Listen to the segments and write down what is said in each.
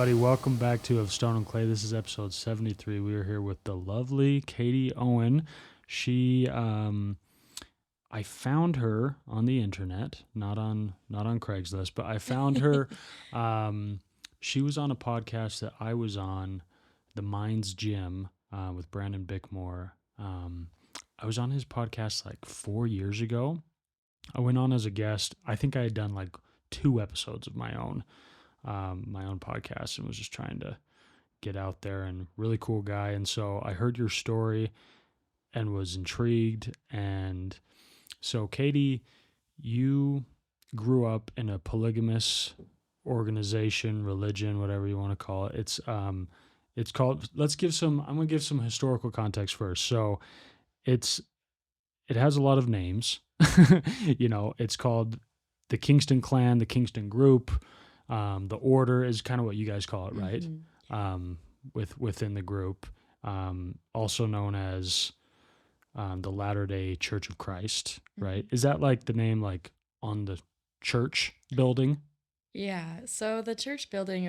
everybody. Welcome back to Of Stone and Clay. This is episode 73. We are here with the lovely Katie Owen. She, I found her on the internet, not on Craigslist, but I found her. She was on a podcast that I was on, The Mind's Gym, with Brandon Bickmore. I was on his podcast like 4 years ago. I went on as a guest. I think I had done like 2 episodes of my own podcast, and was just trying to get out there, and really cool guy. And so I heard your story and was intrigued. And so Katie, you grew up in a polygamous organization, religion, whatever you want to call it. It's called, I'm going to give some historical context first. So it has a lot of names. It's called the Kingston Clan, the Kingston Group. The order is kind of what you guys call it, right? Mm-hmm. Within the group, also known as the Latter-day Church of Christ, right? Mm-hmm. Is that like the name like on the church building? Yeah. So the church building,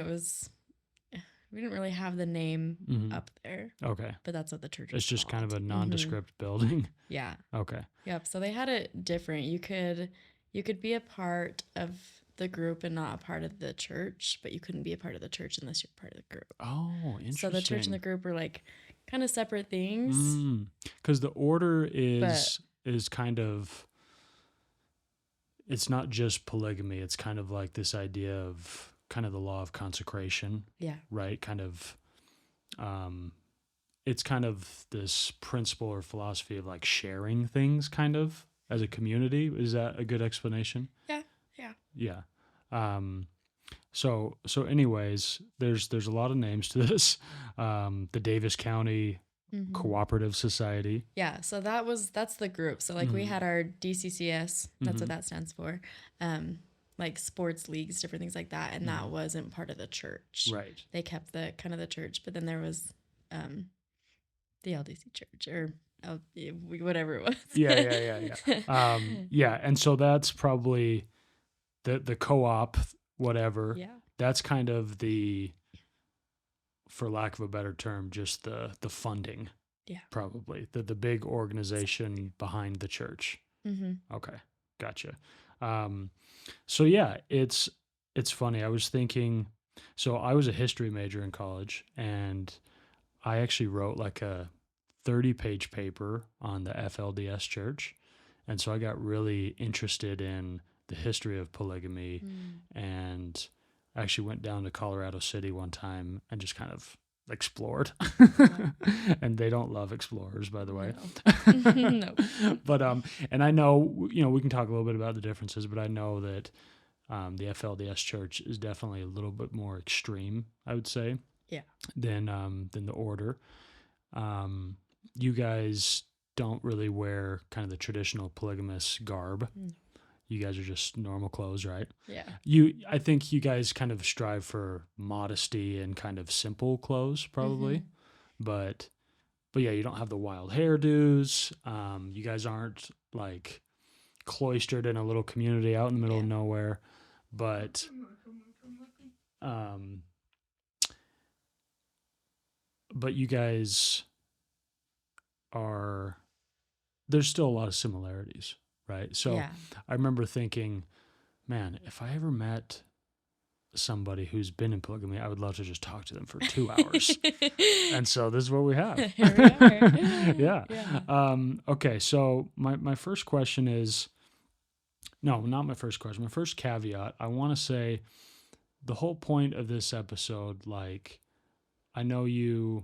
we didn't really have the name up there. Okay. But that's what the church was It's just called. kind of a nondescript building. Yeah. Okay. Yep. So they had it different. You could be a part of the group and not a part of the church, but you couldn't be a part of the church unless you're part of the group. Oh, interesting. So the church and the group were like kind of separate things. Because the order is kind of, it's not just polygamy. It's kind of like this idea of kind of the law of consecration. Yeah. Right? Kind of, it's kind of this principle or philosophy of like sharing things kind of as a community. Is that a good explanation? Yeah. Yeah. So anyways, there's a lot of names to this. The Davis County Cooperative Society. Yeah. So that's the group. So like we had our DCCS, that's what that stands for. Like sports leagues, different things like that. And that wasn't part of the church. Right. They kept the kind of the church, but then there was, the LDC church or whatever it was. Yeah. Yeah. And so that's probably the co-op, whatever. Yeah. That's kind of the, for lack of a better term, just the funding. Yeah. Probably the big organization behind the church. Mm-hmm. Okay. Gotcha. So yeah, it's funny. I was thinking, so I was a history major in college, and I actually wrote like a 30-page paper on the FLDS church. And so I got really interested in the history of polygamy, and I actually went down to Colorado City one time and just kind of explored. And they don't love explorers, by the way. No. But and I know, we can talk a little bit about the differences, but I know that the FLDS church is definitely a little bit more extreme, I would say. Yeah. Than the order. You guys don't really wear kind of the traditional polygamous garb. You guys are just normal clothes, right? Yeah. I think you guys kind of strive for modesty and kind of simple clothes, probably. But yeah, you don't have the wild hairdos. You guys aren't like cloistered in a little community out in the middle of nowhere. But you guys there's still a lot of similarities, right? So I remember thinking, man, if I ever met somebody who's been in polygamy, I would love to just talk to them for 2 hours. And so this is what we have. Here we are. Yeah. Okay, so my first question is, no, not my first question. My first caveat, I want to say the whole point of this episode, like, I know you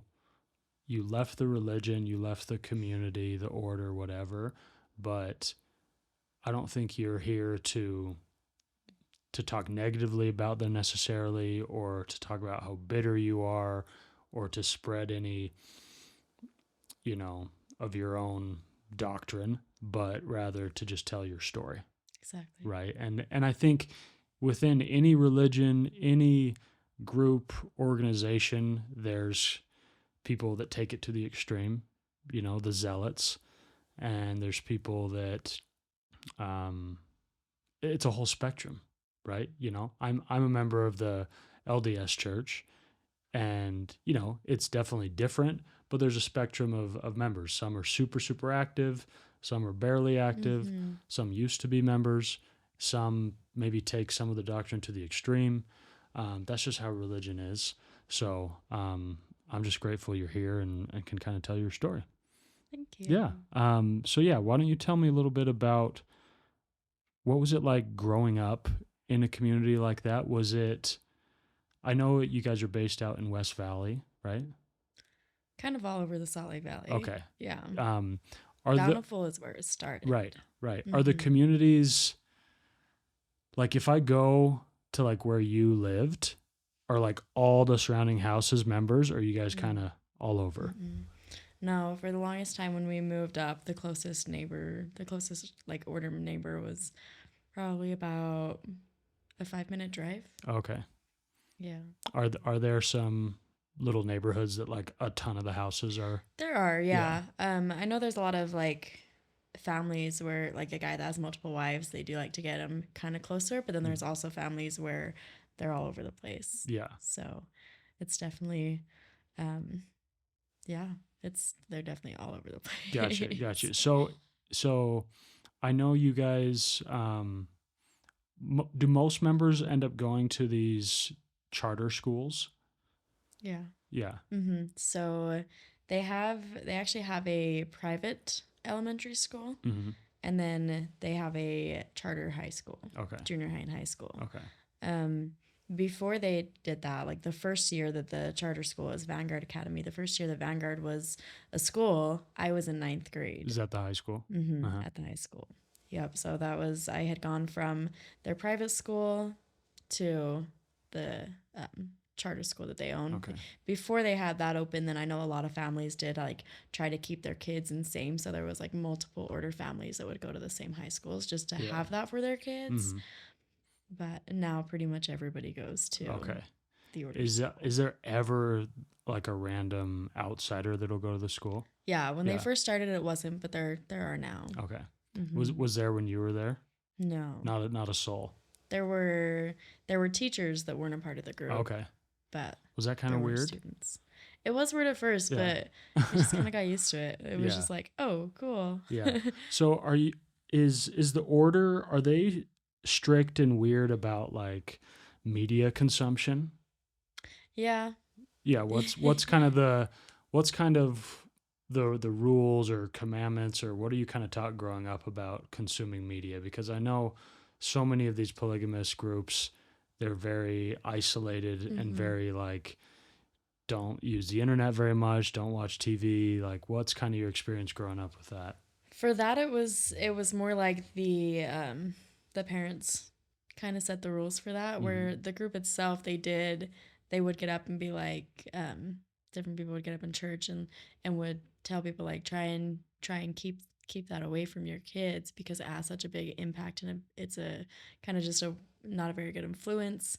left the religion, you left the community, the order, whatever, but I don't think you're here to talk negatively about them necessarily, or to talk about how bitter you are, or to spread any, of your own doctrine, but rather to just tell your story. Exactly. Right. And I think within any religion, any group, organization, there's people that take it to the extreme, the zealots, and there's people that, it's a whole spectrum, right? I'm a member of the LDS church, And, you know, it's definitely different, but there's a spectrum of members. Some are super, super active, some are barely active, Mm-hmm. some used to be members, some maybe take some of the doctrine to the extreme. That's just how religion is. So I'm just grateful you're here and can kind of tell your story. Thank you. Yeah. So, yeah, why don't you tell me a little bit about what was it like growing up in a community like that? Was it, I know you guys are based out in West Valley, right? Kind of all over the Salt Lake Valley. Okay. Yeah. Um, are the Bountiful is where it started. right, right. Are the Mm-hmm. communities like if I go to like where you lived, are like all the surrounding houses members, or are you guys kind of all over? Mm-mm. No, for the longest time when we moved up, the closest like order neighbor was probably about a 5-minute drive. Okay. Yeah. Are there some little neighborhoods that like a ton of the houses are? There are, Yeah. yeah. I know there's a lot of like families where like a guy that has multiple wives, they do like to get him kind of closer, but then there's also families where they're all over the place. Yeah. So it's definitely, um, yeah, they're definitely all over the Gotcha. Gotcha. place. So I know you guys, do most members end up going to these charter schools? Yeah. Yeah. So they actually have a private elementary school, Mm-hmm. and then they have a charter high school, Okay. junior high and high school. Okay. Um, Before they did that, like the first year that the charter school was Vanguard Academy, the first year that Vanguard was a school, I was in ninth grade. Is that the high school? At the high school. Yep. So I had gone from their private school to the charter school that they own. Okay. Before they had that open, then I know a lot of families did like try to keep their kids in same. So there was like multiple order families that would go to the same high schools just to have that for their kids. Mhm. But now pretty much everybody goes to Okay. the order. Is there ever like a random outsider that'll go to the school? Yeah, when Yeah. they first started, it wasn't, but there are now. Okay. Mhm. Was there when you were there? No, Not a soul. there were teachers that weren't a part of the group. Okay. But Was that kind there of were weird? students. It was weird at first, Yeah. but I just kind of got used to it. It was Yeah. just like, oh, cool. Yeah. So is the order, are they strict and weird about like media consumption? Yeah. Yeah, what's kind of the rules or commandments, or what are you kind of taught growing up about consuming media? Because I know so many of these polygamous groups, they're very isolated and very like don't use the internet very much, don't watch TV. Like what's kind of your experience growing up with that? For that, it was more like the parents kind of set the rules for that. Where the group itself, they would get up and be like, different people would get up in church and would tell people like try and keep that away from your kids because it has such a big impact and it's a kind of just a not a very good influence.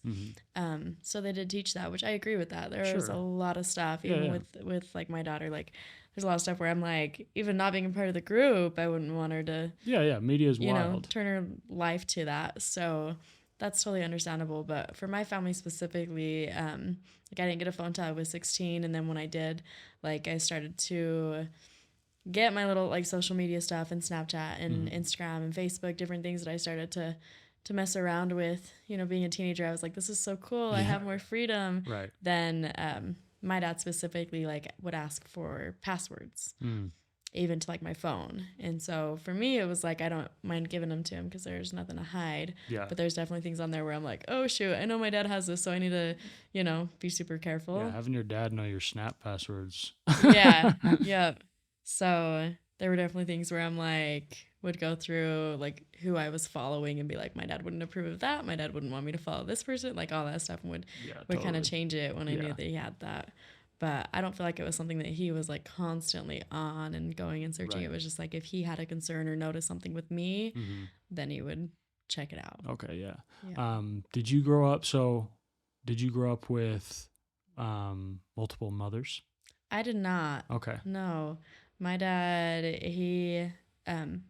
So they did teach that, which I agree with that. There was a lot of stuff, even with like my daughter, like there's a lot of stuff where I'm like, even not being a part of the group, I wouldn't want her to, Media is wild. turn her life to that. So that's totally understandable. But for my family specifically, like I didn't get a phone till I was 16. And then when I did, like I started to get my little like social media stuff and Snapchat and Instagram and Facebook, different things that I started to mess around with, being a teenager. I was like, this is so cool. I have more freedom. Right. Then my dad specifically like would ask for passwords, even to like my phone. And so for me, it was like, I don't mind giving them to him because there's nothing to hide. Yeah. But there's definitely things on there where I'm like, oh shoot, I know my dad has this, so I need to, be super careful. Yeah, having your dad know your Snap passwords. Yeah. Yep. So there were definitely things where I'm like, would go through like who I was following and be like, my dad wouldn't approve of that. My dad wouldn't want me to follow this person, like all that stuff, and would kind of change it when I knew that he had that. But I don't feel like it was something that he was like constantly on and going and searching. Right. It was just like if he had a concern or noticed something with me, then he would check it out. Okay, yeah. Did you grow up with multiple mothers? I did not. Okay. No. My dad,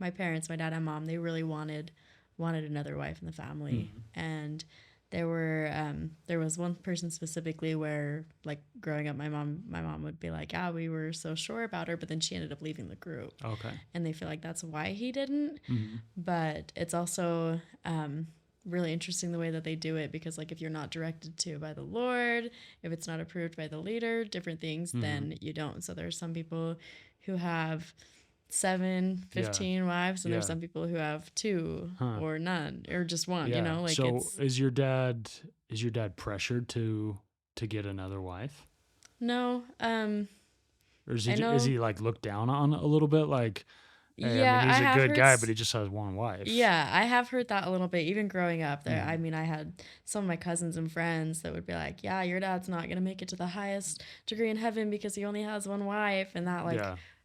my parents, my dad and mom, they really wanted another wife in the family. And there was one person specifically where, like, growing up, my mom would be like, yeah, we were so sure about her, but then she ended up leaving the group. Okay. And they feel like that's why he didn't. Mm-hmm. But it's also really interesting the way that they do it, because, like, if you're not directed to by the Lord, if it's not approved by the leader, different things, then you don't. So there's some people who have 7, 15 wives, and there's some people who have 2 or none, or just one, you know, like. So is your dad pressured to get another wife? No. Or is he like looked down on a little bit, like, hey, yeah, I mean, he's a good guy, but he just has one wife? Yeah, I have heard that a little bit, even growing up there. I mean, I had some of my cousins and friends that would be like, yeah, your dad's not going to make it to the highest degree in heaven because he only has one wife, and that, like,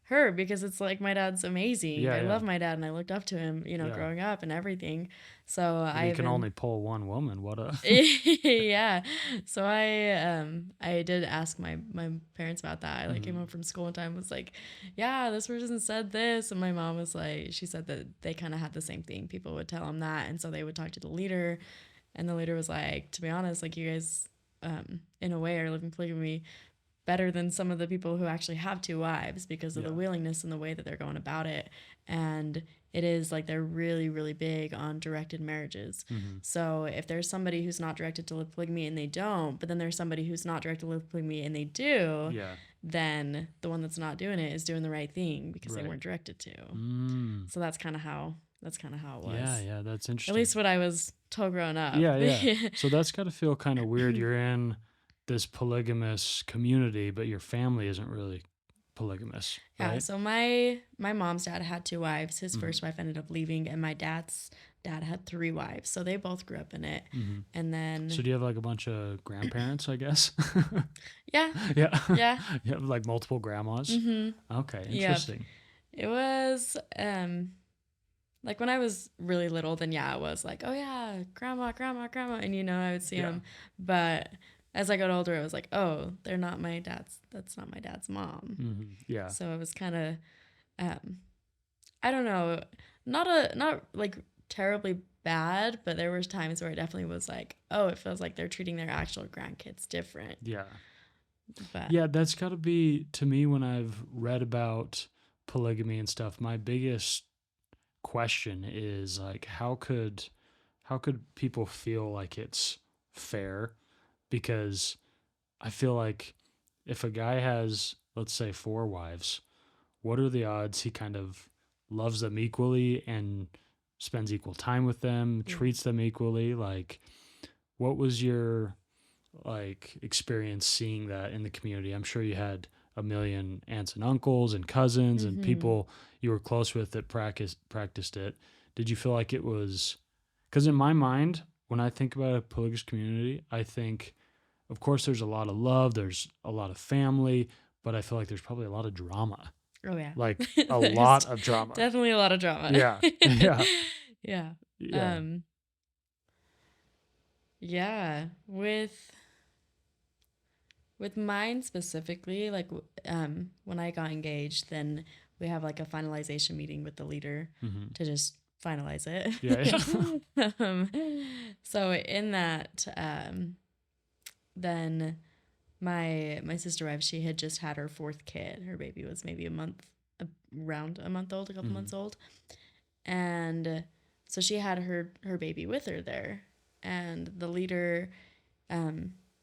her, because it's like, my dad's amazing. I love my dad, and I looked up to him, you know, growing up and everything. So I can only pull one woman. What a yeah. So I did ask my parents about that. I, like, came home from school one time, was like, yeah, this person said this, and my mom was like, she said that they kind of had the same thing. People would tell them that, and so they would talk to the leader, and the leader was like, to be honest, like, you guys in a way are living polygamy better than some of the people who actually have 2 wives, because of the willingness and the way that they're going about it. And it is like, they're really, really big on directed marriages. So if there's somebody who's not directed to live polygamy and they don't, but then there's somebody who's not directed to live polygamy and they do, then the one that's not doing it is doing the right thing, because they weren't directed to. So that's kind of how it was. Yeah, that's interesting. At least what I was told growing up. Yeah. So that's got to feel kind of weird. You're in this polygamous community, but your family isn't really polygamous, right? Yeah, so my mom's dad had 2 wives. His first wife ended up leaving, and my dad's dad had 3 wives. So they both grew up in it. And then... So do you have, like, a bunch of grandparents, I guess? Yeah. Yeah. You have, like, multiple grandmas? Okay, interesting. Yep. It was... like, when I was really little, then it was like, oh yeah, grandma, and, you know, I would see them. But as I got older, I was like, oh, that's not my dad's mom. Yeah. So it was kind of, I don't know, not like terribly bad, but there was times where it definitely was like, oh, it feels like they're treating their actual grandkids different. Yeah. But yeah, that's got to be, to me, when I've read about polygamy and stuff, my biggest question is, like, how could people feel like it's fair? Because I feel like if a guy has, let's say, 4 wives, what are the odds he kind of loves them equally and spends equal time with them, treats them equally? Like, what was your, like, experience seeing that in the community? I'm sure you had a million aunts and uncles and cousins and people you were close with that practiced it. Did you feel like it was, because in my mind, when I think about a polygamous community, I think, of course, there's a lot of love, there's a lot of family, but I feel like there's probably a lot of drama. Oh, yeah. Like, a lot of drama. Definitely a lot of drama. Yeah. Yeah. Yeah. With mine specifically, like, when I got engaged, then we have, like, a finalization meeting with the leader to just finalize it. So in that, then my sister wife, she had just had her 4th kid. Her baby was maybe around a month old, a couple months old. And so she had her baby with her there. And the leader,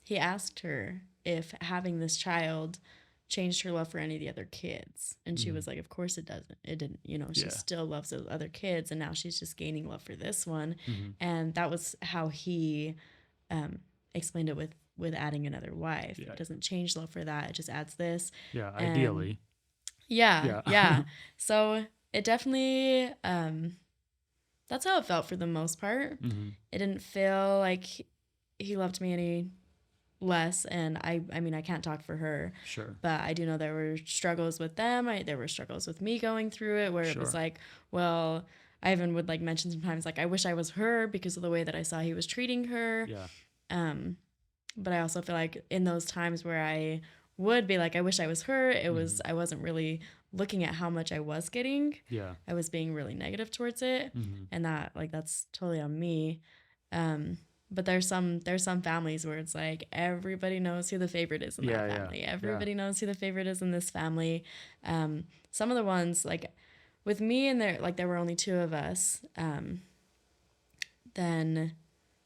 he asked her if having this child changed her love for any of the other kids. And she was like, of course it doesn't. It didn't, you know, she still loves those other kids, and now she's just gaining love for this one. And that was how he explained it with adding another wife. It doesn't change love for that. It just adds this. Yeah, ideally. Yeah. So it definitely, that's how it felt for the most part. It didn't feel like he loved me any less, and I mean, I can't talk for her. Sure. But I do know there were struggles with them. There were struggles with me going through it, where it was like, well, I even would, like, mention sometimes, like, I wish I was her because of the way that I saw he was treating her. Yeah. But I also feel like in those times where I would be like, I wish I was her, it was, I wasn't really looking at how much I was getting. Yeah. I was being really negative towards it. And that, like, that's totally on me. but there's some families where it's like everybody knows who the favorite is in that family. Everybody knows who the favorite is in this family. Some of the ones like with me and there were only two of us. Then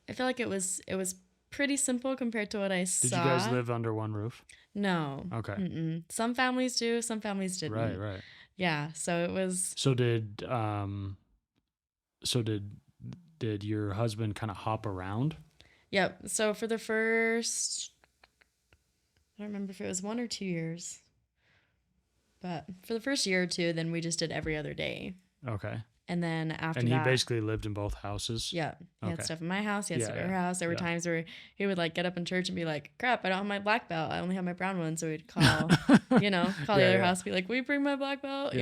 I feel like it was pretty simple compared to what I saw. Did you guys live under one roof? No. Okay. Mm-mm. Some families do, some families didn't. Right. Yeah, so it was. So did your husband kind of hop around? Yep. So for the first, I don't remember if it was 1 or 2 years, but for the first year or two, then we just did every other day. Okay. And then after and that. And he basically lived in both houses? Yeah. He had stuff in my house. He had stuff at her house. There were times where he would like get up in church and be like, crap, I don't have my black belt. I only have my brown one. So we'd call, the other house, be like, will you bring my black belt?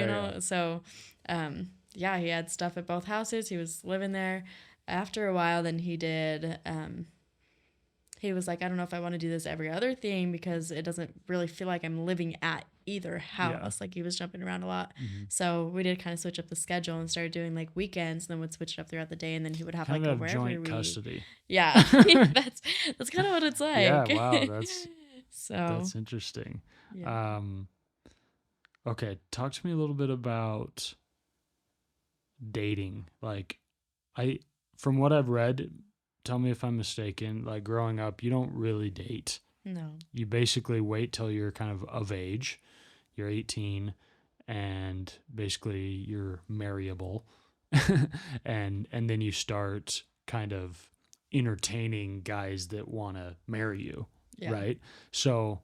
So, he had stuff at both houses. He was living there. After a while, then he did, he was like, I don't know if I want to do this every other thing because it doesn't really feel like I'm living at either house. Like he was jumping around a lot. Mm-hmm. So we did kind of switch up the schedule and started doing like weekends, and then would switch it up throughout the day, and then he would have kind like of a wherever joint custody. Yeah. that's kind of what it's like. Yeah, wow, that's interesting. Yeah. Okay, talk to me a little bit about dating. Like from what I've read, tell me if I'm mistaken, like growing up, you don't really date. No. You basically wait till you're kind of age. You're 18 and basically you're marryable. and then you start kind of entertaining guys that want to marry you, right? So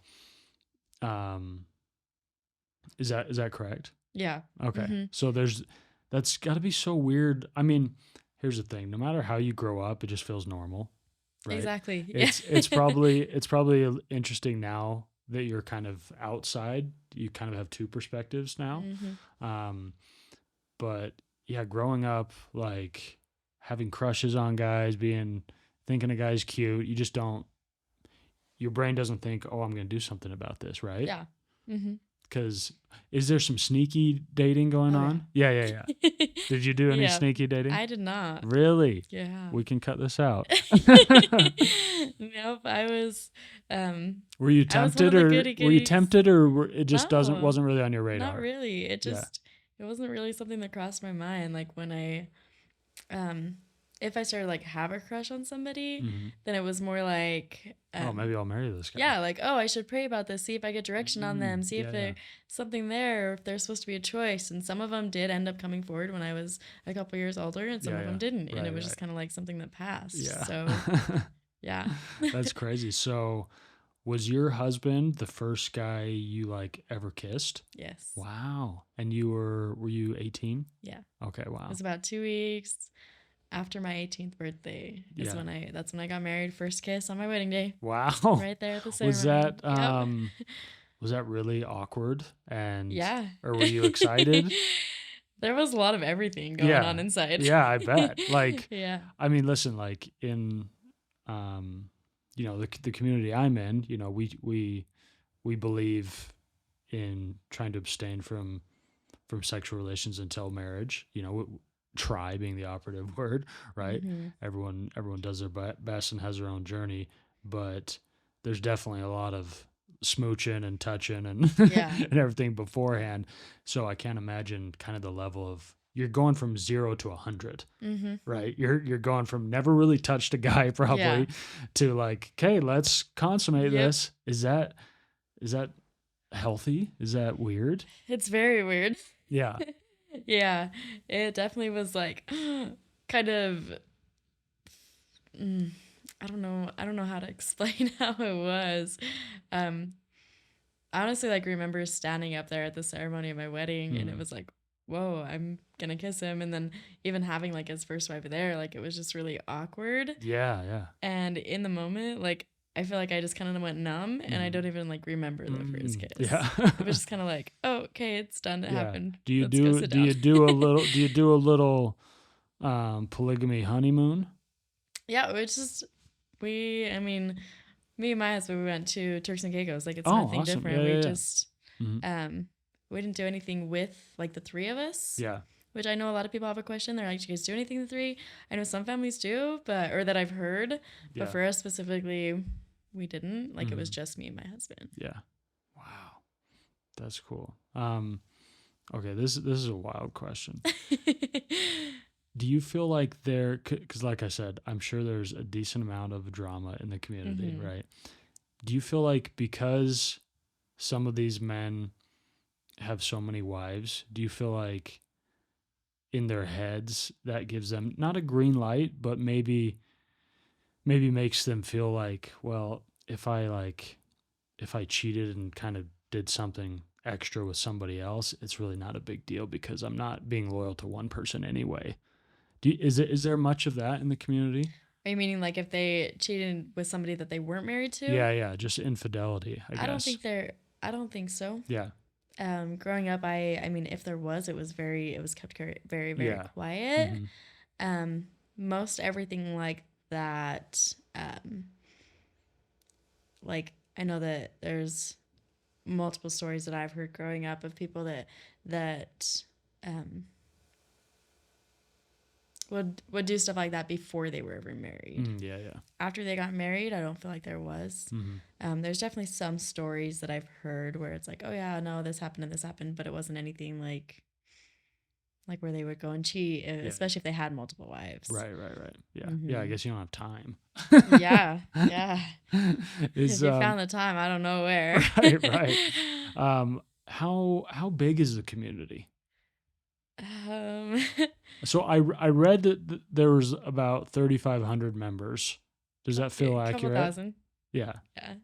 is that correct? Yeah. Okay. Mm-hmm. So that's got to be so weird. I mean, here's the thing. No matter how you grow up, it just feels normal, right? Exactly. It's probably interesting now that you're kind of outside. You kind of have two perspectives now. Mm-hmm. But yeah, growing up, like having crushes on guys, thinking a guy's cute, you just don't, your brain doesn't think, oh, I'm going to do something about this, right? Yeah. Mm-hmm. Because is there some sneaky dating going on? Yeah. Did you do any sneaky dating? I did not. Really? Yeah. We can cut this out. Nope. I was. Were you tempted, or it just wasn't really on your radar? Not really. It just it wasn't really something that crossed my mind. Like when I, if I started like have a crush on somebody, mm-hmm. then it was more like, oh, maybe I'll marry this guy. Yeah, like, oh, I should pray about this, see if I get direction on them, see if there's something there, or if there's supposed to be a choice. And some of them did end up coming forward when I was a couple years older, and some of them didn't. And it was just kind of like something that passed. Yeah. So, yeah. That's crazy. So, was your husband the first guy you like ever kissed? Yes. Wow. And were you 18? Yeah. Okay, wow. It was about 2 weeks after my 18th birthday that's when I got married. First kiss on my wedding day. Wow. Right there at the ceremony. Was that really awkward? And yeah. Or were you excited? There was a lot of everything going on inside. Yeah, I bet. Like, yeah. I mean, listen, like in the community I'm in, we believe in trying to abstain from sexual relations until marriage. Try being the operative word, right? Mm-hmm. Everyone does their best and has their own journey, but there's definitely a lot of smooching and touching and and everything beforehand. So I can't imagine kind of the level of, you're going from 0 to 100, mm-hmm. right? You're going from never really touched a guy probably to like, okay, let's consummate this. Is that healthy? Is that weird? It's very weird. Yeah. Yeah, it definitely was like kind of I don't know how to explain how it was. I honestly like remember standing up there at the ceremony of my wedding and it was like, whoa, I'm gonna kiss him, and then even having like his first wife there, like it was just really awkward. Yeah. And in the moment, like I feel like I just kind of went numb and I don't even like remember the first kiss. Yeah. It was just kind of like, oh, okay, it's done. It happened. Do you do a little polygamy honeymoon? Yeah, me and my husband, we went to Turks and Caicos. Like it's nothing different. We just we didn't do anything with like the three of us. Yeah. which I know a lot of people have a question. They're like, do you guys do anything to 3? I know some families do, or that I've heard, Yeah. but for us specifically, we didn't. Like, it was Mhm. just me and my husband. Yeah. Wow. That's cool. Okay, this is a wild question. Do you feel like because like I said, I'm sure there's a decent amount of drama in the community, Mhm. right? Do you feel like because some of these men have so many wives, do you feel like in their heads that gives them not a green light, but maybe makes them feel like, well, if I cheated and kind of did something extra with somebody else, it's really not a big deal because I'm not being loyal to one person anyway. Is there much of that in the community? Are you meaning like if they cheated with somebody that they weren't married to? Yeah, just infidelity, I guess. I don't think so. Yeah, Growing up, I mean, if there was, it was kept very, very yeah, quiet. hmm Most everything like that, like I know that there's multiple stories that I've heard growing up of people that um, would do stuff like that before they were ever married. yeah. After they got married, I don't feel like there was. There's definitely some stories that I've heard where it's like, oh yeah, no, this happened and this happened, but it wasn't anything like where they would go and cheat, Yeah. especially if they had multiple wives. Right. Yeah, I guess you don't have time. Yeah. Is If you found the time, I don't know where. right. How big is the community? Um, So I read that there was about 3,500 members. Does that feel a couple accurate? thousand. Yeah. Yeah.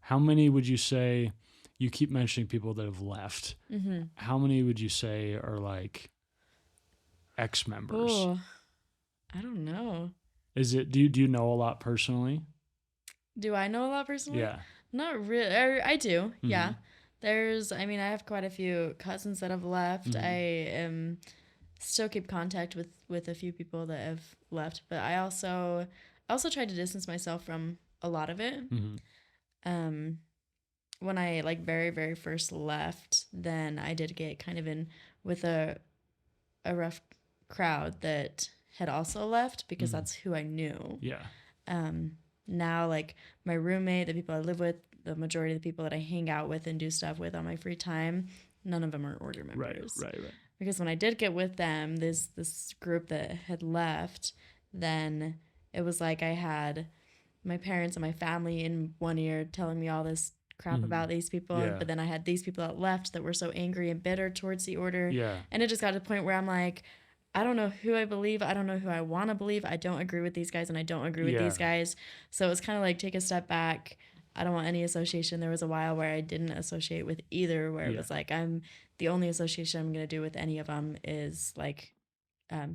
How many would you say? You keep mentioning people that have left. Mm-hmm. How many would you say are like ex-members? Oh, I don't know. Is it? Do you know a lot personally? Do I know a lot personally? Yeah. Not really. I do. Mhm. Yeah. I mean, I have quite a few cousins that have left. Mhm. I still keep contact with a few people that have left, but I also tried to distance myself from a lot of it. Mhm. When I like very very first left, then I did get kind of in with a rough crowd that had also left because Mhm. that's who I knew. Yeah. Now like my roommate, the people I live with, the majority of the people that I hang out with and do stuff with on my free time, none of them are order members. Right. Because when I did get with them, this group that had left, then it was like I had my parents and my family in one ear telling me all this crap Mhm. about these people, Yeah. but then I had these people that left that were so angry and bitter towards the order. Yeah. And it just got to the point where I'm like, I don't know who I believe. I don't know who I want to believe. I don't agree with these guys and I don't agree with these guys. So it's kind of like take a step back. I don't want any association. There was a while where I didn't associate with either, where it was like, the only association I'm going to do with any of them is like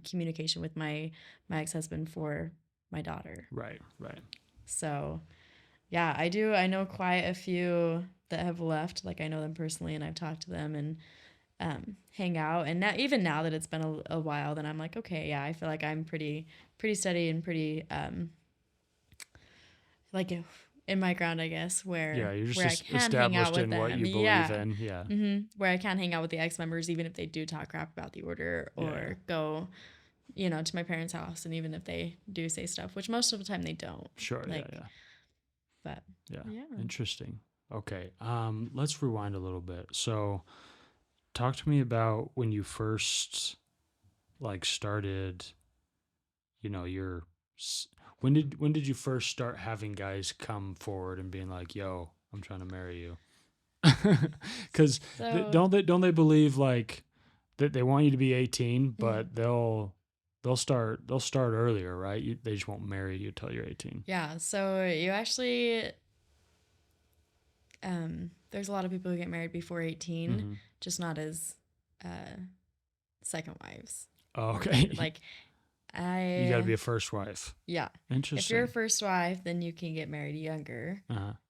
communication with my ex-husband for my daughter. Right. So yeah, I do. I know quite a few that have left. Like I know them personally and I've talked to them and hang out. And now, even now that it's been a while, then I'm like, okay, yeah, I feel like I'm pretty steady and pretty like in my ground, I guess, where You're just where I can hang out established with in them. what you believe in. Yeah. Where I can hang out with the ex members, even if they do talk crap about the order or go, to my parents' house, and even if they do say stuff, which most of the time they don't. Sure. Like, Yeah. But Yeah. Interesting. Okay. Let's rewind a little bit. So, talk to me about when you first started. Your when did you first start having guys come forward and being like, "Yo, I'm trying to marry you"? Because don't they believe like that they want you to be 18, but they'll start earlier, right? They just won't marry you till you're 18. Yeah. So you actually, there's a lot of people who get married before 18, just not as second wives. Oh, okay. Like you got to be a first wife. Yeah. Interesting. If you're a first wife, then you can get married younger.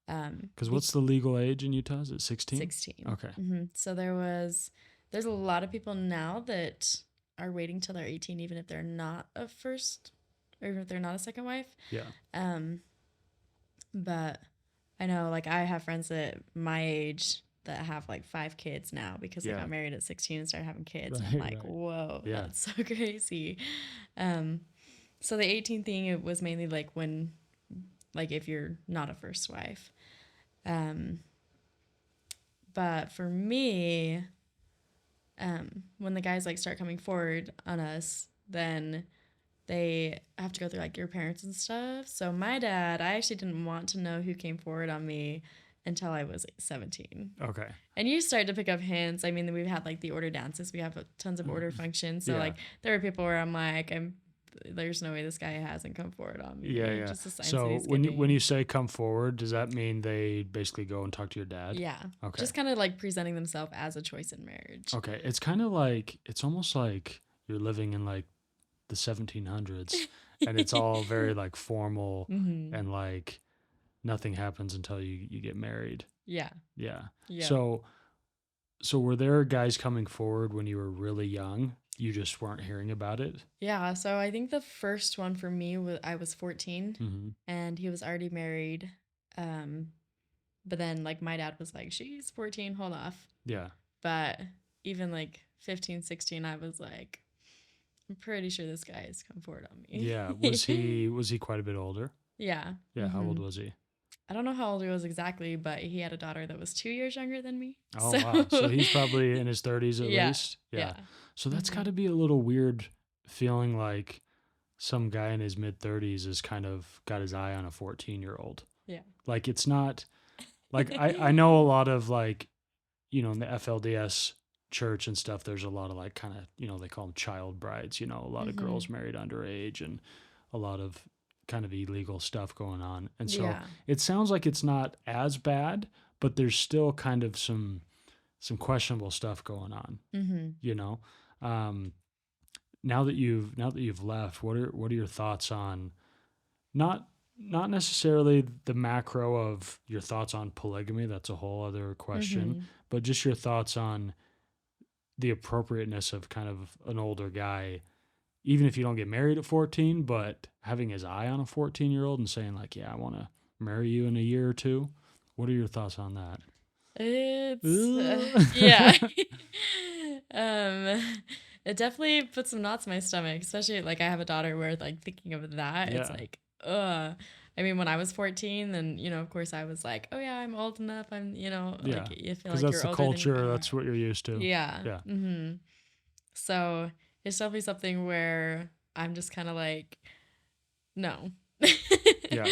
Because what's the legal age in Utah? Is it 16? 16. Okay. So there's a lot of people now that are waiting till they're 18, even if they're not a first, or even if they're not a second wife. Yeah. But I know, like, I have friends that my age that have like 5 kids now because they Yeah. got married at 16 and started having kids. Right, I'm like, right. whoa, Yeah. that's so crazy. So the 18 thing, it was mainly like when, like if you're not a first wife. But for me, when the guys like start coming forward on us, then they have to go through like your parents and stuff. So my dad, I actually didn't want to know who came forward on me until I was like 17. Okay. And you start to pick up hints. I mean, we've had like the order dances. We have tons of order functions. So Yeah. like there were people where I'm like, there's no way this guy hasn't come forward on me. Yeah, yeah. Just the signs that So he's when giving. you say come forward, does that mean they basically go and talk to your dad? Yeah. Okay. Just kind of like presenting themselves as a choice in marriage. Okay. It's kind of like, it's almost like you're living in like the 1700s and it's all very like formal and like nothing happens until you get married. Yeah. Yeah. Yeah. So were there guys coming forward when you were really young? You just weren't hearing about it? Yeah. So I think the first one for me was I was 14 Mm-hmm. and he was already married. But then like my dad was like, she's 14, hold off. Yeah. But even like 15, 16, I was like, I'm pretty sure this guy has come forward on me. Yeah. Was he quite a bit older? Yeah. Yeah. How old was he? I don't know how old he was exactly, but he had a daughter that was 2 years younger than me. Oh, wow. So he's probably in his 30s at least? Yeah. So that's got to be a little weird feeling like some guy in his mid-30s has kind of got his eye on a 14-year-old. Yeah. Like it's not like I know a lot of like, you know, in the FLDS church and stuff, there's a lot of like kind of, you know, they call them child brides, you know, a lot of girls married underage and a lot of kind of illegal stuff going on. And so it sounds like it's not as bad, but there's still kind of some questionable stuff going on, you know? Now that you've left, what are your thoughts on not necessarily the macro of your thoughts on polygamy? That's a whole other question, but just your thoughts on the appropriateness of kind of an older guy, even if you don't get married at 14, but having his eye on a 14-year-old and saying like, yeah, I want to marry you in a year or two. What are your thoughts on that? It's yeah. It definitely puts some knots in my stomach, especially like I have a daughter where like thinking of that, it's like, ugh. I mean, when I was 14, then, you know, of course I was like, oh yeah, I'm old enough. I'm, you know, like you feel like that's you're the older culture. than you are. That's what you're used to. Yeah. Yeah. So it's definitely something where I'm just kind of like, no. Yeah.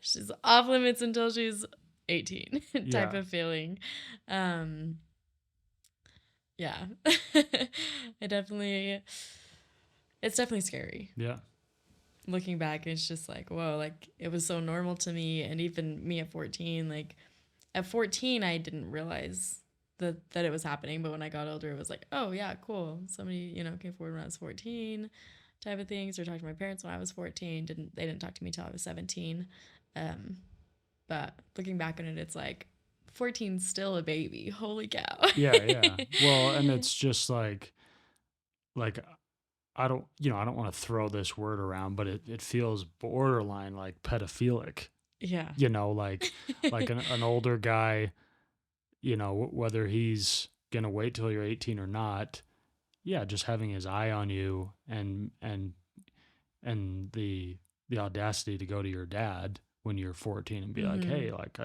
She's off limits until she's 18 type of feeling. Yeah. It's definitely scary. Yeah. Looking back, it's just like, whoa, like it was so normal to me. And even me at 14, like at 14, I didn't realize that it was happening. But when I got older, it was like, oh yeah, cool. Somebody, you know, came forward when I was 14 type of things, or talked to my parents when I was 14. They didn't talk to me till I was 17. But looking back on it, it's like 14's still a baby. Holy cow. Yeah. Well, and it's just like I don't want to throw this word around, but it feels borderline like pedophilic. Yeah. You know, like an older guy, you know, whether he's going to wait till you're 18 or not. Yeah, just having his eye on you and the audacity to go to your dad when you're 14 and be like, hey, like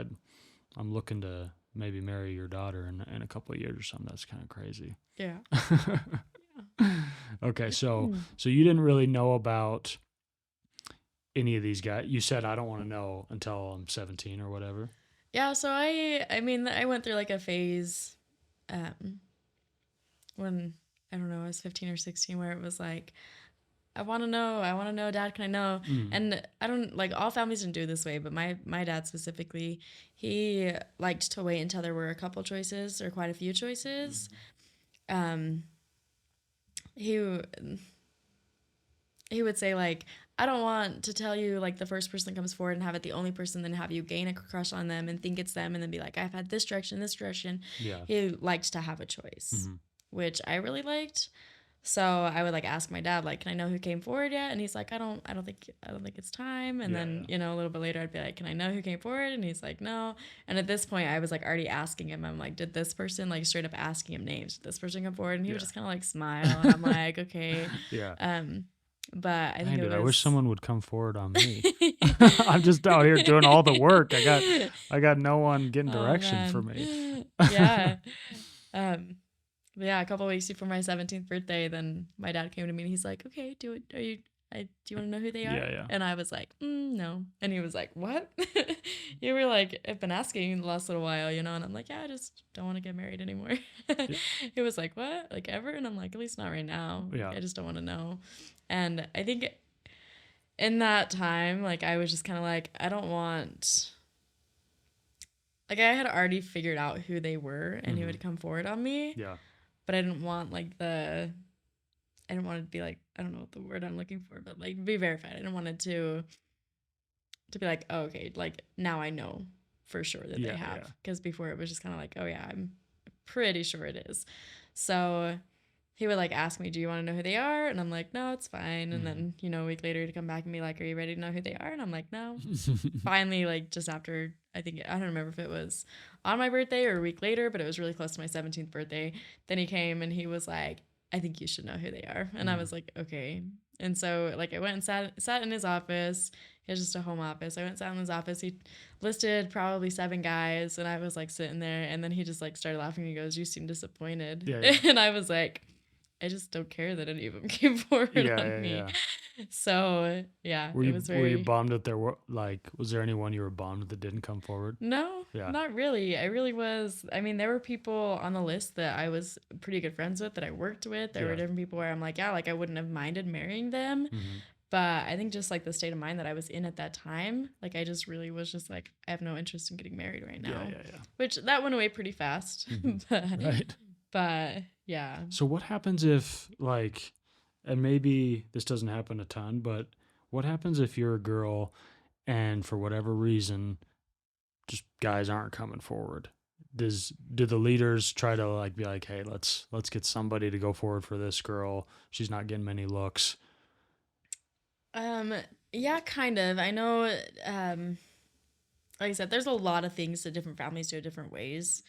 I'm looking to maybe marry your daughter in a couple of years or something. That's kind of crazy. Yeah. Okay, so you didn't really know about any of these guys. You said I don't want to know until I'm 17 or whatever. Yeah, so I mean I went through like a phase when I don't know, I was 15 or 16 where it was like I want to know, Dad, can I know? And I don't, like, all families didn't do it this way, but my dad specifically, he liked to wait until there were a couple choices or quite a few choices. He would say, like, I don't want to tell you, like, the first person that comes forward and have it the only person, then have you gain a crush on them and think it's them, and then be like, I've had this direction. Yeah. He liked to have a choice, which I really liked. So I would like ask my dad, like, can I know who came forward yet? And he's like, I don't think it's time. And then, you know, a little bit later I'd be like, can I know who came forward? And he's like, no. And at this point I was like already asking him, I'm like, did this person, like straight up asking him names, did this person come forward? And he would just kind of like smile. And I'm like, okay. But I think I wish someone would come forward on me. I'm just out here doing all the work. I got no one getting direction for me. Yeah. Yeah, a couple weeks before my 17th birthday, then my dad came to me and he's like, okay, do you want to know who they are? Yeah. And I was like, no. And he was like, what? You were like, I've been asking the last little while, you know? And I'm like, yeah, I just don't want to get married anymore. He was like, what? Like ever? And I'm like, at least not right now. Yeah. I just don't want to know. And I think in that time, like I was just kind of like, I don't want, like I had already figured out who they were and he would come forward on me. Yeah. But I didn't want like I didn't want it to be like, I don't know what the word I'm looking for, but like be verified. I didn't want it to be like, oh, okay, like now I know for sure that they have. Because before it was just kind of like, oh yeah, I'm pretty sure it is. So he would like ask me, do you want to know who they are? And I'm like, no, it's fine. And then, you know, a week later to come back and be like, are you ready to know who they are? And I'm like, no. Finally, like just after, I don't remember if it was on my birthday or a week later, but it was really close to my 17th birthday. Then he came and he was like, I think you should know who they are. And I was like, okay. And so like I went and sat in his office. It was just a home office. I went and sat in his office. He listed probably 7 guys and I was like sitting there and then he just like started laughing. He goes, you seem disappointed. And I was like, I just don't care that any of them came forward on me. So yeah, were you bummed that there were was there anyone you were bummed that didn't come forward? No, not really. I really was. I mean, there were people on the list that I was pretty good friends with, that I worked with. There were different people where I'm like, yeah, like I wouldn't have minded marrying them. But I think just like the state of mind that I was in at that time, like I just really was just like, I have no interest in getting married right now. Which that went away pretty fast. But yeah. So what happens if and maybe this doesn't happen a ton, but what happens if you're a girl and for whatever reason, just guys aren't coming forward? Do the leaders try to be like, hey, let's get somebody to go forward for this girl. She's not getting many looks. Yeah, kind of. I know, like I said, there's a lot of things that different families do different ways,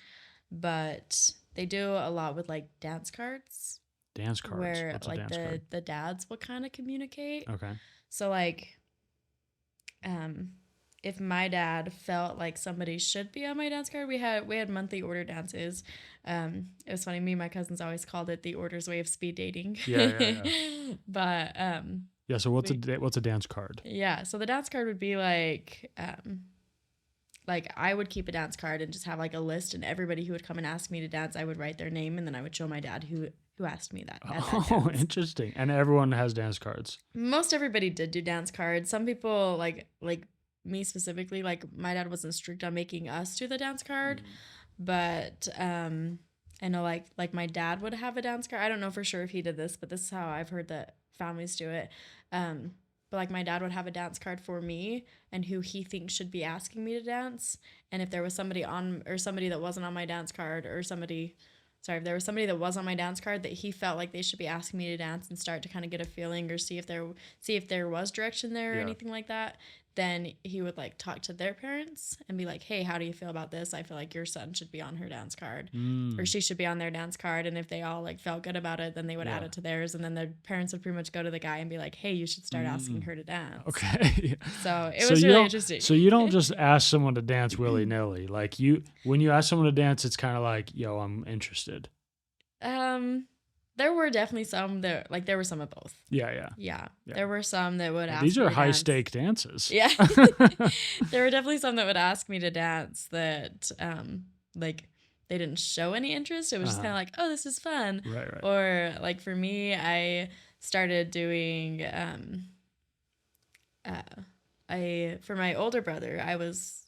but they do a lot with like dance cards. Dance cards. Where what's like a dance card? the dads will kind of communicate. Okay. So like, if my dad felt like somebody should be on my dance card, we had monthly order dances. It was funny. Me and my cousins always called it the order's way of speed dating. Yeah. But yeah. So what's a dance card? Yeah. So the dance card would be like I would keep a dance card and just have like a list, and everybody who would come and ask me to dance, I would write their name, and then I would show my dad who asked me that. Oh, interesting. And everyone has dance cards. Most everybody did do dance cards. Some people like me specifically, like my dad wasn't strict on making us do the dance card, but I know like my dad would have a dance card. I don't know for sure if he did this, but this is how I've heard that families do it. But like my dad would have a dance card for me and who he thinks should be asking me to dance. And if there was somebody that wasn't on my dance card, or if there was somebody that was on my dance card that he felt like they should be asking me to dance and start to kind of get a feeling or see if there was direction there or anything like that, then he would like talk to their parents and be like, hey, how do you feel about this? I feel like your son should be on her dance card or she should be on their dance card. And if they all like felt good about it, then they would add it to theirs. And then the parents would pretty much go to the guy and be like, hey, you should start asking her to dance. Okay. So it was really interesting. So you don't just ask someone to dance willy nilly. Like when you ask someone to dance, it's kind of like, yo, I'm interested. There were definitely some that there were some of both. Yeah. There were some that would ask these are me to high dance. Stake dances. Yeah. There were definitely some that would ask me to dance that they didn't show any interest. It was just kind of like, oh, this is fun. Right. Or like for me, I started doing for my older brother, I was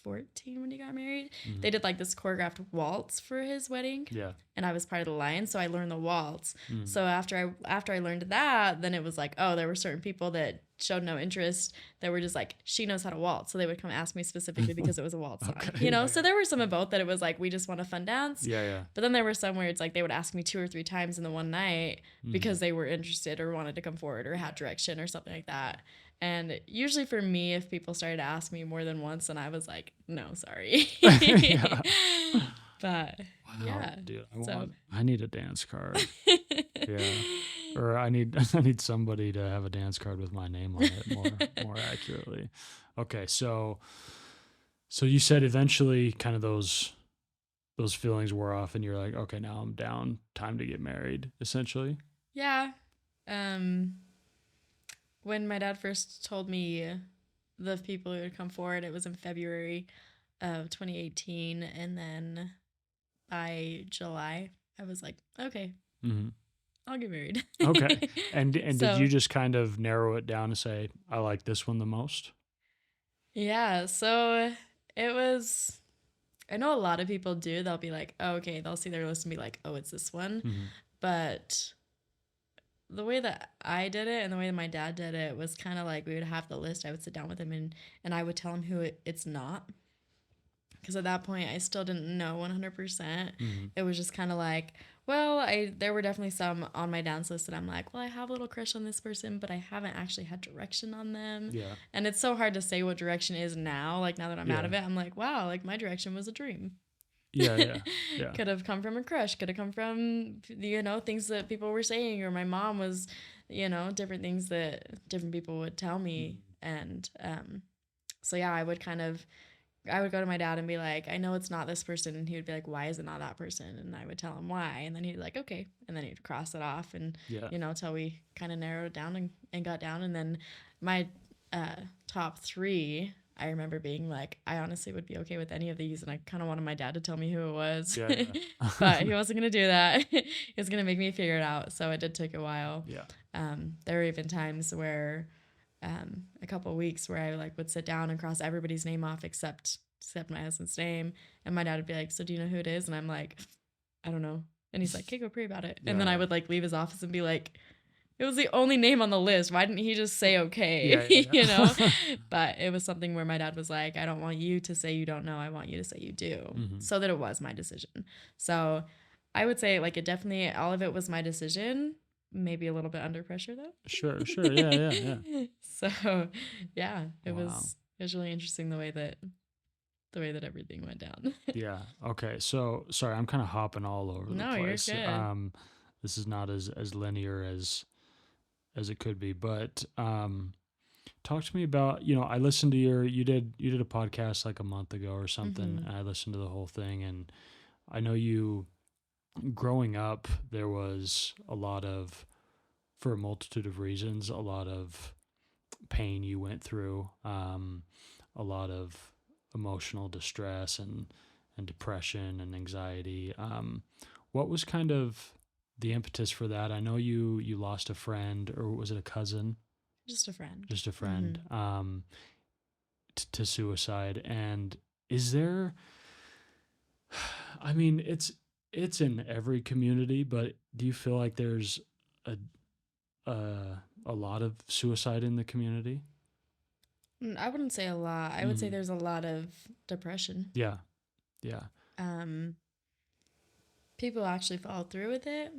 14 when he got married. They did like this choreographed waltz for his wedding. Yeah. And I was part of the line, so I learned the waltz. So after I learned that, then it was like, oh, there were certain people that showed no interest, that were just like, she knows how to waltz. So they would come ask me specifically because it was a waltz song, Okay, you know? yeah, So there were some of both that it was like, we just want a fun dance. yeah. But then there were some where it's like, they would ask me 2 or 3 times in the one night because they were interested or wanted to come forward or had direction or something like that. And usually for me, if people started to ask me more than once, then I was like, no, sorry. Yeah. But Wow, yeah. dude, So I need a dance card. Yeah. Or I need somebody to have a dance card with my name on it more accurately. Okay, so you said eventually kind of those feelings wore off and you're like, okay, now I'm down, time to get married, essentially. yeah. When my dad first told me the people who would come forward, it was in February of 2018, and then by July, I was like, okay, Mm-hmm. I'll get married. Okay. And did So you just kind of narrow it down and say, I like this one the most? yeah, so it was. I know a lot of people do. They'll be like, oh, okay, they'll see their list and be like, oh, it's this one. Mm-hmm. But the way that I did it and the way that my dad did it was kind of like we would have the list. I would sit down with him and I would tell him who it's not. Because at that point, I still didn't know 100%. Mm-hmm. It was just kind of like, well, there were definitely some on my dance list that I'm like, well, I have a little crush on this person, but I haven't actually had direction on them. Yeah. And it's so hard to say what direction is now. Like, now that I'm out of Yeah. it, I'm like, wow, like my direction was a dream. Yeah. Could have come from a crush, could have come from, you know, things that people were saying, or my mom was, you know, different things that different people would tell me. And so yeah, I would go to my dad and be like, I know it's not this person. And he would be like, why is it not that person? And I would tell him why. And then he'd be like, okay. And then he'd cross it off. And, you know, till we kind of narrowed it down and got down. And then my top 3, I remember being like, I honestly would be okay with any of these. And I kind of wanted my dad to tell me who it was. Yeah. But he wasn't going to do that. He was going to make me figure it out. So it did take a while. Yeah. There were even times where a couple of weeks where I like would sit down and cross everybody's name off except my husband's name, and my dad would be like, so do you know who it is? And I'm like, I don't know. And he's like, okay, go pray about it. And then I would like leave his office and be like, it was the only name on the list, why didn't he just say okay? Yeah. You know. But it was something where my dad was like, I don't want you to say you don't know, I want you to say you do. Mm-hmm. So that it was my decision. So I would say like it definitely, all of it was my decision. Maybe a little bit under pressure though. Sure. Yeah. So yeah, it Wow. was really interesting the way that everything went down. Yeah. Okay. So sorry, I'm kind of hopping all over the place. You're good. This is not as linear as it could be, but talk to me about, you know, I listened to you did a podcast like a month ago or something, Mm-hmm. and I listened to the whole thing, and I know you, growing up, there was a lot of, for a multitude of reasons, a lot of pain you went through, a lot of emotional distress and depression and anxiety. What was kind of the impetus for that? I know you lost a friend, or was it a cousin? Just a friend. Just a friend. To suicide. And is there? I mean, it's in every community, but do you feel like there's a lot of suicide in the community? I wouldn't say a lot. I would say there's a lot of depression. Yeah. People actually follow through with it.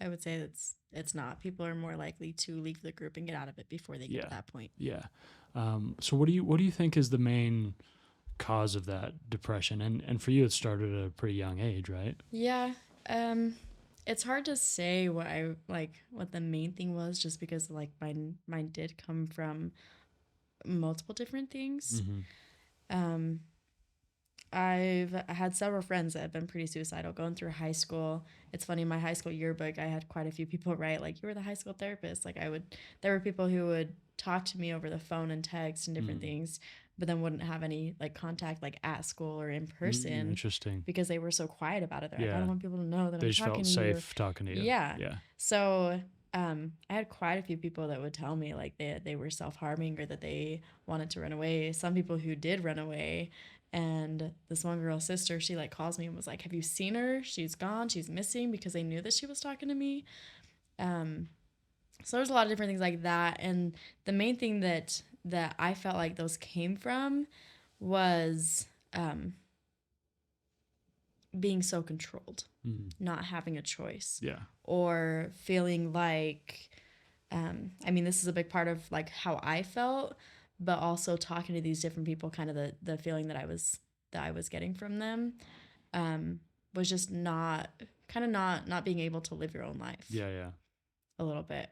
I would say it's not. People are more likely to leave the group and get out of it before they get to that point. Yeah. So what do you think is the main cause of that depression? And for you, it started at a pretty young age, right? Yeah. It's hard to say what the main thing was, just because like mine did come from multiple different things. Mm-hmm. I've had several friends that have been pretty suicidal going through high school. It's funny, my high school yearbook, I had quite a few people write like, you were the high school therapist. Like there were people who would talk to me over the phone and text and different things, but then wouldn't have any like contact like at school or in person. Interesting. Because they were so quiet about it. They're like, I don't want people to know that I'm talking to you. They just felt safe talking to you. Yeah. So I had quite a few people that would tell me like they were self-harming or that they wanted to run away. Some people who did run away. And this one girl's sister, she like calls me and was like, have you seen her? She's gone. She's missing, because they knew that she was talking to me. So there's a lot of different things like that. And the main thing that I felt like those came from was being so controlled, not having a choice, Yeah. or feeling like, I mean, this is a big part of like how I felt, but also talking to these different people, kind of the feeling that I was getting from them, was just not being able to live your own life. Yeah. A little bit.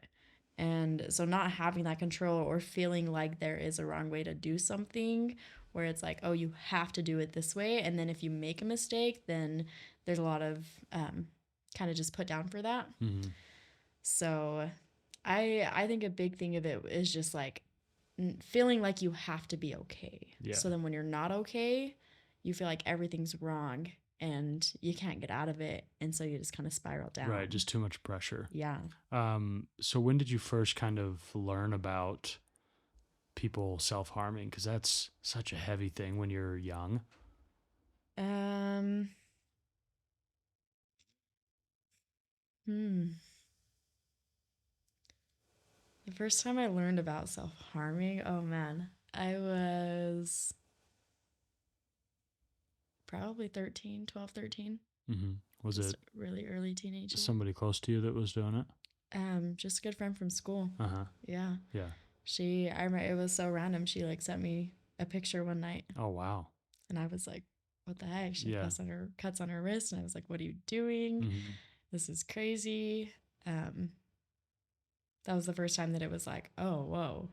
And so not having that control, or feeling like there is a wrong way to do something, where it's like, oh, you have to do it this way. And then if you make a mistake, then there's a lot of kind of just put down for that. Mm-hmm. So I think a big thing of it is just like feeling like you have to be okay. Yeah. So then when you're not okay, you feel like everything's wrong and you can't get out of it. And so you just kind of spiral down. Right. Just too much pressure. Yeah. So when did you first kind of learn about people self-harming? Because that's such a heavy thing when you're young. The first time I learned about self-harming, oh man, I was probably 13, 12, 13. Mm-hmm. Was Just it really early teenage. somebody close to you that was doing it? Just a good friend from school. Uh-huh. Yeah. Yeah. I remember it was so random. She like sent me a picture one night. Oh, wow. And I was like, what the heck? She Yeah. cuts on her wrist, and I was like, what are you doing? Mm-hmm. This is crazy. That was the first time that it was like, oh, whoa,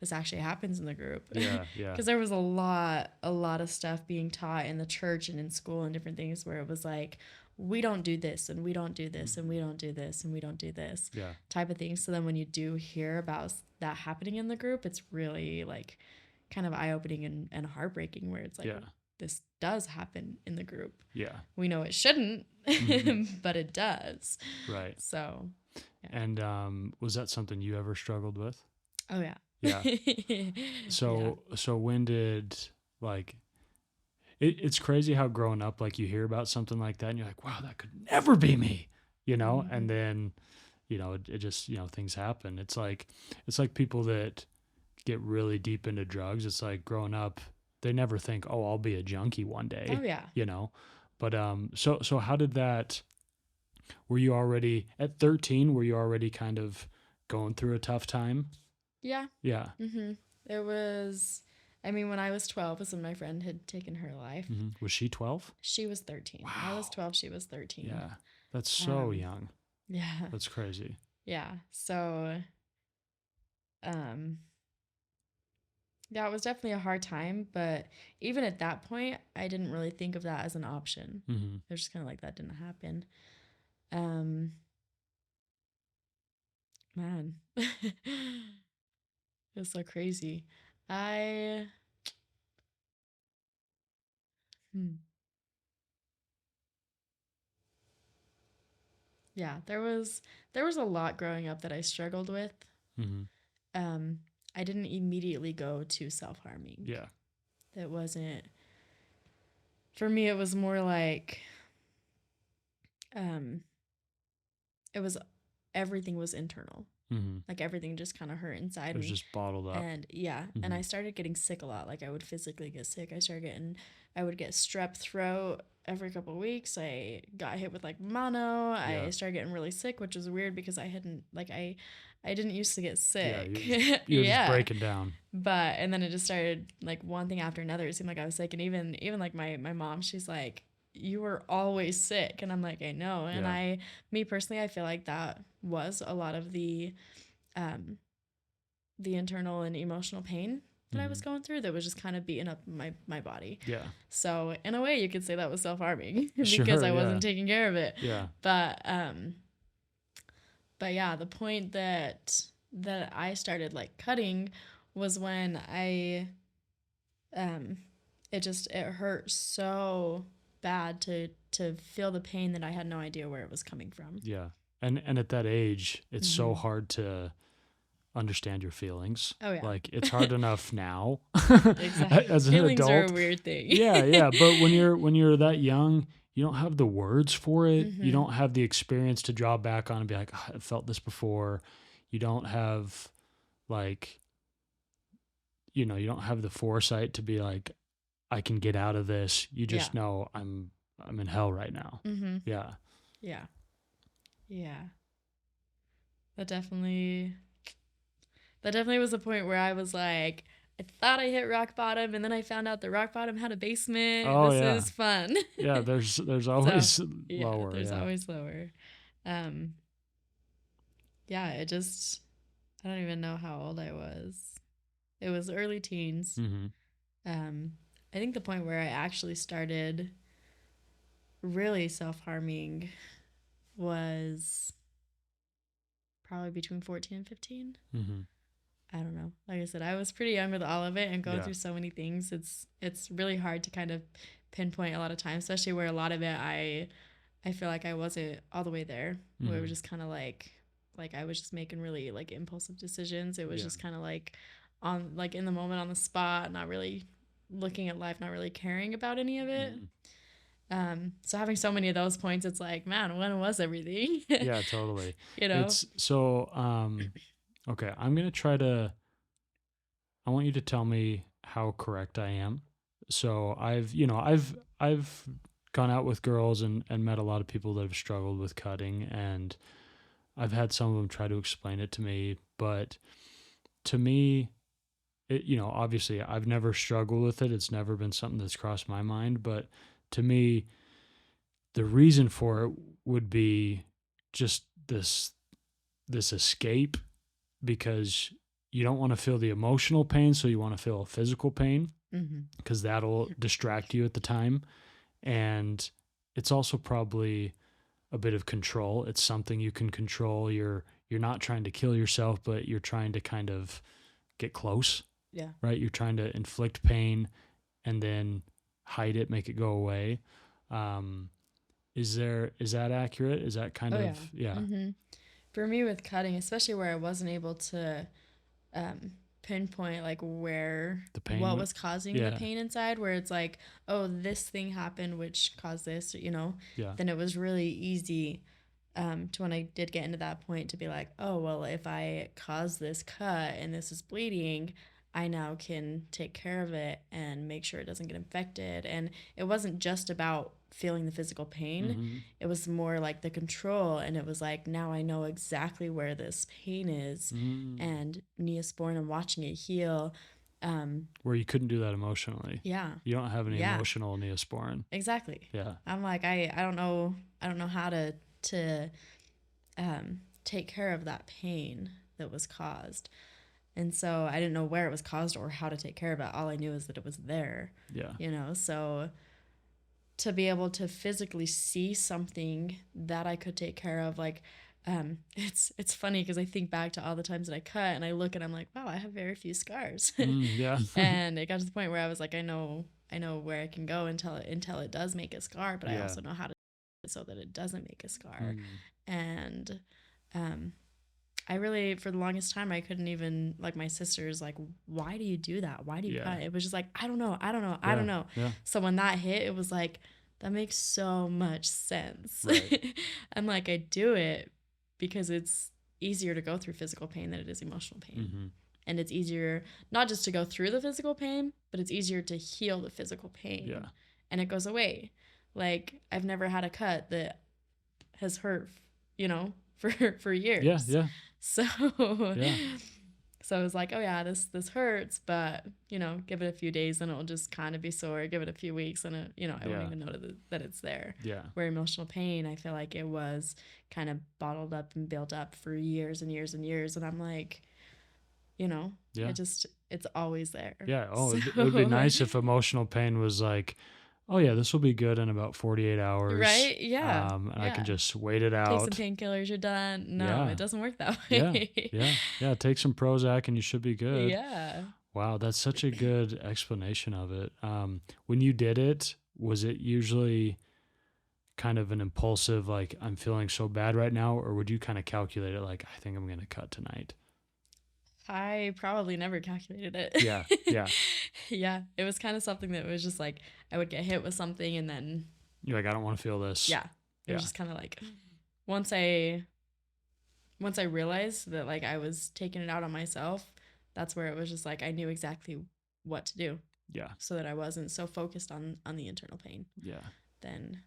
this actually happens in the group. Yeah. Because there was a lot of stuff being taught in the church and in school and different things where it was like, we don't do this, and we don't do this, and we don't do this, and we don't do this, type of thing. So then when you do hear about that happening in the group, it's really like kind of eye-opening and heartbreaking, where it's like, this does happen in the group. Yeah. We know it shouldn't, but it does. Right. So. Yeah. And was that something you ever struggled with? Oh, yeah. Yeah. So when did, like, it's crazy how growing up, like, you hear about something like that and you're like, wow, that could never be me, you know? Mm-hmm. And then, it just, things happen. It's like people that get really deep into drugs. It's like growing up, they never think, oh, I'll be a junkie one day. Oh, yeah. But so how did that, were you already at 13? Were you already kind of going through a tough time? Yeah. Yeah. Mm-hmm. It was, I mean, when I was 12 was when my friend had taken her life. Mm-hmm. Was she 12? She was 13. Wow. I was 12. She was 13. Yeah. That's so young. Yeah. That's crazy. Yeah. So, yeah, it was definitely a hard time, but even at that point, I didn't really think of that as an option. Mm-hmm. It was just kind of like, that didn't happen. Man, it's so crazy. Yeah, there was a lot growing up that I struggled with. Mm-hmm. I didn't immediately go to self-harming. Yeah. It wasn't, for me, it was more like, it was, everything was internal. Mm-hmm. Like everything just kind of hurt inside. It was just bottled up. And and I started getting sick a lot. Like I would physically get sick. I would get strep throat every couple of weeks. I got hit with like mono. I started getting really sick, which was weird because I didn't used to get sick. Yeah, you were just breaking down. But, and then it just started like one thing after another. It seemed like I was sick. And even like my mom, she's like, you were always sick. And I'm like, I know. And me personally, I feel like that was a lot of the internal and emotional pain that I was going through that was just kind of beating up my body. Yeah. So in a way you could say that was self-harming because I wasn't taking care of it. Yeah. But yeah, the point that I started like cutting was when it hurt so bad to feel the pain that I had no idea where it was coming from. Yeah. And at that age, it's so hard to understand your feelings. Oh, yeah. Like, it's hard enough now. Exactly. As an feelings adult. are a weird thing. Yeah. But when you're that young, you don't have the words for it. You don't have the experience to draw back on and be like, oh, I felt this before. You don't have like, you know, you don't have the foresight to be like, I can get out of this. You Yeah. just know I'm in hell right now. Mm-hmm. Yeah. Yeah. Yeah. That definitely was a point where I was like, I thought I hit rock bottom, and then I found out that rock bottom had a basement. Oh This yeah. is fun. Yeah, there's So always yeah, lower. there's Yeah. always lower. Um, yeah, I don't even know how old I was. It was early teens. Mm-hmm. Um, I think the point where I actually started really self-harming was probably between 14 and 15. Mm-hmm. I don't know. Like I said, I was pretty young with all of it and going Yeah. through so many things. It's really hard to kind of pinpoint a lot of times, especially where a lot of it I feel like I wasn't all the way there. Where it was just kind of like I was just making really like impulsive decisions. It was just kind of like on like in the moment on the spot, not really looking at life, not really caring about any of it. So having so many of those points, it's like, man, when was everything? Yeah, totally. You know? It's so okay, I want you to tell me how correct I am. So I've gone out with girls and met a lot of people that have struggled with cutting, and I've had some of them try to explain it to me, but to me, obviously I've never struggled with it. It's never been something that's crossed my mind, but to me, the reason for it would be just this escape, because you don't want to feel the emotional pain, so you want to feel physical pain because that'll distract you at the time. And it's also probably a bit of control. It's something you can control. You're not trying to kill yourself, but you're trying to kind of get close. Yeah. Right? You're trying to inflict pain and then hide it, make it go away. Is that accurate? Is that kind of yeah. For me with cutting, especially where I wasn't able to pinpoint like where The pain what was causing yeah. the pain inside, where it's like, oh, this thing happened which caused this, Yeah. then it was really easy to when I did get into that point to be like, oh, well, if I cause this cut and this is bleeding, I now can take care of it and make sure it doesn't get infected. And it wasn't just about feeling the physical pain. It was more like the control. And it was like, now I know exactly where this pain is. And Neosporin and watching it heal. Where you couldn't do that emotionally. Yeah. You don't have any emotional Neosporin. Exactly. Yeah. I'm like, I don't know how to take care of that pain that was caused. And so I didn't know where it was caused or how to take care of it. All I knew is that it was there. Yeah. So to be able to physically see something that I could take care of, like, it's funny because I think back to all the times that I cut and I look and I'm like, wow, I have very few scars. Yeah. And it got to the point where I was like, I know where I can go until it does make a scar, but I also know how to so that it doesn't make a scar. And I really, for the longest time, I couldn't even, like, my sister's like, why do you do that? Why do you cut? It was just like, I don't know. Yeah. So when that hit, it was like, that makes so much sense. Right. I'm like, I do it because it's easier to go through physical pain than it is emotional pain. And it's easier not just to go through the physical pain, but it's easier to heal the physical pain. Yeah. And it goes away. Like, I've never had a cut that has hurt, for years. Yeah. So so I was like, oh yeah, this hurts, but give it a few days and it'll just kind of be sore. Give it a few weeks and I won't even know that it's there. Yeah. Where emotional pain, I feel like it was kind of bottled up and built up for years and years and years, and I'm like, it's always there. Yeah. Oh, it would be nice if emotional pain was like, oh yeah, this will be good in about 48 hours. Right? Yeah. And I can just wait it out. Take some painkillers, you're done. No, it doesn't work that way. Yeah. Take some Prozac and you should be good. Yeah. Wow, that's such a good explanation of it. When you did it, was it usually kind of an impulsive, like, I'm feeling so bad right now, or would you kind of calculate it like, I think I'm going to cut tonight? I probably never calculated it. Yeah. Yeah. It was kind of something that was just like, I would get hit with something and then you're like, I don't want to feel this. Yeah. It was just kind of like, once I once I realized that like I was taking it out on myself, that's where it was just like I knew exactly what to do Yeah. so that I wasn't so focused on the internal pain. Yeah. Then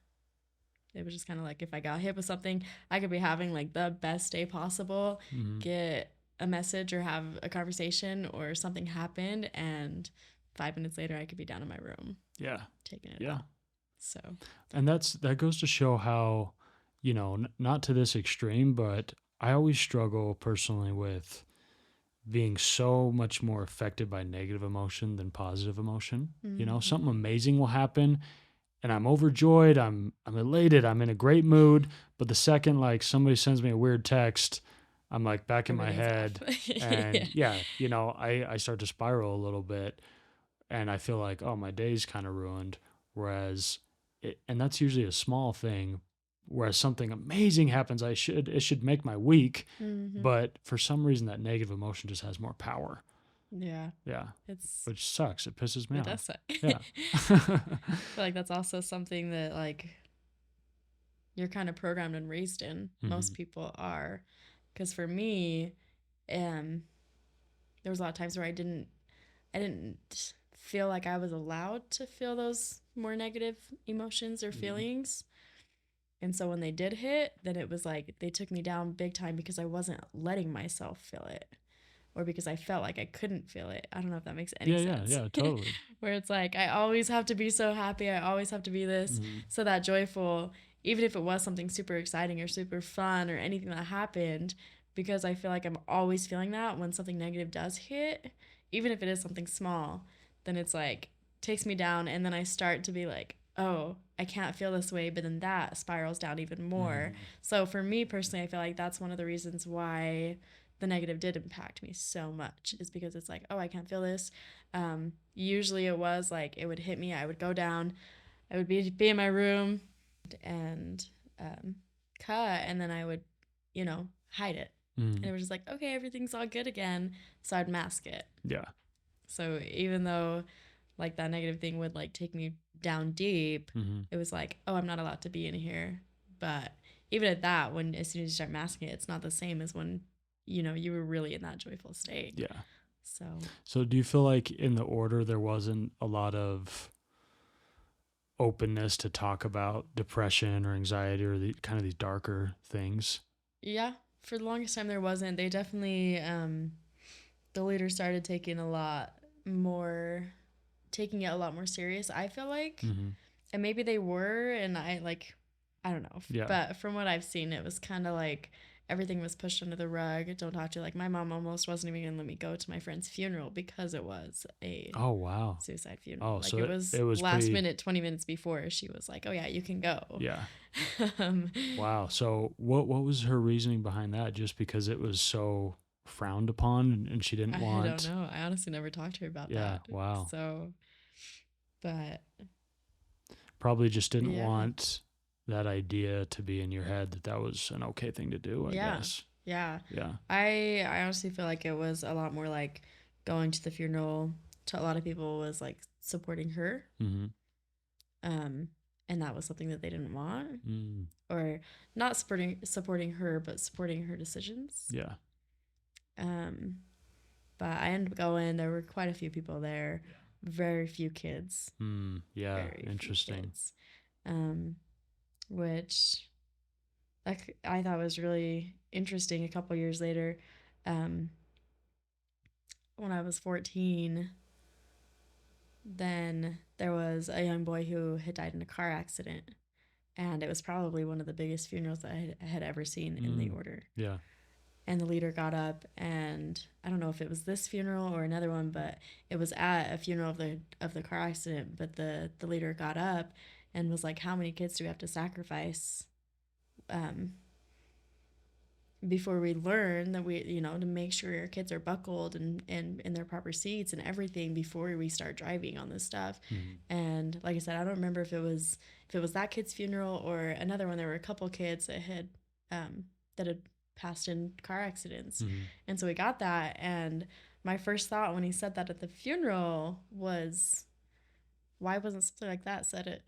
it was just kind of like if I got hit with something, I could be having like the best day possible, Mm-hmm. get a message or have a conversation or something happened, and 5 minutes later I could be down in my room Yeah. taking it Yeah. out. So, And that goes to show how, not to this extreme, but I always struggle personally with being so much more affected by negative emotion than positive emotion. Something amazing will happen and I'm overjoyed, I'm elated, I'm in a great mood, but the second like somebody sends me a weird text, I'm like back in my everything's head off. and I start to spiral a little bit and I feel like, oh, my day's kind of ruined. Whereas, and that's usually a small thing. Whereas something amazing happens, it should make my week. Mm-hmm. But for some reason, that negative emotion just has more power. Yeah. Yeah, It's which sucks. It pisses me it off. does suck. Yeah, I feel like that's also something that like you're kind of programmed and raised in. Most people are. Because for me, there was a lot of times where I didn't feel like I was allowed to feel those more negative emotions or feelings. And so when they did hit, then it was like they took me down big time because I wasn't letting myself feel it or because I felt like I couldn't feel it. I don't know if that makes any sense. Yeah, totally. Where it's like I always have to be so happy. I always have to be this. So that joyful, even if it was something super exciting or super fun or anything that happened, because I feel like I'm always feeling that when something negative does hit, even if it is something small, then it's like takes me down and then I start to be like, oh, I can't feel this way, but then that spirals down even more. So for me personally, I feel like that's one of the reasons why the negative did impact me so much is because it's like, oh, I can't feel this. Usually it was like it would hit me, I would go down, I would be in my room and cut, and then I would, hide it. And it was just like, okay, everything's all good again. So I'd mask it. Yeah. So even though like that negative thing would like take me down deep, it was like, oh, I'm not allowed to be in here. But even at that, when as soon as you start masking it, it's not the same as when you were really in that joyful state. Yeah. So do you feel like in the order there wasn't a lot of openness to talk about depression or anxiety or the kind of these darker things? yeah, for the longest time there wasn't. They definitely the leader started taking it a lot more serious, I feel like. And maybe they were, and I don't know. Yeah. But from what I've seen, it was kind of like everything was pushed under the rug. Don't talk to you. Like my mom almost wasn't even gonna let me go to my friend's funeral because it was a suicide funeral. Oh, like so it was last minute, 20 minutes before she was like, oh yeah, you can go. Yeah. Wow. So what was her reasoning behind that? Just because it was so frowned upon and she didn't want. I don't know. I honestly never talked to her about that. Yeah. Wow. So, but probably just didn't want that idea to be in your head that was an okay thing to do, I guess. Yeah. Yeah. I honestly feel like it was a lot more like going to the funeral to a lot of people was like supporting her. And that was something that they didn't want. Or not supporting her, but supporting her decisions. Yeah. But I ended up going. There were quite a few people there. Very few kids. Yeah. Interesting. Which I thought was really interesting. A couple years later, when I was 14, then there was a young boy who had died in a car accident, and it was probably one of the biggest funerals that I had ever seen in the order. Yeah. And the leader got up, and I don't know if it was this funeral or another one, but it was at a funeral of the car accident. But the leader got up and was like, how many kids do we have to sacrifice before we learn that we, to make sure our kids are buckled and in their proper seats and everything before we start driving on this stuff. And like I said, I don't remember if it was that kid's funeral or another one. There were a couple kids that had passed in car accidents. And so we got that. And my first thought when he said that at the funeral was, why wasn't something like that said at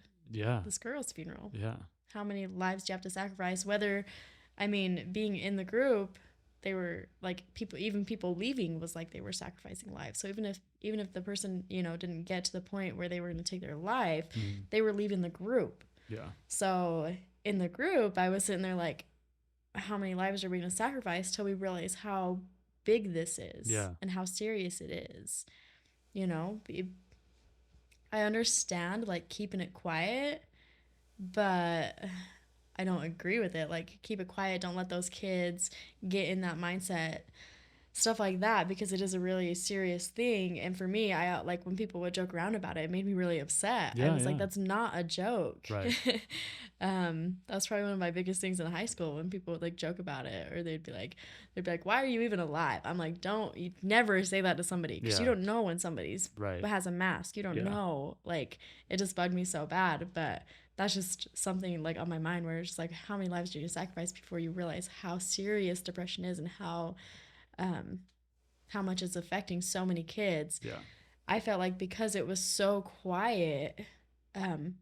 this girl's funeral? Yeah. How many lives do you have to sacrifice? Being in the group, they were like people leaving was like they were sacrificing lives. So even if the person, you know, didn't get to the point where they were going to take their life, they were leaving the group. Yeah. So in the group, I was sitting there like, how many lives are we going to sacrifice till we realize how big this is and how serious it is? You know, I understand like keeping it quiet, but I don't agree with it. Like, keep it quiet. Don't let those kids get in that mindset, stuff like that, because it is a really serious thing. And for me, I like when people would joke around about it, it made me really upset. I was like, that's not a joke. Right. That's probably one of my biggest things in high school, when people would like joke about it, or they'd be like, why are you even alive? I'm like, you never say that to somebody, because you don't know when somebody's has a mask. You don't know. Like, it just bugged me so bad. But that's just something like on my mind, where it's just like, how many lives do you sacrifice before you realize how serious depression is and how much it's affecting so many kids. Yeah. I felt like because it was so quiet,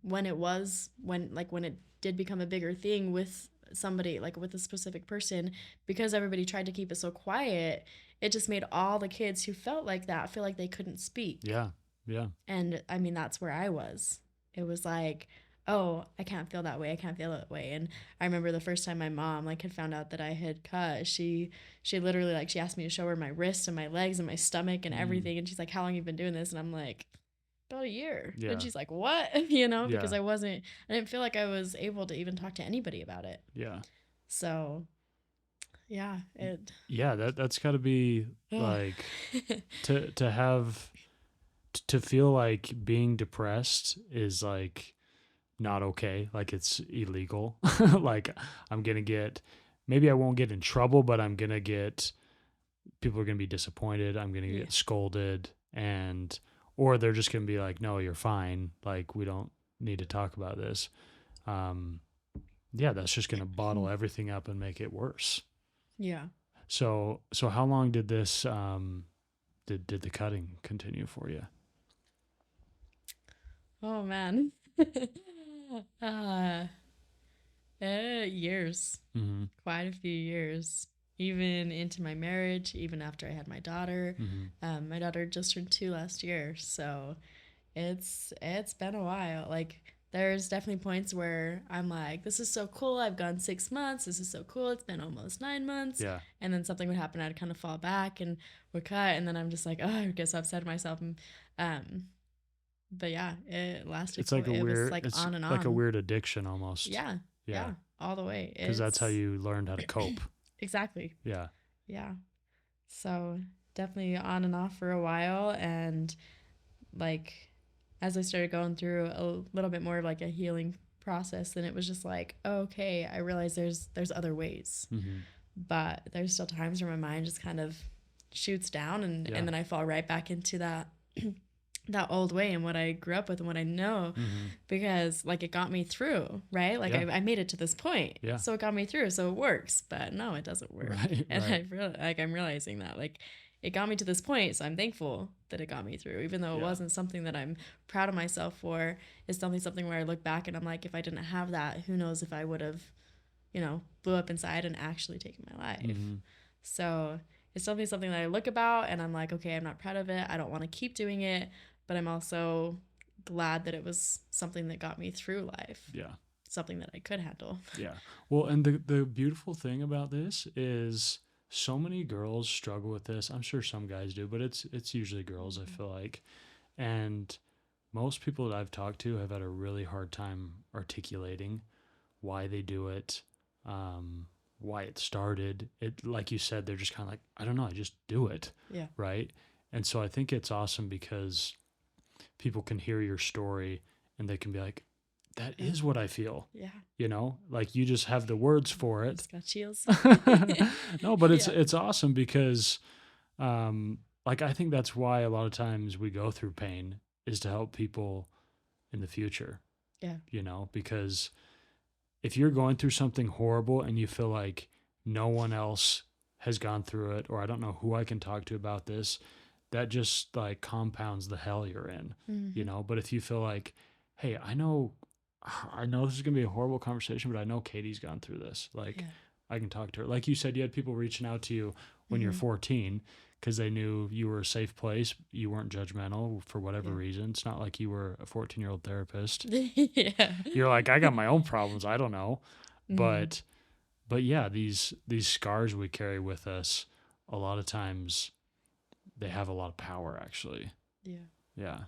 when it did become a bigger thing with somebody, like with a specific person, because everybody tried to keep it so quiet, it just made all the kids who felt like that feel like they couldn't speak. Yeah. Yeah. And I mean, that's where I was. It was like, oh, I can't feel that way. I can't feel that way. And I remember the first time my mom like had found out that I had cut, she literally like, she asked me to show her my wrists and my legs and my stomach and everything. And she's like, how long have you been doing this? And I'm like, about a year. Yeah. And she's like, what? You know, because I didn't feel like I was able to even talk to anybody about it. Yeah. So yeah, that's gotta be like to feel like being depressed is like not okay. Like, it's illegal. Like, maybe I won't get in trouble, but people are going to be disappointed. I'm going to get scolded, or they're just going to be like, no, you're fine. Like, we don't need to talk about this. That's just going to bottle everything up and make it worse. Yeah. So how long did this, did the cutting continue for you? Oh man. Years. Mm-hmm. Quite a few years, even into my marriage, even after I had my daughter. Mm-hmm. My daughter just turned 2 last year, so it's been a while. Like, there's definitely points where I'm like, this is so cool, I've gone 6 months, this is so cool, it's been almost 9 months. Yeah. And then something would happen, I'd kind of fall back and would cut, and then I'm just like, oh, I get so upset at myself. And but yeah, it lasted. It's like it's on and on, like a weird addiction almost. Yeah, all the way. Because that's how you learned how to cope. Exactly. Yeah. So definitely on and off for a while, and like as I started going through a little bit more of like a healing process, then it was just like, okay, I realize there's other ways, but there's still times where my mind just kind of shoots down, and then I fall right back into that old way and what I grew up with and what I know, because like it got me through, right? Like I made it to this point, so it got me through, so it works. But no, it doesn't work. I'm realizing that like it got me to this point, so I'm thankful that it got me through, even though it wasn't something that I'm proud of myself for. It's definitely something where I look back and I'm like, if I didn't have that, who knows if I would have, blew up inside and actually taken my life. So it's definitely something that I look about and I'm like, okay, I'm not proud of it. I don't want to keep doing it. But I'm also glad that it was something that got me through life. Yeah. Something that I could handle. Yeah. Well, and the beautiful thing about this is so many girls struggle with this. I'm sure some guys do, but it's usually girls, I feel like. And most people that I've talked to have had a really hard time articulating why they do it, why it started. It, like you said, they're just kind of like, I don't know, I just do it. Yeah. Right? And so I think it's awesome because people can hear your story and they can be like, that is what I feel. Yeah. Like you just have the words for it. Just got chills. No, but it's awesome because, like, I think that's why a lot of times we go through pain is to help people in the future. Yeah. Because if you're going through something horrible and you feel like no one else has gone through it, or I don't know who I can talk to about this, that just like compounds the hell you're in, But if you feel like, hey, I know this is going to be a horrible conversation, but I know Katie's gone through this. Like, I can talk to her. Like you said, you had people reaching out to you when you're Mhm. 14 because they knew you were a safe place. You weren't judgmental for whatever Yeah. reason. It's not like you were a 14-year-old therapist. Yeah. You're like, I got my own problems. I don't know. Mhm. But yeah, these scars we carry with us, a lot of times they have a lot of power actually. Yeah. Yeah.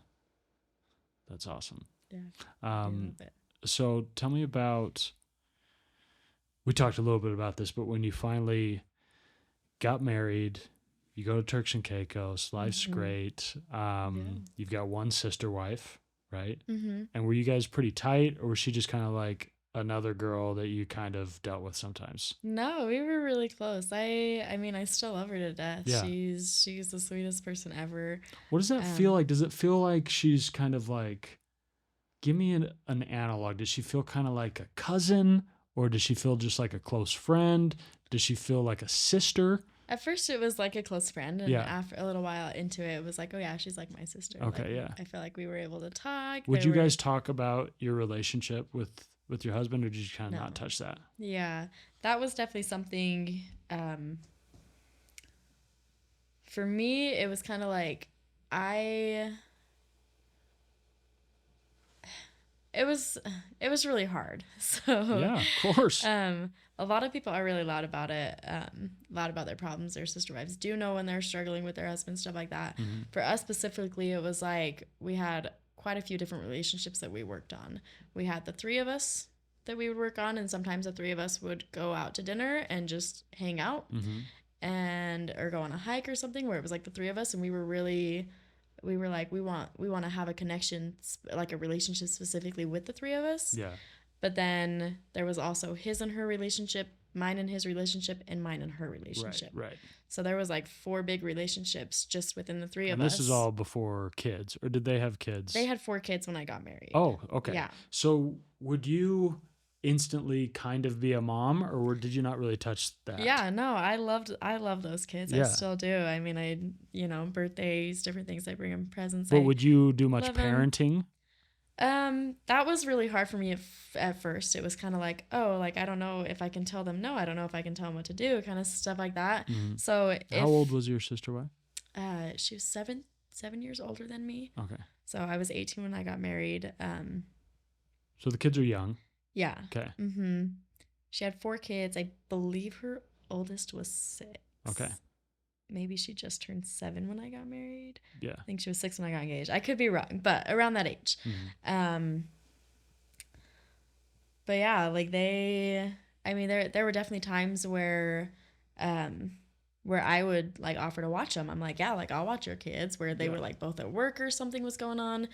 That's awesome. Yeah. I do Um, love it. so tell me about, we talked a little bit about this, but when you finally got married, you go to Turks and Caicos, life's Mhm. great. Yeah. You've got one sister wife, right? Mhm. And were you guys pretty tight, or was she just kind of like another girl that you kind of dealt with sometimes? No, we were really close. I mean, I still love her to death. Yeah. She's the sweetest person ever. What does that feel Um, like? Does it feel like she's kind of like, give me an analog. Does she feel kind of like a cousin, or does she feel just like a close friend? Does she feel like a sister? at first it was like a close friend, and Yeah. after a little while into it, it was like, oh yeah, she's like my sister. Like Okay. Yeah. I feel like we were able to talk. Would There you were guys talk about your relationship with your husband, or did you kind of no, not touch that? yeah, that was definitely something. For me, it was kind of like I. It was it was really hard. So Yeah, of course. a lot of people are really loud about it, loud about their problems. Their sister wives do know when they're struggling with their husband, stuff like that. Hmm. For us specifically, it was like we had quite a few different relationships that we worked on. We had the three of us that we would work on, and sometimes the three of us would go out to dinner and just hang out Hmm. and or go on a hike or something where it was like the three of us, and we were like we want to have a connection, like a relationship specifically with the three of us. Yeah. But then there was also his and her relationship, mine and his relationship, and mine and her Right. relationship. Right. So there was like four big relationships just within the three And of this is us. all before kids, or did they have kids? They had four kids when I got married. Oh, okay. Yeah. So would you instantly kind of be a mom, or did you not really touch that? Yeah, no, I love those kids. I Yeah. still do. I mean, birthdays, different things, I bring them presents. But I would you do much love them. parenting? That was really hard for me at first. It was kind of like, oh, like I don't know if I can tell them no. I don't know if I can tell them what to do, kind of stuff like that. Hmm. So How old was your sister wife? she was 7 years older than me. Okay. So I was 18 when I got married. So the kids are young. Yeah. Okay. She had four kids. I believe her oldest was 6. Okay. Maybe she just turned 7 when I got married. Yeah. I think she was 6 when I got engaged. I could be wrong, but around that age. Hmm. But yeah, like I mean, there were definitely times where I would like offer to watch them. I'm like, yeah, like I'll watch your kids, where they Yeah. were like both at work or something was going on.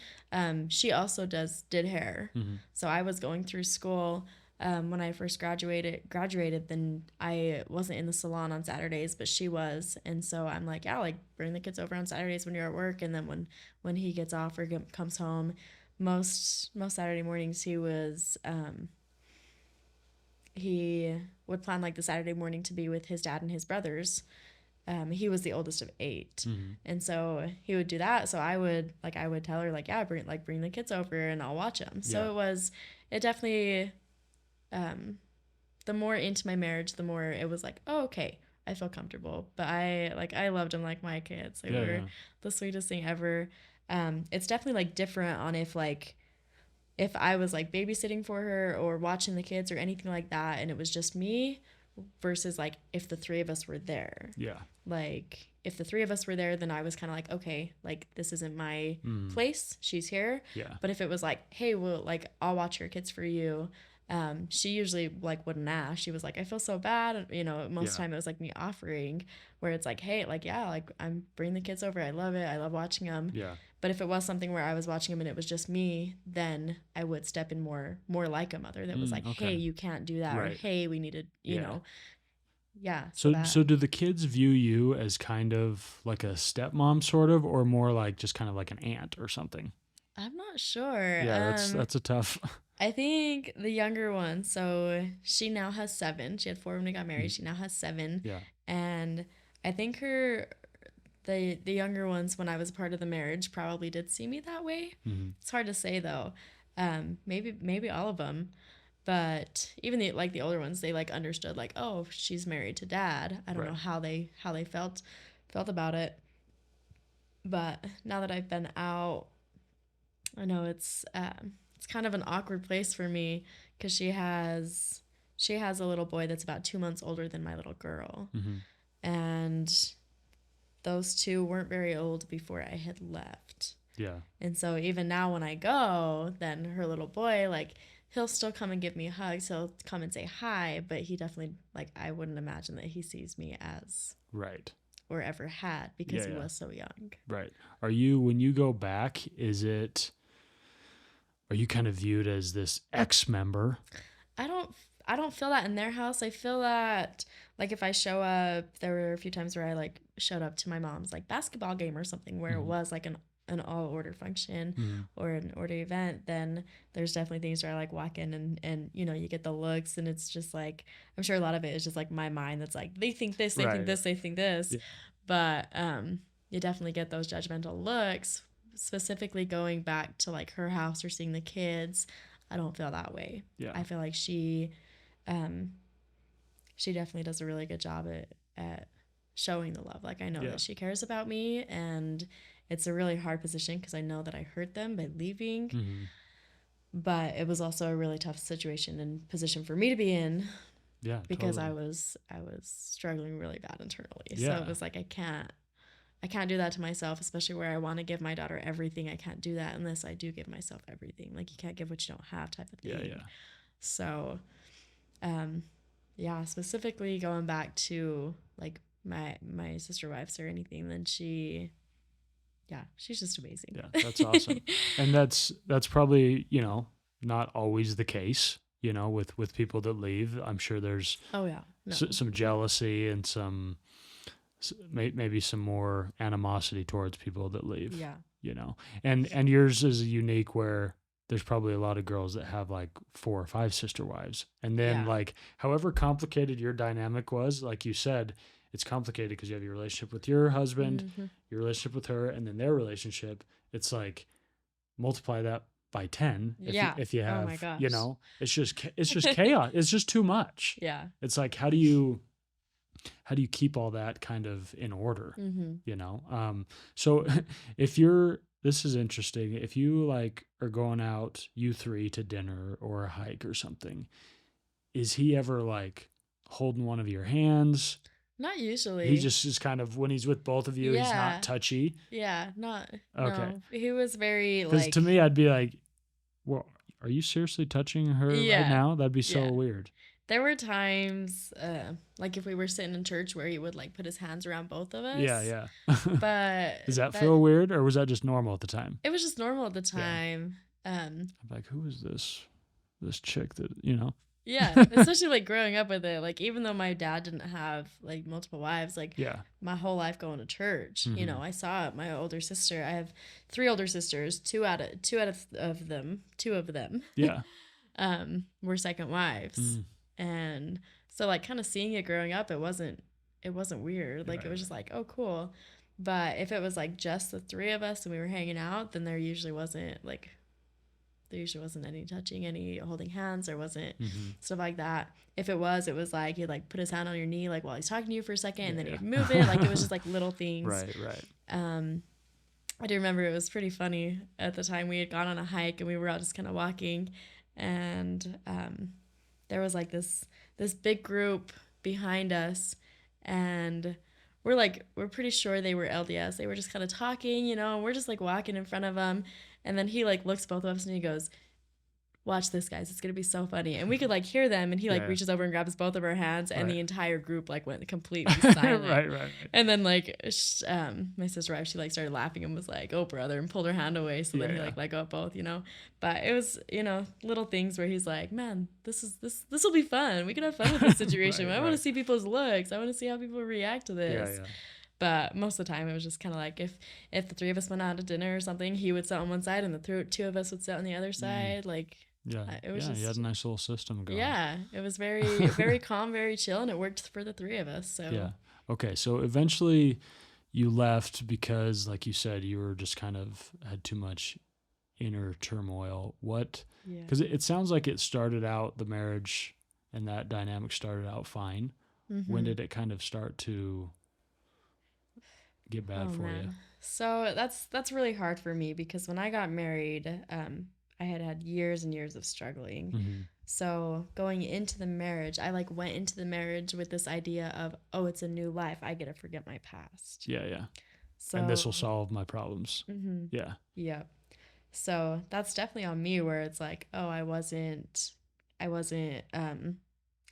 She also did hair. Hmm. So I was going through school. When I first graduated, then I wasn't in the salon on Saturdays, but she was. And so I'm like, yeah, like bring the kids over on Saturdays when you're at work. And then when he gets off or comes home, most Saturday mornings he would plan like the Saturday morning to be with his dad and his brothers. He was the oldest of 8, Hmm. and so he would do that. So I would tell her like, yeah, bring the kids over and I'll watch them. So Yeah. it definitely, the more into my marriage, the more it was like, oh, okay, I feel comfortable. But I loved them like my kids. They were the sweetest thing ever. It's definitely like different on if I was like babysitting for her or watching the kids or anything like that, and it was just me versus like if the three of us were there. Yeah. Like if the three of us were there, then I was kind of like, okay, like this isn't my Mm. place. She's here. Yeah. But if it was like, hey, well, like I'll watch your kids for you. She usually like wouldn't ask. She was like, I feel so bad. Most of the time it was like me offering, where it's like, hey, like, yeah, like I'm bringing the kids over. I love it. I love watching them. Yeah. But if it was something where I was watching them and it was just me, then I would step in more like a mother that was like, okay. hey, you can't do that. Or Right. hey, we need to, you Yeah. know. Yeah. So do the kids view you as kind of like a stepmom sort of, or more like just kind of like an aunt or something? I'm not sure. Yeah, that's a tough. I think the younger one, so she now has 7. She had 4 when we got married. She now has 7. Yeah. And I think the younger ones, when I was part of the marriage, probably did see me that way. Mm-hmm. It's hard to say though. Maybe all of them. But even the older ones, they like understood like, oh, she's married to dad. I don't know how they felt about it. But now that I've been out, I know it's kind of an awkward place for me because she has a little boy that's about 2 months older than my little girl, and those two weren't very old before I had left. Yeah. And so even now when I go, then her little boy, like, he'll still come and give me hugs. He'll come and say hi, but he definitely, like, I wouldn't imagine that he sees me as Right. or ever had because he was so young. Right. Are you, when you go back, are you kind of viewed as this ex-member? I don't feel that in their house. I feel that, like, if I show up, there were a few times where I like showed up to my mom's like basketball game or something where it was like an all order function or an order event, then there's definitely things where I like walk in and you know, you get the looks and it's just like, I'm sure a lot of it is just like my mind that's like, they think this, they think this, they think this. Yeah. But you definitely get those judgmental looks. Specifically going back to like her house or seeing the kids, I don't feel that way. Yeah. I feel like she definitely does a really good job at showing the love. Like, I know that she cares about me, and it's a really hard position because I know that I hurt them by leaving. But it was also a really tough situation and position for me to be in. Yeah, because totally. I was struggling really bad internally. Yeah. So it was like I can't do that to myself, especially where I want to give my daughter everything. I can't do that unless I do give myself everything. Like, you can't give what you don't have type of thing. Yeah, yeah. So, specifically going back to like my sister wives or anything, then she's just amazing. Yeah, that's awesome. And that's probably, you know, not always the case, you know, with people that leave. I'm sure there's some jealousy and some maybe some more animosity towards people that leave. Yeah. You know, and yours is unique where there's probably a lot of girls that have like 4 or 5 sister wives. And then like, however complicated your dynamic was, like you said, it's complicated because you have your relationship with your husband, your relationship with her, and then their relationship. It's like multiply that by 10 if you have, oh my gosh. You know, it's just chaos. It's just too much. Yeah. It's like, how do you keep all that kind of in order, you know? So this is interesting. If you like are going out, you 3 to dinner or a hike or something, is he ever like holding one of your hands? Not usually. He just is kind of, when he's with both of you, he's not touchy. Yeah, not. Okay. No. He was very like. Because to me, I'd be like, well, are you seriously touching her right now? That'd be so weird. There were times, like if we were sitting in church where he would like put his hands around both of us. Yeah, yeah. But does that feel weird, or was that just normal at the time? It was just normal at the time. Yeah. I'm like, who is this chick that, you know? Yeah, especially like growing up with it. Like, even though my dad didn't have like multiple wives, like my whole life going to church, you know, I saw my older sister. I have 3 older sisters. Two of them, yeah, were second wives, and so like kind of seeing it growing up, it wasn't weird. Like, it was just like, oh, cool. But if it was like just the 3 of us and we were hanging out, then there usually wasn't any touching, any holding hands. There wasn't stuff like that. If it was like he'd like put his hand on your knee like while he's talking to you for a second, and then he'd move it. Like, it was just like little things. Right. I do remember it was pretty funny at the time. We had gone on a hike and we were all just kind of walking, and there was like this big group behind us, and we're pretty sure they were LDS. They were just kind of talking, you know, and we're just like walking in front of them. And then he like looks both of us and he goes, "Watch this, guys. It's going to be so funny." And we could like hear them, and he like reaches over and grabs both of our hands, and the entire group like went completely silent. Right. And then like my sister wife, she like started laughing and was like, "Oh, brother," and pulled her hand away. So then he like let go of both, you know. But it was, you know, little things where he's like, "Man, this will be fun. We can have fun with this situation. I want to see people's looks. I want to see how people react to this." Yeah. But most of the time, it was just kind of like if the 3 of us went out to dinner or something, he would sit on one side and the 2 of us would sit on the other side. Like, it was just, you had a nice little system going. Yeah, it was very, very calm, very chill, and it worked for the 3 of us. So yeah. Okay, so eventually you left because, like you said, you were just kind of had too much inner turmoil? Yeah. Because it sounds like it started out, the marriage and that dynamic started out fine. When did it kind of start to get bad for you? So that's really hard for me because when I got married, I had years and years of struggling. Mm-hmm. So going into the marriage, I like went into the marriage with this idea of, oh, it's a new life. I get to forget my past. Yeah, yeah. So And this will solve my problems. mm-hmm. Yeah. Yeah. So that's definitely on me where it's like, oh, I wasn't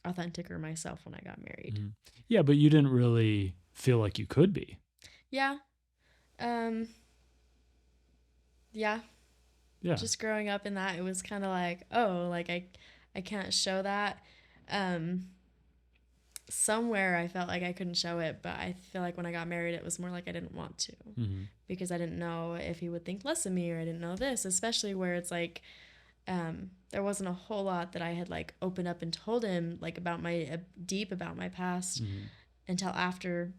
authentic or myself when I got married. Mm-hmm. Yeah, but you didn't really feel like you could be. Yeah. Yeah. Yeah. Just growing up in that, it was kind of like, oh, like I can't show that. Somewhere I felt like I couldn't show it, but I feel like when I got married, it was more like I didn't want to because I didn't know if he would think less of me or I didn't know this, especially where it's like there wasn't a whole lot that I had like opened up and told him like about my deep about my past until after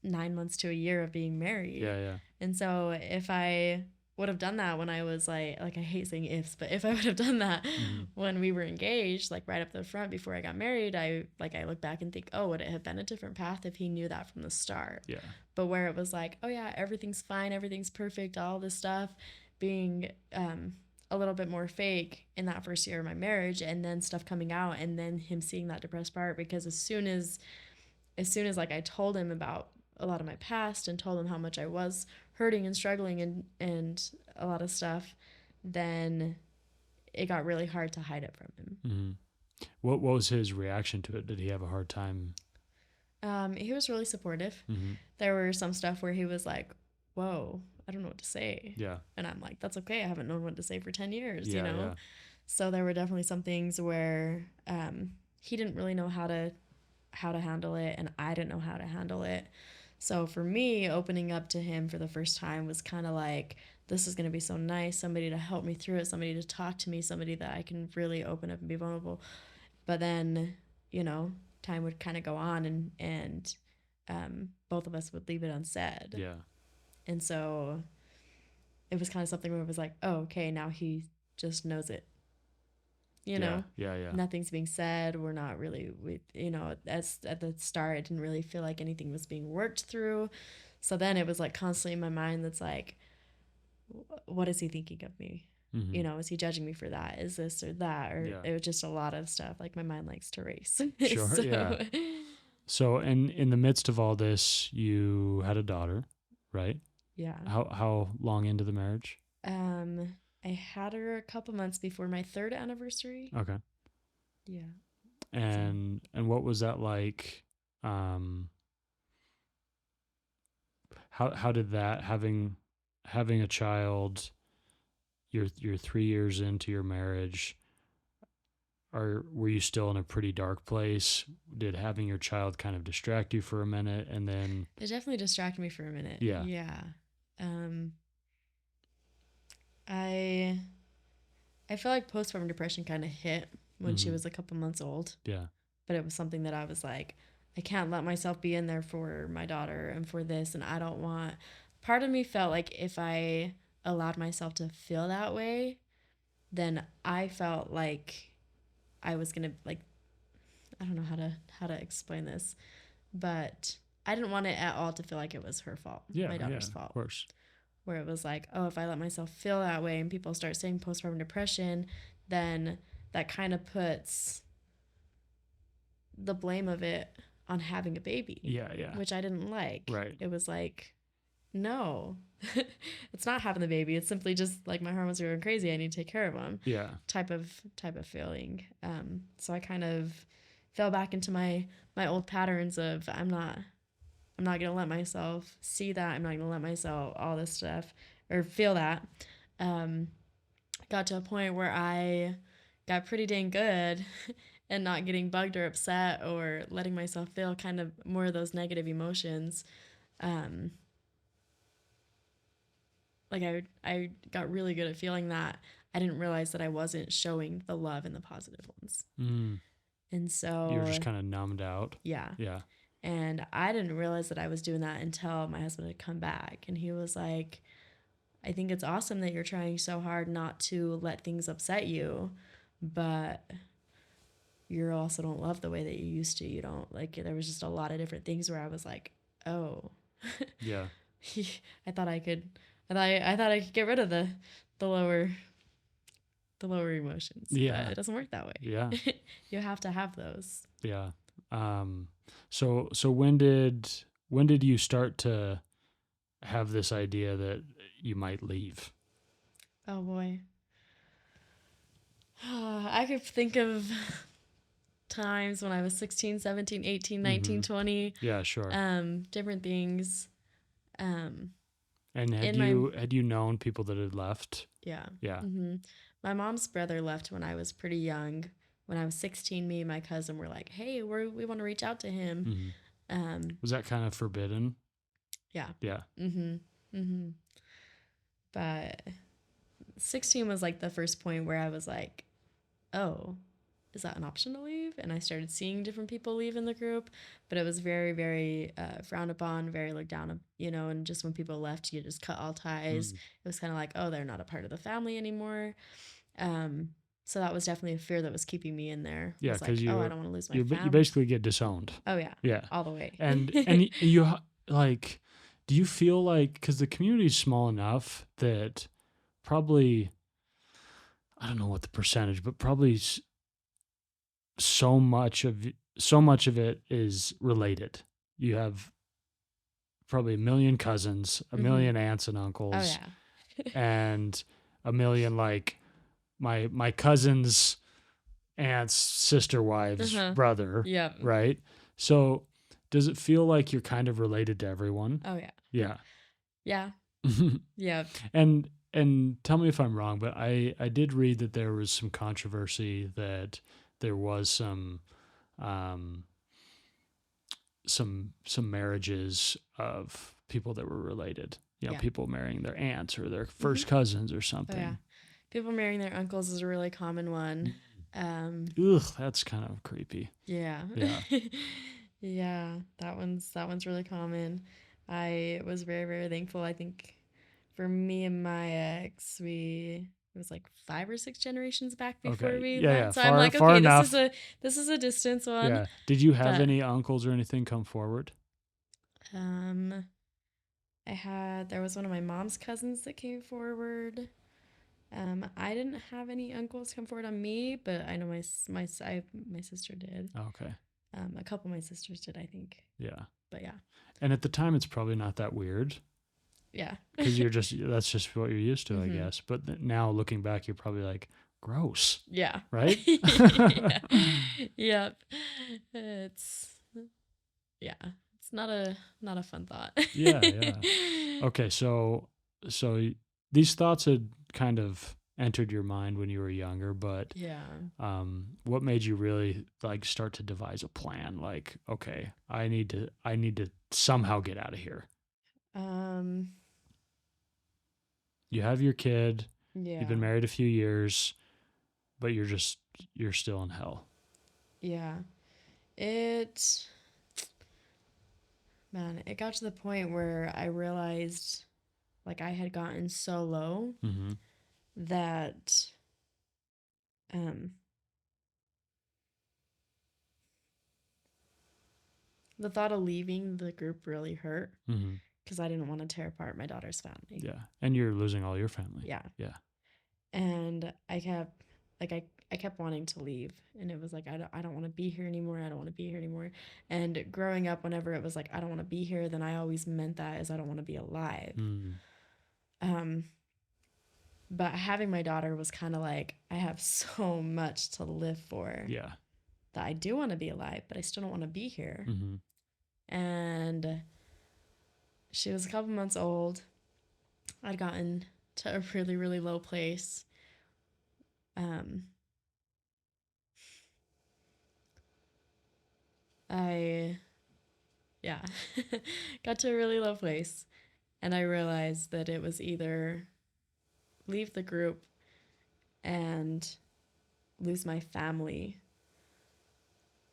9 months to a year of being married. Yeah, yeah. And so if I would have done that when I was like I hate saying ifs, but if I would have done that when we were engaged, like right up the front before I got married, I look back and think, oh, would it have been a different path if he knew that from the start? Yeah. But where it was like, oh yeah, everything's fine, everything's perfect, all this stuff being a little bit more fake in that first year of my marriage, and then stuff coming out, and then him seeing that depressed part, because as soon as like I told him about a lot of my past and told him how much I was hurting and struggling and a lot of stuff, then it got really hard to hide it from him. What was his reaction to it? Did he have a hard time? He was really supportive. There were some stuff where he was like, whoa, I don't know what to say. Yeah. And I'm like, that's okay. I haven't known what to say for 10 years, Yeah, you know? yeah. So there were definitely some things where he didn't really know how to handle it, and I didn't know how to handle it. So for me, opening up to him for the first time was kind of like, this is going to be so nice, somebody to help me through it, somebody to talk to me, somebody that I can really open up and be vulnerable. But then, you know, time would kind of go on, and both of us would leave it unsaid. Yeah. And so it was kind of something where it was like, oh, okay, now he just knows it. You know, yeah. Nothing's being said. We're not really, as at the start, I didn't really feel like anything was being worked through. So then it was like constantly in my mind that's like, what is he thinking of me? You know, is he judging me for that? Is this or that? Or it was just a lot of stuff. Like my mind likes to race. Sure. Yeah. So, and in the midst of all this, you had a daughter, right? Yeah. How long into the marriage? I had her a couple months before my 3rd anniversary. Okay. Yeah. And what was that like? How did that, having a child, you're 3 years into your marriage, were you still in a pretty dark place? Did having your child kind of distract you for a minute, and then it definitely distracted me for a minute? Yeah. I feel like postpartum depression kind of hit when she was a couple months old. Yeah. But it was something that I was like, I can't let myself be in there for my daughter and for this, and I don't want. Part of me felt like if I allowed myself to feel that way, then I felt like I was gonna, like, I don't know how to explain this, but I didn't want it at all to feel like it was her fault, my daughter's fault. Of course. Where it was like, oh, if I let myself feel that way and people start saying postpartum depression, then that kind of puts the blame of it on having a baby. Yeah, yeah. Which I didn't like. Right. It was like, no, it's not having the baby. It's simply just like my hormones are going crazy. I need to take care of them. Yeah. Type of feeling. So I kind of fell back into my old patterns of I'm not going to let myself see that. I'm not going to let myself all this stuff or feel that. Got to a point where I got pretty dang good and not getting bugged or upset or letting myself feel kind of more of those negative emotions. Like I got really good at feeling that. I didn't realize that I wasn't showing the love and the positive ones. And so you were just kind of numbed out. Yeah. Yeah. And I didn't realize that I was doing that until my husband had come back, and he was like, I think it's awesome that you're trying so hard not to let things upset you, but you also don't love the way that you used to. You don't like, there was just a lot of different things where I was like, oh, Yeah. I thought I could, I thought I could get rid of the lower, the lower emotions, Yeah. but it doesn't work that way. Yeah. You have to have those. Yeah. So when did you start to have this idea that you might leave? Oh boy. I could think of times when I was 16, 17, 18, 19, Mhm. 20, Yeah, sure. different things. And In my, had you known people that had left? yeah. Yeah. My mom's brother left when I was pretty young. When I was 16, me and my cousin were like, hey, we want to reach out to him. Was that kind of forbidden? Yeah. Yeah. But 16 was like the first point where I was like, oh, is that an option to leave? And I started seeing different people leave in the group, but it was very, very frowned upon, very looked down, and just when people left, you just cut all ties. It was kind of like, oh, they're not a part of the family anymore. So that was definitely a fear that was keeping me in there. Yeah, It was like, because oh, I don't want to lose my you family. basically get disowned. Oh yeah. Yeah. All the way. And you like, do you feel like, because the community is small enough that probably, I don't know what the percentage, but probably so much of it is related. You have probably a million cousins, a million aunts and uncles, Oh yeah. and a million like my cousin's aunt's sister wives brother, Yeah. right? So does it feel like you're kind of related to everyone? Oh yeah. Yeah. Yeah. Yeah. And tell me if I'm wrong, but I did read that there was some controversy that there was um some marriages of people that were related. You know, Yeah. people marrying their aunts or their first cousins or something. Oh yeah. People marrying their uncles is a really common one. Ugh, that's kind of creepy. Yeah. Yeah. Yeah, that one's really common. I was very, very thankful. I think for me and my ex, it was like 5 or 6 generations back before Okay. we Yeah, met. yeah. So I'm like, Far okay, enough. this is a distance one. Yeah. Did you have But any uncles or anything come forward? um there was one of my mom's cousins that came forward. I didn't have any uncles come forward on me, but I know my sister did. Okay. A couple of my sisters did, I think. Yeah. But yeah. And at the time, it's probably not that weird Yeah. because that's just what you're used to, I guess. But now looking back, you're probably like, gross. Yeah. Right? Yeah. Yep. It's it's not a fun thought. Yeah, yeah. Okay, so these thoughts had kind of entered your mind when you were younger, but Yeah. what made you really like start to devise a plan? Like, okay, I need to somehow get out of here. You have your kid, you've been Yeah. married a few years, but you're still in hell. Yeah. It Man, it got to the point where I realized like I had gotten so low Mm-hmm. that um the thought of leaving the group really hurt Mm-hmm. because I didn't want to tear apart my daughter's family. Yeah, and you're losing all your family. Yeah. Yeah. And I kept wanting to leave, and it was like I don't want to be here anymore. I don't want to be here anymore. And growing up, whenever it was like I don't want to be here, then I always meant that as I don't want to be alive. Mm. But having my daughter was kind of like I have so much to live for. Yeah. That I do want to be alive, but I still don't want to be here. Mm-hmm. And she was a couple months old. I'd gotten to a really, really low place. I got to a really low place, and I realized that it was either leave the group and lose my family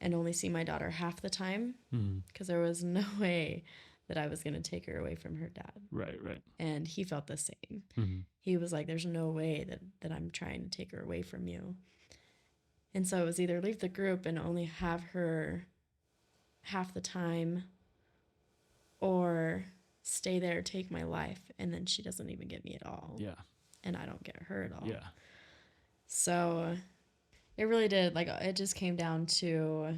and only see my daughter half the time, because there was no way that I was going to take her away from her dad. Right. And he felt the same. Mm-hmm. He was like, there's no way that I'm trying to take her away from you. And so it was either leave the group and only have her half the time, or stay there, take my life, and then she doesn't even get me at all. Yeah. And I don't get her at all. Yeah. So it really did, like, it just came down to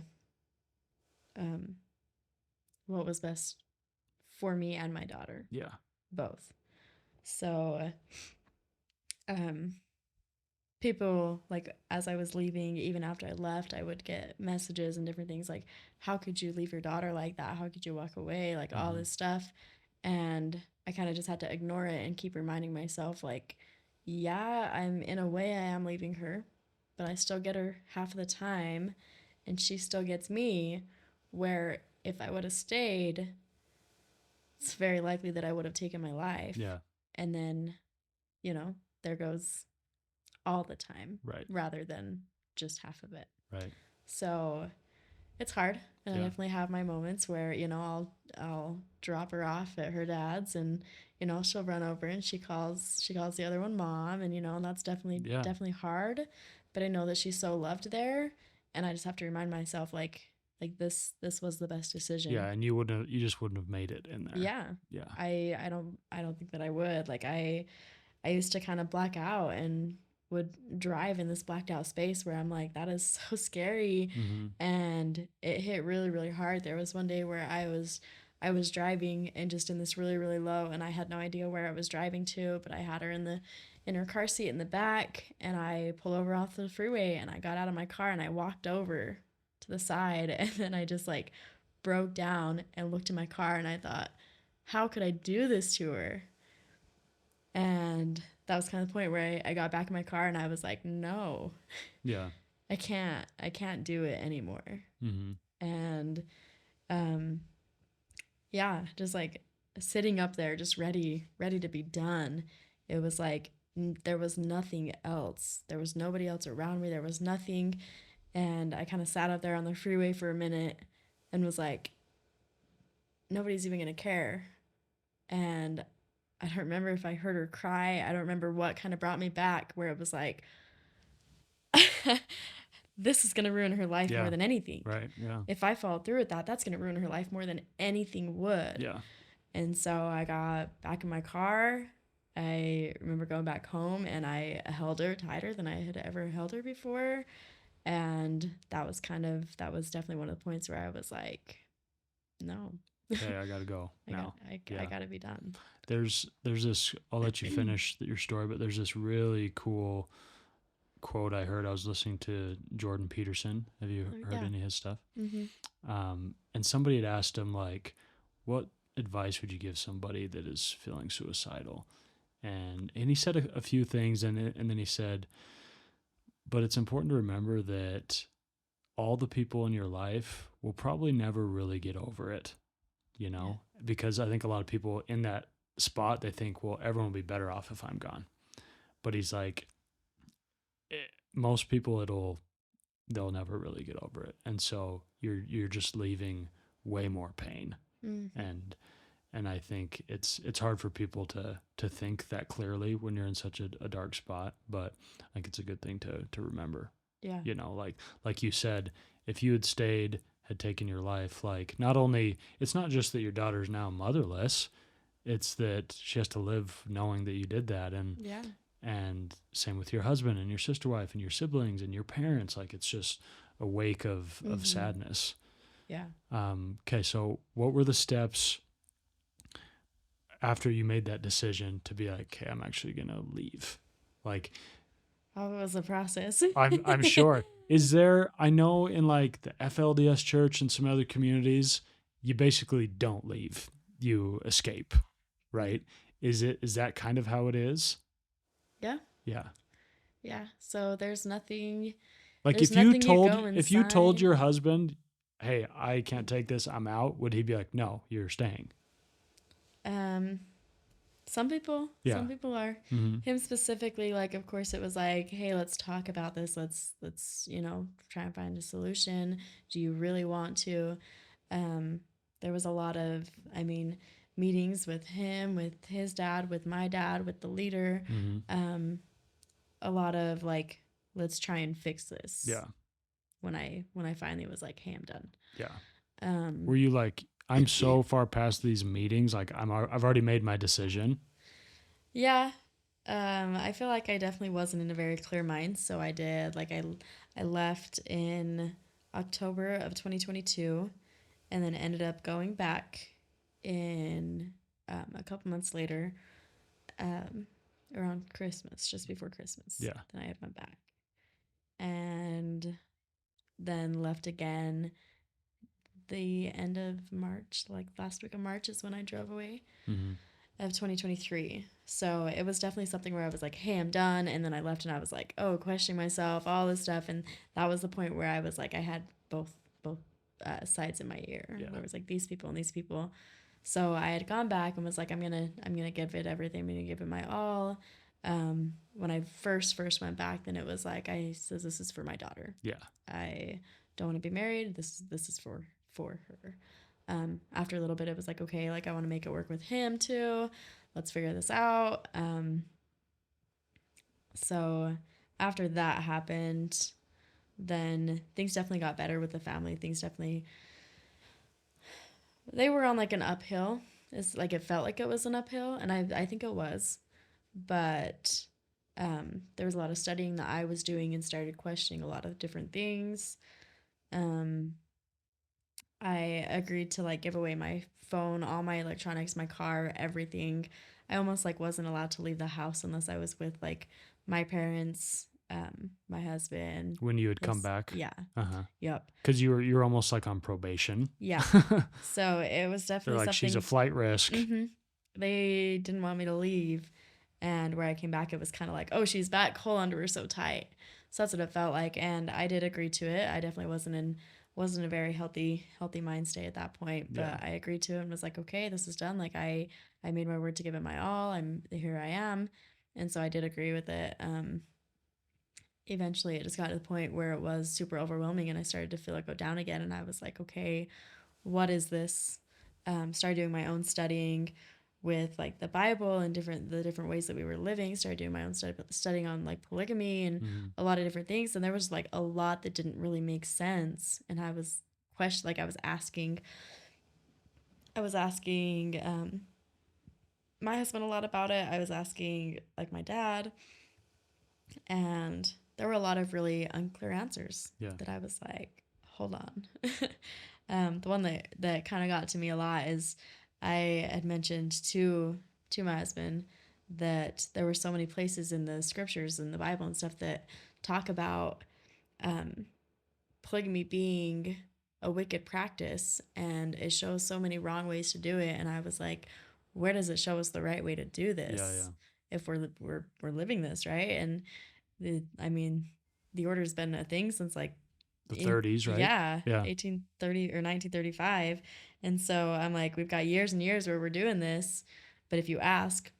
what was best for me and my daughter. Yeah. Both. So people, like, as I was leaving, even after I left, I would get messages and different things like, how could you leave your daughter like that? How could you walk away? Like, all this stuff. And I kind of just had to ignore it and keep reminding myself, like, yeah, in a way, I am leaving her, but I still get her half of the time, and she still gets me, where if I would have stayed, it's very likely that I would have taken my life. Yeah. And then, there goes all the time. Right. Rather than just half of it. Right. So it's hard. And I definitely have my moments where, I'll drop her off at her dad's, and, she'll run over and she calls the other one mom, and, and that's definitely hard. But I know that she's so loved there, and I just have to remind myself, like this was the best decision. Yeah, and you just wouldn't have made it in there. Yeah. Yeah. I don't think that I would. Like, I used to kind of black out and would drive in this blacked out space where I'm like, that is so scary. And it hit really, really hard. There was one day where I was driving and just in this really, really low, and I had no idea where I was driving to, but I had her in her car seat in the back, and I pull over off the freeway, and I got out of my car and I walked over to the side, and then I just like broke down and looked in my car, and I thought, how could I do this to her? And that was kind of the point where I got back in my car and I was like, no. Yeah. I can't do it anymore. And just like sitting up there just ready to be done. It was like there was nothing else. There was nobody else around me. There was nothing. And I kind of sat up there on the freeway for a minute and was like, nobody's even going to care. And I don't remember if I heard her cry. I don't remember what kind of brought me back, where it was like, this is going to ruin her life more than anything. Right. Yeah. If I follow through with that, that's going to ruin her life more than anything would. Yeah. And so I got back in my car. I remember going back home, and I held her tighter than I had ever held her before. And that was definitely one of the points where I was like, no. Okay, I gotta go now. I gotta be done. There's this. I'll let you finish your story, but there's this really cool quote I heard. I was listening to Jordan Peterson. Have you heard any of his stuff? And somebody had asked him, like, what advice would you give somebody that is feeling suicidal? And he said a few things, and then he said, but it's important to remember that all the people in your life will probably never really get over it. Because I think a lot of people in that spot, they think, well, everyone will be better off if I'm gone. But he's like, most people, they'll never really get over it. And so you're just leaving way more pain. And I think it's hard for people to think that clearly when you're in such a dark spot, but I think it's a good thing to remember. Yeah. Like you said, if you had stayed, had taken your life, like, not only, it's not just that your daughter's now motherless, it's that she has to live knowing that you did that. And same with your husband and your sister wife and your siblings and your parents. Like, it's just a wake of sadness. Yeah. Okay. So what were the steps after you made that decision to be like, okay, I'm actually going to leave? Like, how was the process? I'm sure. Is there, I know in like the FLDS church and some other communities, you basically don't leave, you escape, right? Is that kind of how it is? Yeah. Yeah. Yeah. So there's nothing. Like, if you told your husband, hey, I can't take this, I'm out, would he be like, no, you're staying? Some people are. Him specifically, like, of course it was like, hey, let's talk about this. Let's try and find a solution. Do you really want to? there was a lot of, I mean, meetings with him, with his dad, with my dad, with the leader. Mm-hmm. A lot of like, let's try and fix this. Yeah. When I finally was like, hey, I'm done. Yeah. Were you like, I'm so far past these meetings, like I've already made my decision? Yeah. I feel like I definitely wasn't in a very clear mind, so I did like I left in October of 2022, and then ended up going back in a couple months later, around Christmas, just before Christmas. Yeah. Then I had went back, and then left again the end of March, like last week of March is when I drove away. Mm-hmm. Of 2023. So it was definitely something where I was like, hey, I'm done. And then I left and I was like, oh, questioning myself, all this stuff. And that was the point where I was like, I had both sides in my ear. Yeah. There was like these people and these people. So I had gone back and was like, I'm gonna give it everything. I'm gonna give it my all. When I first went back, then it was like, I says, this is for my daughter. Yeah. I don't want to be married. This is for her. After a little bit, it was like, okay, like I want to make it work with him too. Let's figure this out. So after that happened, then things definitely got better with the family. They were on like an uphill. It's like, it felt like it was an uphill, and I think it was, but there was a lot of studying that I was doing and started questioning a lot of different things. I agreed to like give away my phone, all my electronics, my car, everything. I almost like wasn't allowed to leave the house unless I was with like my parents, my husband. When you had come back? Yeah. Uh-huh. Yep. Because you're almost like on probation. Yeah. So it was definitely They're like, she's a flight risk. Mm-hmm. They didn't want me to leave. And where I came back, it was kind of like, oh, she's back. Hold on to her so tight. So that's what it felt like. And I did agree to it. I definitely wasn't a very healthy mind state at that point, but yeah. I agreed to it and was like, okay, this is done. Like I made my word to give it my all. Here I am. And so I did agree with it. Eventually it just got to the point where it was super overwhelming and I started to feel it go down again. And I was like, okay, what is this? Started doing my own studying with like the Bible and the different ways that we were living. Started doing my own studying on like polygamy and a lot of different things. And there was like a lot that didn't really make sense. And I was asking my husband a lot about it. I was asking like my dad, and there were a lot of really unclear answers that I was like, hold on. The one that kind of got to me a lot is I had mentioned to my husband that there were so many places in the scriptures and the Bible and stuff that talk about polygamy being a wicked practice, and it shows so many wrong ways to do it. And I was like, where does it show us the right way to do this? If we're living this, right? And the order's been a thing since like the 30s, right? Yeah. 1830 or 1935. And so I'm like, we've got years and years where we're doing this, but if you ask,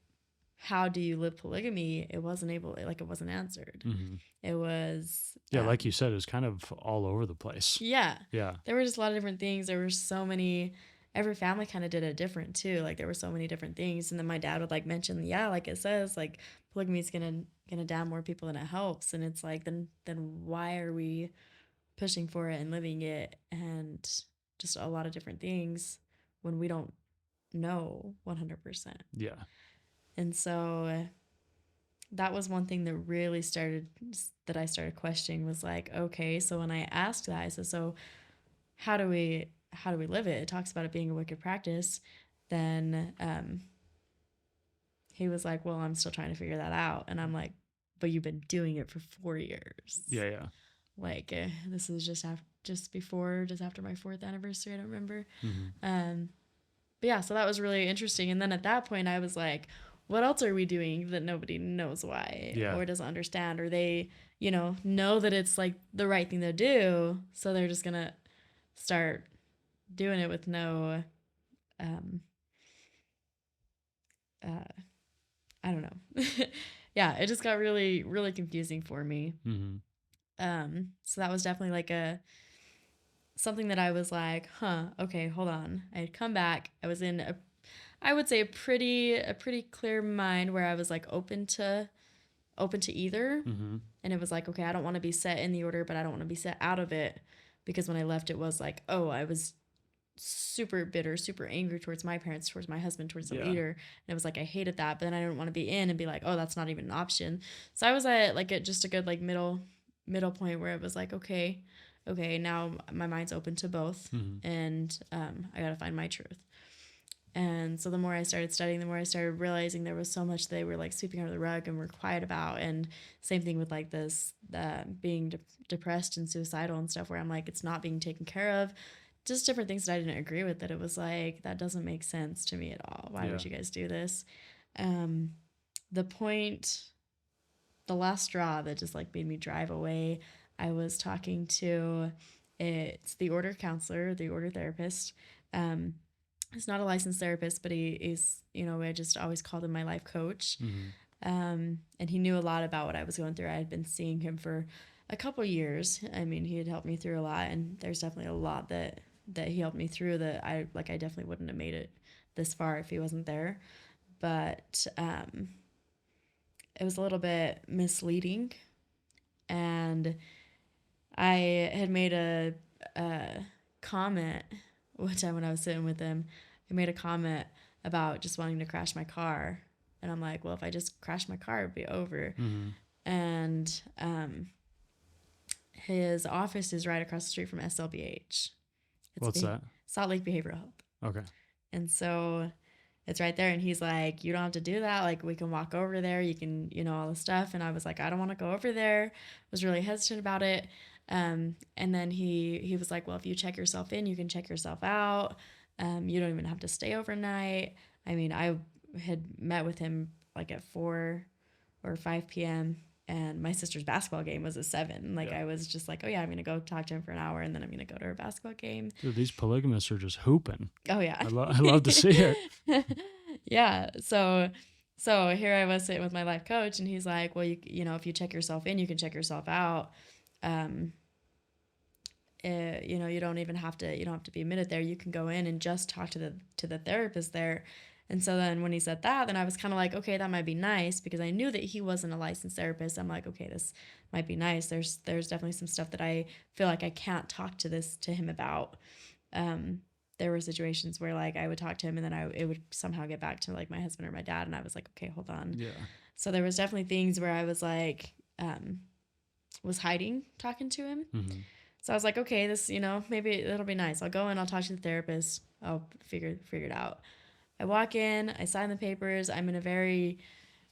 how do you live polygamy? It wasn't answered. Mm-hmm. It was like you said, it was kind of all over the place. Yeah. There were just a lot of different things. There were so many. Every family kind of did it different too. Like there were so many different things. And then my dad would like mention, like it says, like polygamy is gonna damn more people than it helps. And it's like, then why are we pushing for it and living it and just a lot of different things when we don't know 100%. Yeah. And so that was one thing that really I started questioning, was like, okay, so when I asked that, I said, so how do we live it? It talks about it being a wicked practice. Then he was like, well, I'm still trying to figure that out. And I'm like, but you've been doing it for 4 years. Yeah. Like this is just after my 4th anniversary. I don't remember. Mm-hmm. But yeah, so that was really interesting. And then at that point I was like, what else are we doing that nobody knows why or doesn't understand, or they, know that it's like the right thing to do. So they're just going to start doing it with no, I don't know. Yeah. It just got really, really confusing for me. Mm-hmm. So that was definitely like something that I was like, huh, okay, hold on. I had come back. I was in I would say a pretty clear mind where I was like open to either. Mm-hmm. And it was like, okay, I don't want to be set in the order, but I don't want to be set out of it, because when I left, it was like, oh, I was super bitter, super angry towards my parents, towards my husband, towards the leader. And it was like, I hated that, but then I didn't want to be in and be like, oh, that's not even an option. So I was at like at just a good like middle point where it was like, okay, now my mind's open to both. Mm-hmm. And I got to find my truth. And so the more I started studying, the more I started realizing there was so much they were like sweeping under the rug and were quiet about. And same thing with like this being depressed and suicidal and stuff, where I'm like, it's not being taken care of. Just different things that I didn't agree with, that it was like, that doesn't make sense to me at all. Why would you guys do this? The point, the last straw that just like made me drive away, I was talking to, it's the order counselor, the order therapist. He's not a licensed therapist, but he's, I just always called him my life coach. Mm-hmm. And he knew a lot about what I was going through. I had been seeing him for a couple years. I mean, he had helped me through a lot, and there's definitely a lot that he helped me through that I definitely wouldn't have made it this far if he wasn't there. But it was a little bit misleading, and I had made a comment one time when I was sitting with him. I made a comment about just wanting to crash my car, and I'm like, well, if I just crash my car, it'd be over. Mm-hmm. And his office is right across the street from SLBH. What's that? Salt Lake Behavioral Health. Okay. And so it's right there. And he's like, you don't have to do that. Like, we can walk over there. You can, all this stuff. And I was like, I don't want to go over there. I was really hesitant about it. And then he was like, well, if you check yourself in, you can check yourself out. You don't even have to stay overnight. I mean, I had met with him like at 4 or 5 p.m. and my sister's basketball game was at 7. Like, I was just like, oh yeah, I'm gonna go talk to him for an hour, and then I'm gonna go to her basketball game. Dude, these polygamists are just hooping. Oh yeah, I love to see it. Yeah. So here I was sitting with my life coach, and he's like, well, if you check yourself in, you can check yourself out. You don't even have to, you don't have to be admitted there. You can go in and just talk to the therapist there. And so then when he said that, then I was kind of like, okay, that might be nice, because I knew that he wasn't a licensed therapist. I'm like, okay, this might be nice. There's definitely some stuff that I feel like I can't talk to him about. There were situations where like I would talk to him, and then it would somehow get back to like my husband or my dad, and I was like, okay, hold on. Yeah. So there was definitely things where I was like, was hiding talking to him. Mm-hmm. So I was like, okay, this, maybe it'll be nice. I'll go in, I'll talk to the therapist. I'll figure it out. I walk in, I sign the papers. I'm in a very,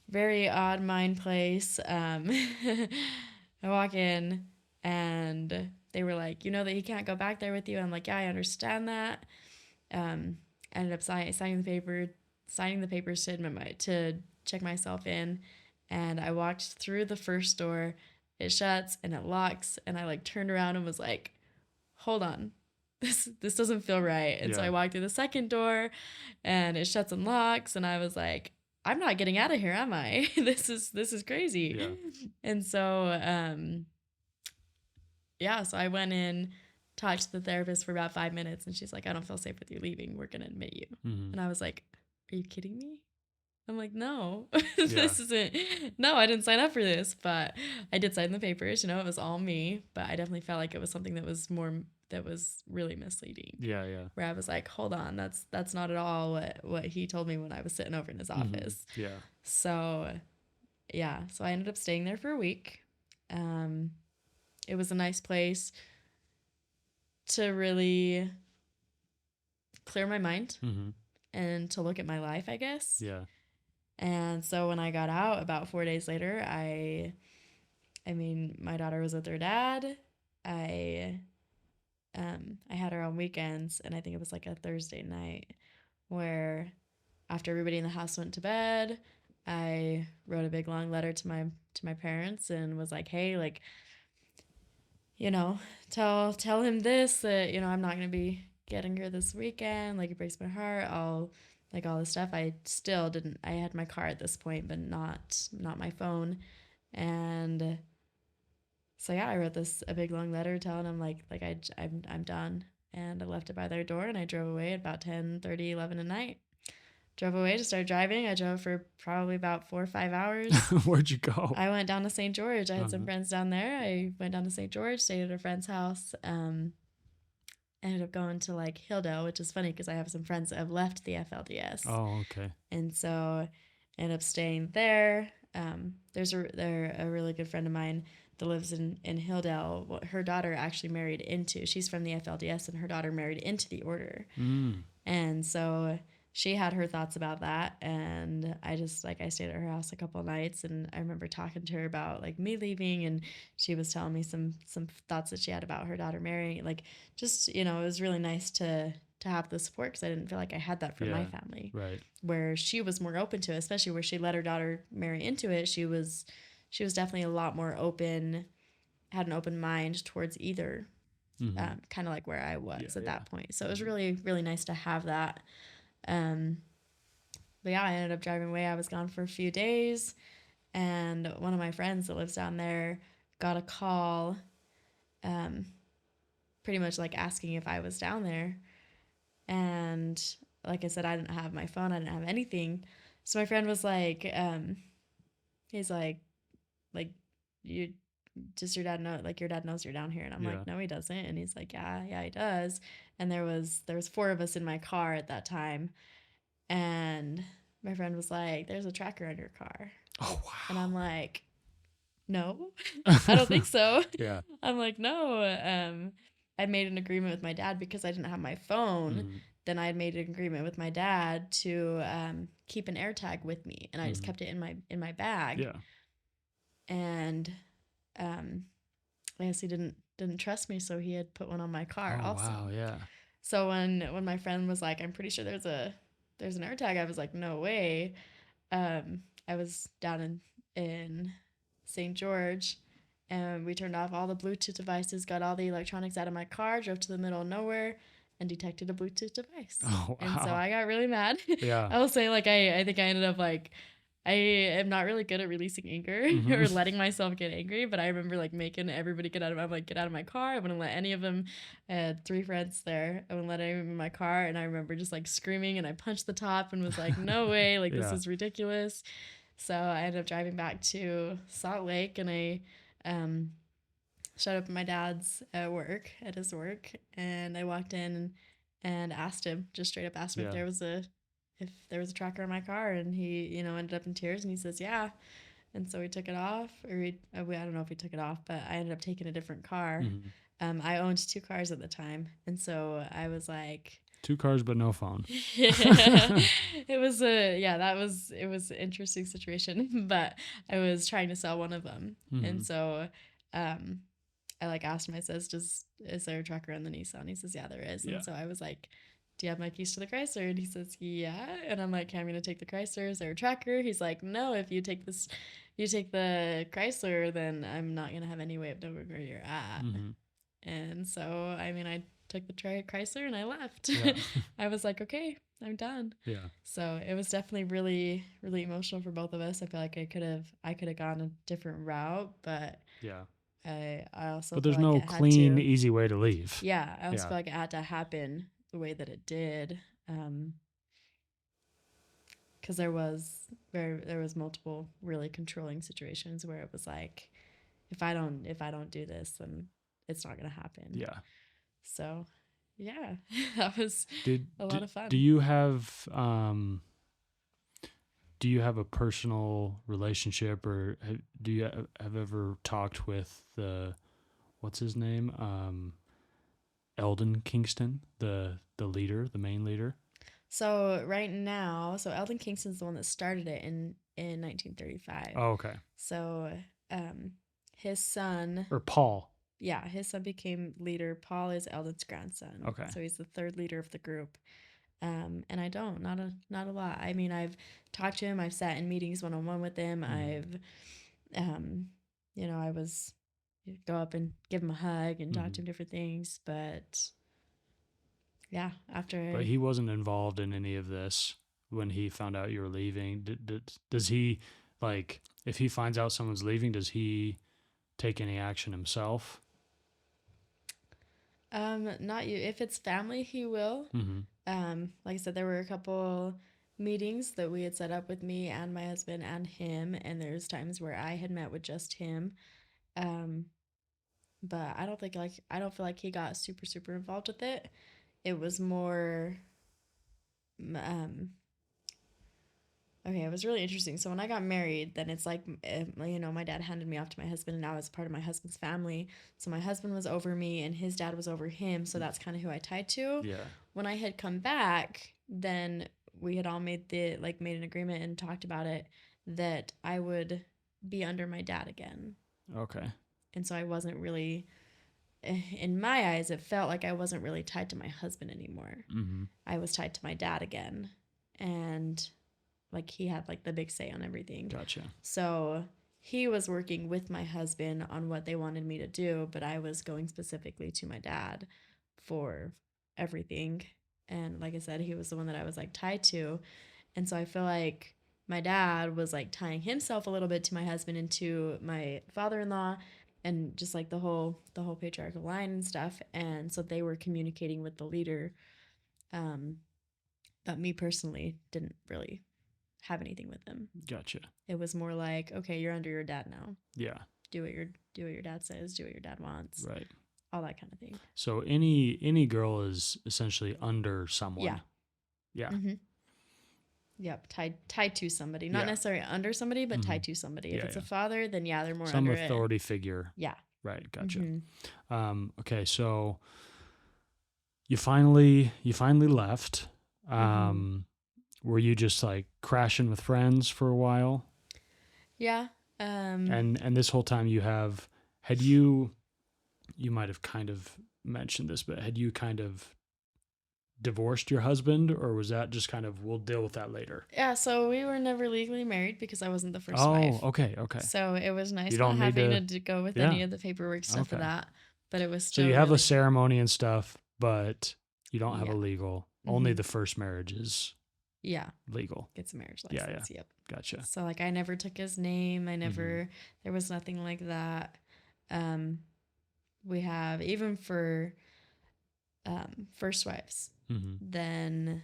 very odd mind place. I walk in, and they were like, that he can't go back there with you. I'm like, yeah, I understand that. Ended up signing the papers to check myself in. And I walked through the first door. It shuts and it locks, and I like turned around and was like, hold on, this doesn't feel right. And so I walked through the second door, and it shuts and locks, and I was like, I'm not getting out of here, am I? This is crazy. Yeah. And so so I went in, talked to the therapist for about 5 minutes, and she's like, I don't feel safe with you leaving. We're gonna admit you. Mm-hmm. And I was like, are you kidding me? I'm like, no, this isn't, no, I didn't sign up for this, but I did sign the papers, it was all me, but I definitely felt like it was something that was really misleading. Yeah. Yeah. Where I was like, hold on, that's not at all what he told me when I was sitting over in his office. Yeah. So I ended up staying there for a week. It was a nice place to really clear my mind and to look at my life, I guess. Yeah. And so when I got out about 4 days later, I mean, my daughter was with her dad. I had her on weekends, and I think it was like a Thursday night where after everybody in the house went to bed, I wrote a big long letter to my parents and was like, hey, like, tell him this, that, I'm not going to be getting her this weekend. Like, it breaks my heart. Like all this stuff. I still didn't, I had my car at this point, but not my phone. And So yeah, I wrote a big long letter telling them I'm done, and I left it by their door, and I drove away at about 10:30, 11 at night. Drove away to start driving. I drove for probably about 4 or 5 hours. Where'd you go? I went down to St. George. I had some Uh-huh. friends down there. I went down to St. George, stayed at a friend's house. Ended up going to like Hilldale, which is funny because I have some friends that have left the FLDS. Oh, okay. And so ended up staying there. They're a really good friend of mine that lives in Hilldale. Well, her daughter actually married into, she's from the FLDS, and her daughter married into the order. Mm. And so she had her thoughts about that, and I just like I stayed at her house a couple of nights, and I remember talking to her about like me leaving, and she was telling me some thoughts that she had about her daughter marrying. Like, just it was really nice to have the support, because I didn't feel like I had that from my family. Right. Where she was more open to it, especially where she let her daughter marry into it. She was definitely a lot more open, had an open mind towards either. Mm-hmm. Kind of like where I was at that point. So it was really, really nice to have that. But yeah, I ended up driving away. I was gone for a few days, and one of my friends that lives down there got a call, pretty much like asking if I was down there. And like I said, I didn't have my phone. I didn't have anything. So my friend was like, he's like, you just your dad know, like your dad knows you're down here. And I'm like, no, he doesn't. And he's like, yeah, he does. And there was 4 of us in my car at that time. And my friend was like, there's a tracker on your car. Oh, wow. And I'm like, no, I don't think so. Yeah. I'm like, no. I'd made an agreement with my dad because I didn't have my phone. Mm-hmm. Then I'd made an agreement with my dad to keep an AirTag with me. And I just kept it in my bag. Yeah. And I guess he didn't trust me, so he had put one on my car also. Wow, yeah. So when my friend was like, I'm pretty sure there's an AirTag, I was like, no way. I was down in St. George, and we turned off all the Bluetooth devices, got all the electronics out of my car, drove to the middle of nowhere, and detected a Bluetooth device. Oh, wow. And so I got really mad. Yeah. I will say, like, I think I ended up like, I am not really good at releasing anger or letting myself get angry, but I remember like making everybody get out of my car. I wouldn't let any of them. I had 3 friends there. I wouldn't let any of them in my car, and I remember just like screaming, and I punched the top and was like, no way, like this is ridiculous. So I ended up driving back to Salt Lake, and I showed up at my dad's at his work, and I walked in and asked him, just straight up asked him if there was a tracker in my car, and he, ended up in tears, and he says, yeah. And so we took it off, or I don't know if we took it off, but I ended up taking a different car. I owned 2 cars at the time. And so I was like, 2 cars, but no phone. it was it was an interesting situation, but I was trying to sell one of them. And so, I like asked him, I says, is there a tracker on the Nissan? He says, yeah, there is. And so I was like, do you have my keys to the Chrysler? And he says, yeah. And I'm like, okay, I'm going to take the Chrysler. Is there a tracker? He's like, no, if you take the Chrysler, then I'm not going to have any way of knowing where you're at. And so, I mean, I took the Chrysler and I left. Yeah. I was like, okay, I'm done. Yeah. So it was definitely really, really emotional for both of us. I feel like I could have gone a different route, but yeah. I also But there's no clean, easy way to leave. Yeah. I also feel like it had to happen the way that it did, because there was multiple really controlling situations where it was like, if I don't do this, then it's not gonna happen. Yeah. So, yeah, that was a lot of fun. Do you have a personal relationship, or do you have ever talked with what's his name? Eldon Kingston, the leader, the main leader? So right now, Eldon Kingston's the one that started it in 1935. Oh, okay. So his son... Or Paul. Yeah, his son became leader. Paul is Eldon's grandson. Okay. So he's the 3rd leader of the group. And I don't, not a lot. I mean, I've talked to him. I've sat in meetings one-on-one with him. I've, I was... go up and give him a hug and talk to him different things, but yeah, But he wasn't involved in any of this when he found out you were leaving. Does he, like, if he finds out someone's leaving, does he take any action himself? Not you. If it's family, he will. Like I said, there were a couple meetings that we had set up with me and my husband and him, and there's times where I had met with just him. Um, but I don't feel like he got super involved with it. It was more okay, it was really interesting. So when I got married, then it's like, my dad handed me off to my husband, and I was part of my husband's family. So my husband was over me, and his dad was over him. So that's kind of who I tied to. Yeah. When I had come back, then we had all made an agreement and talked about it that I would be under my dad again. Okay. And so I wasn't really, in my eyes, it felt like I wasn't really tied to my husband anymore. I was tied to my dad again. And like he had like the big say on everything. Gotcha. So he was working with my husband on what they wanted me to do, but I was going specifically to my dad for everything. And like I said, he was the one that I was like tied to. And so I feel like my dad was like tying himself a little bit to my husband and to my father-in-law and just like the whole patriarchal line and stuff. And so they were communicating with the leader. But me personally didn't really have anything with them. Gotcha. It was more like, okay, you're under your dad now. Yeah. Do what your dad says, do what your dad wants. Right. All that kind of thing. So any girl is essentially under someone. Yeah. Yeah. Mm-hmm. Yep. Tied to somebody. Not necessarily under somebody, but tied to somebody. If it's a father, then they're more some under authority figure. Yeah. Right. Gotcha. Okay. So you finally left. Were you just like crashing with friends for a while? Yeah. And this whole time you might have kind of mentioned this, but had you kind of divorced your husband, or was that just kind of, we'll deal with that later? Yeah. So we were never legally married because I wasn't the first wife. Oh, okay. So it was nice not having to go with any of the paperwork stuff for that, but it was still. So you have a ceremony and stuff, but you don't have a legal. Mm-hmm. Only the first marriage is legal. Gets a marriage license. Yep. Gotcha. So like I never took his name. I never. There was nothing like that. We have even for first wives. Then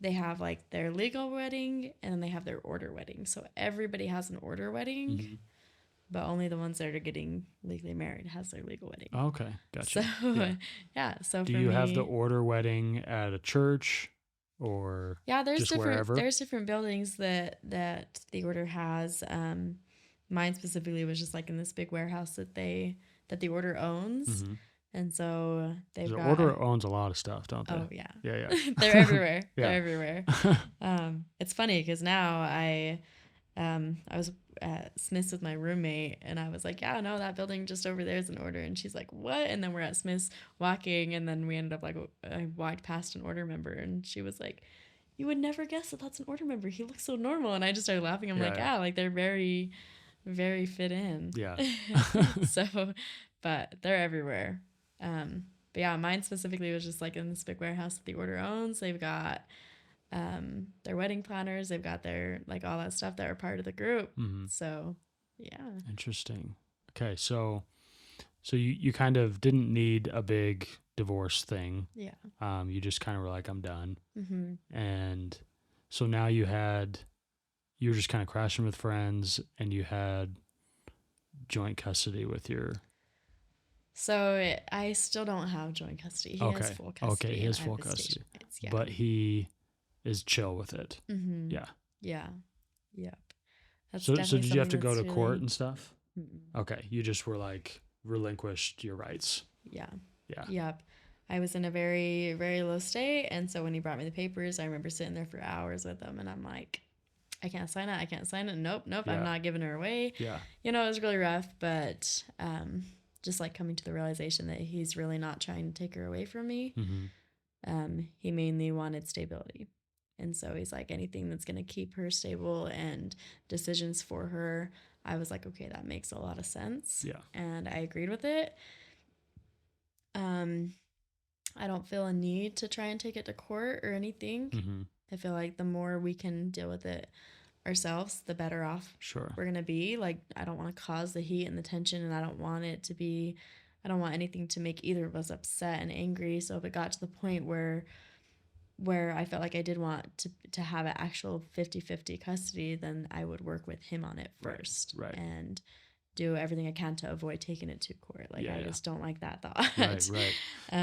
they have like their legal wedding and then they have their order wedding. So everybody has an order wedding, but only the ones that are getting legally married has their legal wedding. Okay, gotcha. So So do you have the order wedding at a church or there's just different wherever? There's different buildings that the order has. Mine specifically was just like in this big warehouse that the order owns. And so they've got... Order owns a lot of stuff, don't they? Oh, yeah. Yeah. They're everywhere. They're everywhere. It's funny because now I was at Smith's with my roommate and I was like, yeah, no, that building just over there is an order. And she's like, what? And then we're at Smith's walking and then we ended up like, I walked past an order member and she was like, you would never guess that that's an order member. He looks so normal. And I just started laughing. I'm like they're very, very fit in. Yeah. So, but they're everywhere. But yeah, mine specifically was just like in this big warehouse that the order owns. They've got their wedding planners. They've got their like all that stuff that are part of the group. So yeah. Interesting. Okay, so you kind of didn't need a big divorce thing. Yeah. You just kind of were like, I'm done. And so now you were just kind of crashing with friends, and you had joint custody with your. So I still don't have joint custody. He has full custody. Okay, he has full custody. Yeah. But he is chill with it. Yeah. Yeah. Yep. That's so did you have to go to really... court and stuff? Okay, you just were like relinquished your rights. Yeah. Yeah. Yep. I was in a very, very low state, and so when he brought me the papers, I remember sitting there for hours with him, and I'm like, I can't sign it. Nope. Yeah. I'm not giving her away. Yeah. It was really rough, but just like coming to the realization that he's really not trying to take her away from me. He mainly wanted stability. And so he's like, anything that's going to keep her stable and decisions for her. I was like, okay, that makes a lot of sense. Yeah. And I agreed with it. I don't feel a need to try and take it to court or anything. I feel like the more we can deal with it ourselves, the better off Sure. we're going to be. Like, I don't want to cause the heat and the tension, and I don't want anything to make either of us upset and angry. So if it got to the point where I felt like I did want to have an actual 50-50 custody, then I would work with him on it first. Right. And do everything I can to avoid taking it to court. Like, I just don't like that thought. Right.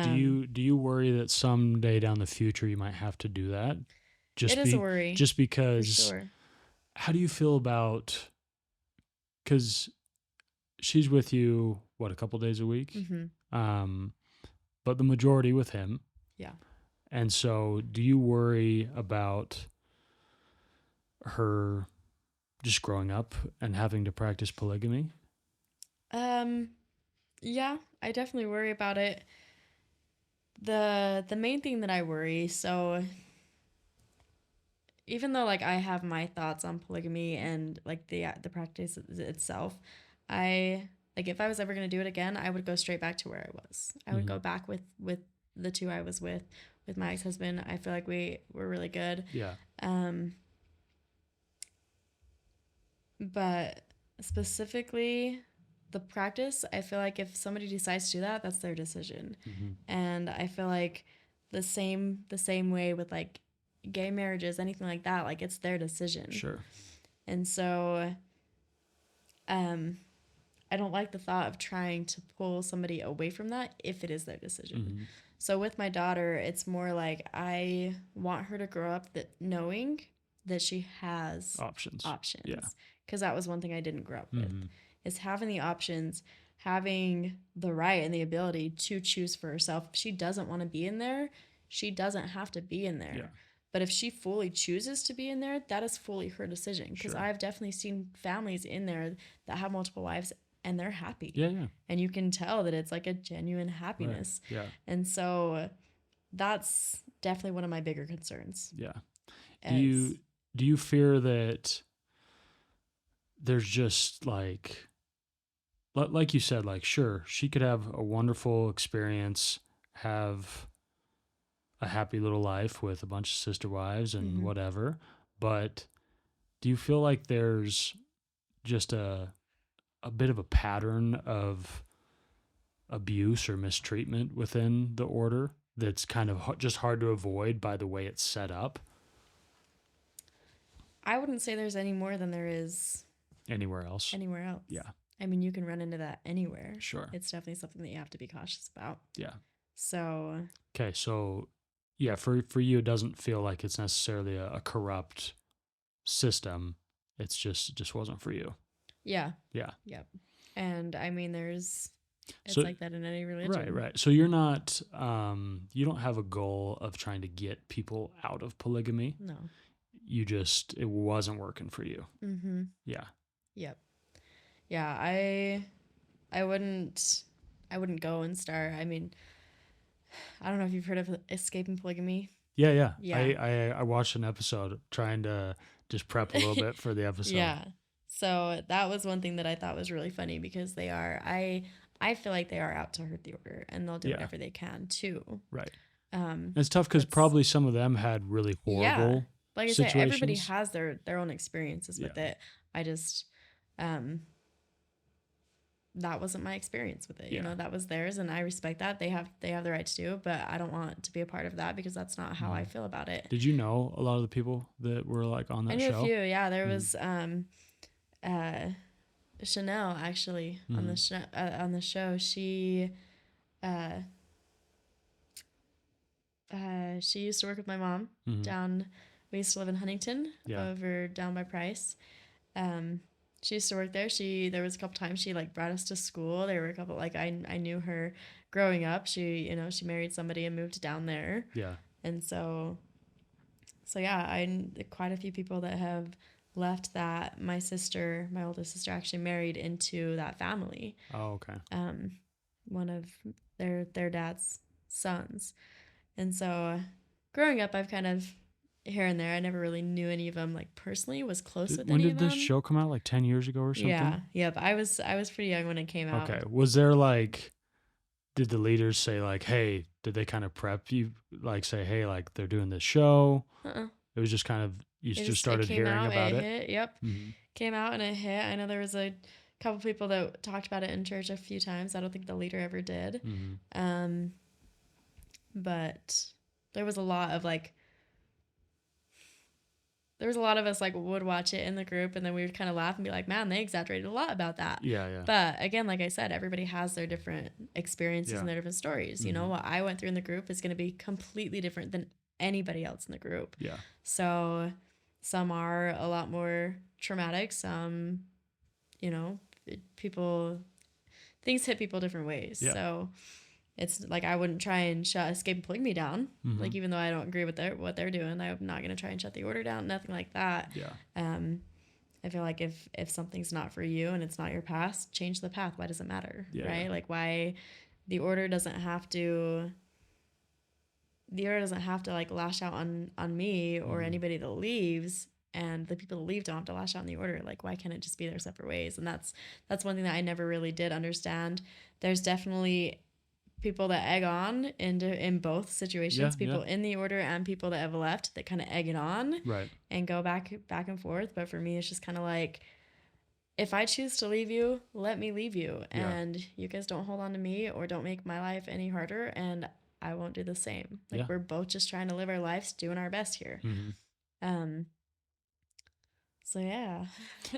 Do you worry that someday down the future you might have to do that? It is a worry. Just because. For sure. How do you feel about? Because she's with you a couple days a week, but the majority with him. Yeah. And so, do you worry about her just growing up and having to practice polygamy? Yeah, I definitely worry about it. The main thing that I worry, so even though like I have my thoughts on polygamy and like the practice itself, I like if I was ever going to do it again, I would go straight back to where I was. I would go back with the two I was with my ex-husband. I feel like we were really good. Yeah. But specifically the practice, I feel like if somebody decides to do that, that's their decision. And I feel like the same way with like gay marriages, anything like that, like it's their decision. Sure. And so I don't like the thought of trying to pull somebody away from that if it is their decision. So with my daughter, it's more like I want her to grow up knowing that she has options. Yeah. Because that was one thing I didn't grow up with, is having the options, having the right and the ability to choose for herself. If she doesn't want to be in there, she doesn't have to be in there. Yeah. But if she fully chooses to be in there, that is fully her decision. Because I've definitely seen families in there that have multiple wives and they're happy. Yeah. And you can tell that it's like a genuine happiness. Right. Yeah. And so that's definitely one of my bigger concerns. Yeah. Do you fear that there's just like you said, like, sure, she could have a wonderful experience, have a happy little life with a bunch of sister wives and whatever, but do you feel like there's just a bit of a pattern of abuse or mistreatment within the order that's kind of just hard to avoid by the way it's set up? I wouldn't say there's any more than there is anywhere else. Yeah. I mean, you can run into that anywhere. Sure. It's definitely something that you have to be cautious about. Yeah. So. Okay. So, yeah, for you, it doesn't feel like it's necessarily a corrupt system. It's just wasn't for you. Yeah. Yeah. Yep. And I mean, it's like that in any religion. Right. So you're not, you don't have a goal of trying to get people out of polygamy. No. It wasn't working for you. Yeah. Yep. Yeah. I wouldn't go and start. I mean, I don't know if you've heard of escaping polygamy. Yeah. I watched an episode trying to just prep a little bit for the episode. Yeah. So that was one thing that I thought was really funny because they are, I feel like they are out to hurt the order and they'll do whatever they can too. Right. It's tough because probably some of them had really horrible like I situations. said, everybody has their own experiences with it. I just, that wasn't my experience with it. You know, that was theirs and I respect that. They have the right to do it, but I don't want to be a part of that because that's not how I feel about it. Did you know a lot of the people that were like on that show? I knew a few. Yeah. There was, Chanel actually on the show. She used to work with my mom down. We used to live in Huntington, over down by Price. She used to work there. There was a couple times she like brought us to school. There were a couple like I knew her growing up. She married somebody and moved down there. Yeah. And so yeah, I quite a few people that have left that. My oldest sister actually married into that family. Oh, okay. One of their dad's sons. And so growing up, I've kind of here and there, I never really knew any of them like personally, was close with any of them. When did this show come out? Like 10 years ago or something? Yeah. But I was pretty young when it came out. Okay. Was there like, did the leaders say like, hey, did they kind of prep you? Like say, hey, like they're doing this show? It was just kind of, You It just started came hearing out, about it it. hit. Yep. Mhm. Came out and it hit. I know there was a couple people that talked about it in church a few times. I don't think the leader ever did. Mhm. But there was a lot of like, there was a lot of us like would watch it in the group, and then we would kind of laugh and be like, man, they exaggerated a lot about that. Yeah. But again, like I said, everybody has their different experiences and their different stories. You know, what I went through in the group is going to be completely different than anybody else in the group. Yeah. So some are a lot more traumatic. Some, you know, things hit people different ways. Yeah. So it's like I wouldn't try and shut escape and polygamy down. Like, even though I don't agree with what they're doing, I'm not going to try and shut the order down. Nothing like that. Yeah. I feel like if something's not for you and it's not your path, change the path. Why does it matter? Yeah, right? yeah. Like, why the order doesn't have to like lash out on me or anybody that leaves, and the people that leave don't have to lash out on the order. Like, why can't it just be their separate ways? And that's one thing that I never really did understand. There's definitely people that egg on in both situations, people in the order and people that have left that kind of egg it on, right, and go back and forth. But for me, it's just kind of like, if I choose to leave you, let me leave you, and you guys don't hold on to me or don't make my life any harder, and I won't do the same. Like, we're both just trying to live our lives, doing our best here. So yeah.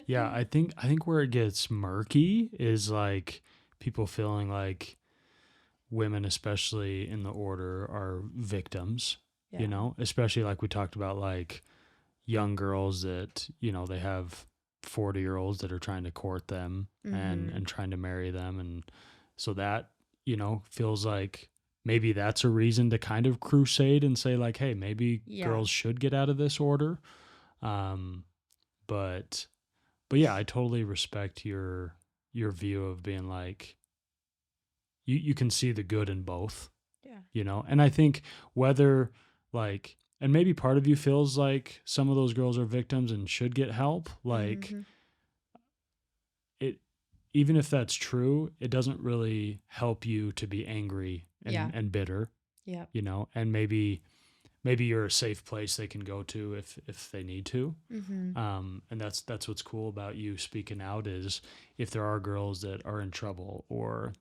Yeah, I think where it gets murky is like people feeling like women, especially in the order, are victims, you know, especially like we talked about, like young girls that, you know, they have 40-year-olds that are trying to court them and trying to marry them. And so that, you know, feels like maybe that's a reason to kind of crusade and say like, hey, maybe girls should get out of this order. But yeah, I totally respect your view of being like, you can see the good in both. Yeah. You know, and I think whether like, and maybe part of you feels like some of those girls are victims and should get help. Like it, even if that's true, it doesn't really help you to be angry and bitter. Yeah. You know, and maybe you're a safe place they can go to if they need to. And that's what's cool about you speaking out, is if there are girls that are in trouble or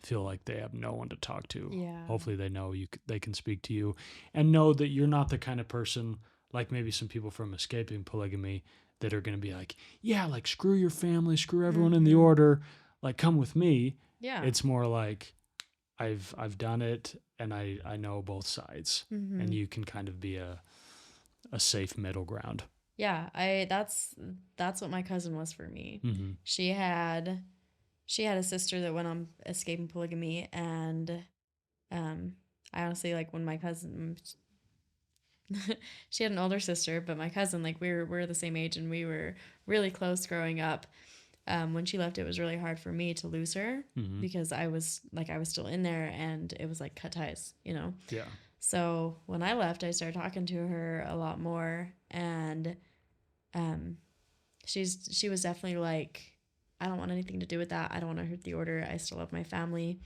feel like they have no one to talk to, hopefully they know they can speak to you, and know that you're not the kind of person like maybe some people from escaping polygamy that are going to be like, yeah, like screw your family, screw everyone in the order, like come with me. It's more like, I've done it, and I know both sides, and you can kind of be a safe middle ground. Yeah, that's what my cousin was for me. She had a sister that went on escaping polygamy, and I honestly, like, when my cousin she had an older sister, but my cousin, like, we're the same age and we were really close growing up. When she left, it was really hard for me to lose her because I was still in there, and it was like cut ties, you know? Yeah. So when I left, I started talking to her a lot more, and she was definitely like, I don't want anything to do with that. I don't want to hurt the order. I still love my family.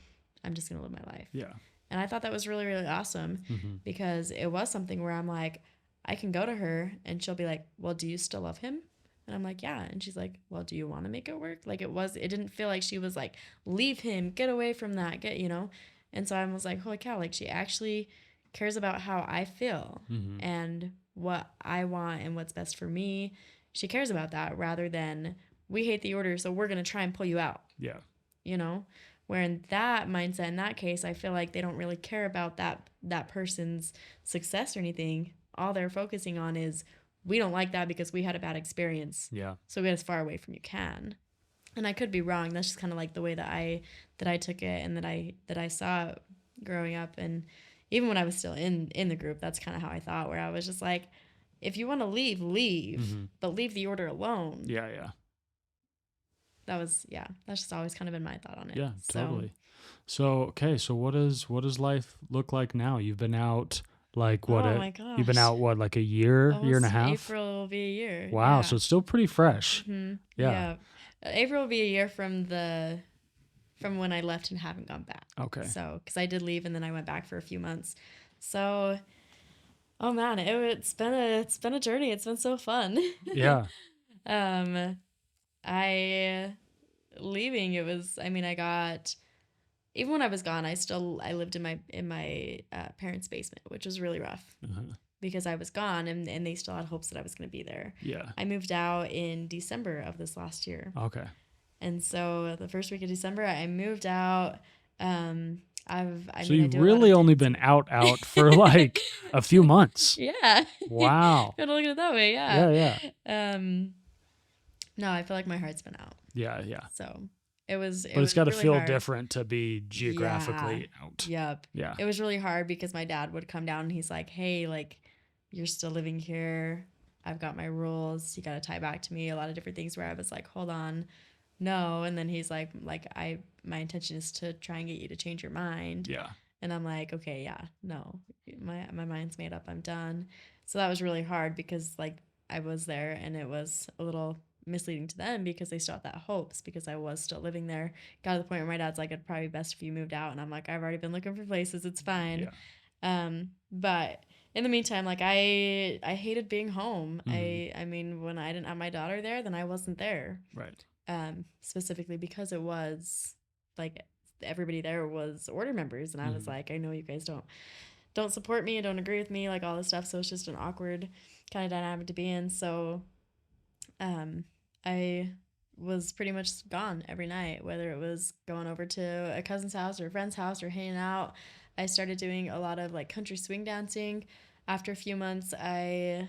I'm just going to live my life. Yeah. And I thought that was really, really awesome because it was something where I'm like, I can go to her and she'll be like, well, do you still love him? And I'm like, yeah. And she's like, well, do you want to make it work? Like, it didn't feel like she was like, leave him, get away from that, you know? And so I was like, holy cow, like, she actually cares about how I feel and what I want and what's best for me. She cares about that rather than, we hate the order, so we're going to try and pull you out. Yeah. You know? Where in that mindset, in that case, I feel like they don't really care about that person's success or anything. All they're focusing on is, we don't like that because we had a bad experience. Yeah. So get as far away from you can. And I could be wrong. That's just kind of like the way that I took it and that I saw it growing up. And even when I was still in the group, that's kind of how I thought, where I was just like, if you want to leave, but leave the order alone. Yeah, yeah. That's just always kind of been my thought on it. Yeah, totally. So, okay, so what does life look like now? You've been out like what? Oh my gosh. You've been out what, like a year, Almost year and a half? April will be a year. Wow, yeah. so it's still pretty fresh. Yeah. April will be a year from when I left and haven't gone back. Okay. So, because I did leave and then I went back for a few months. So, Oh man, it's been a journey. It's been so fun. Yeah. um, I leaving. It was. I mean, I got even when I was gone. I lived in my parents' basement, which was really rough Uh-huh. because I was gone, and they still had hopes that I was going to be there. Yeah. I moved out in December of this last year, Okay. and so the first week of December, I moved out. I So mean, I you've do a lot of really only been dancing. out for like a few months. Yeah. Wow. Gotta look at it that way, yeah. Yeah, yeah. Um, no, I feel like my heart's been out. Yeah, yeah. So it But it's was got to really feel hard. different to be Yeah. geographically out. Yep. Yeah. It was really hard because my dad would come down and he's like, "Hey, like you're still living here. I've got my rules. You got to tie back to me." A lot of different things where I was like, "Hold on. No." And then he's like I my intention is to try and get you to change your mind. Yeah. And I'm like, "Okay, yeah. No. My mind's made up. I'm done." So that was really hard because like I was there and it was a little misleading to them because they still had that hopes because I was still living there. Got to the point where my dad's like, "It'd probably be best if you moved out," and I'm like, "I've already been looking for places. It's fine." Yeah. But in the meantime, like I hated being home. Mhm. I mean, when I didn't have my daughter there, then I wasn't there. Right. Specifically because it was like everybody there was order members, and I was Mhm. like, I know you guys don't support me and don't agree with me, like all this stuff. So it's just an awkward kind of dynamic to be in. So I was pretty much gone every night, whether it was going over to a cousin's house or a friend's house or hanging out. I started doing a lot of like country swing dancing. After a few months, I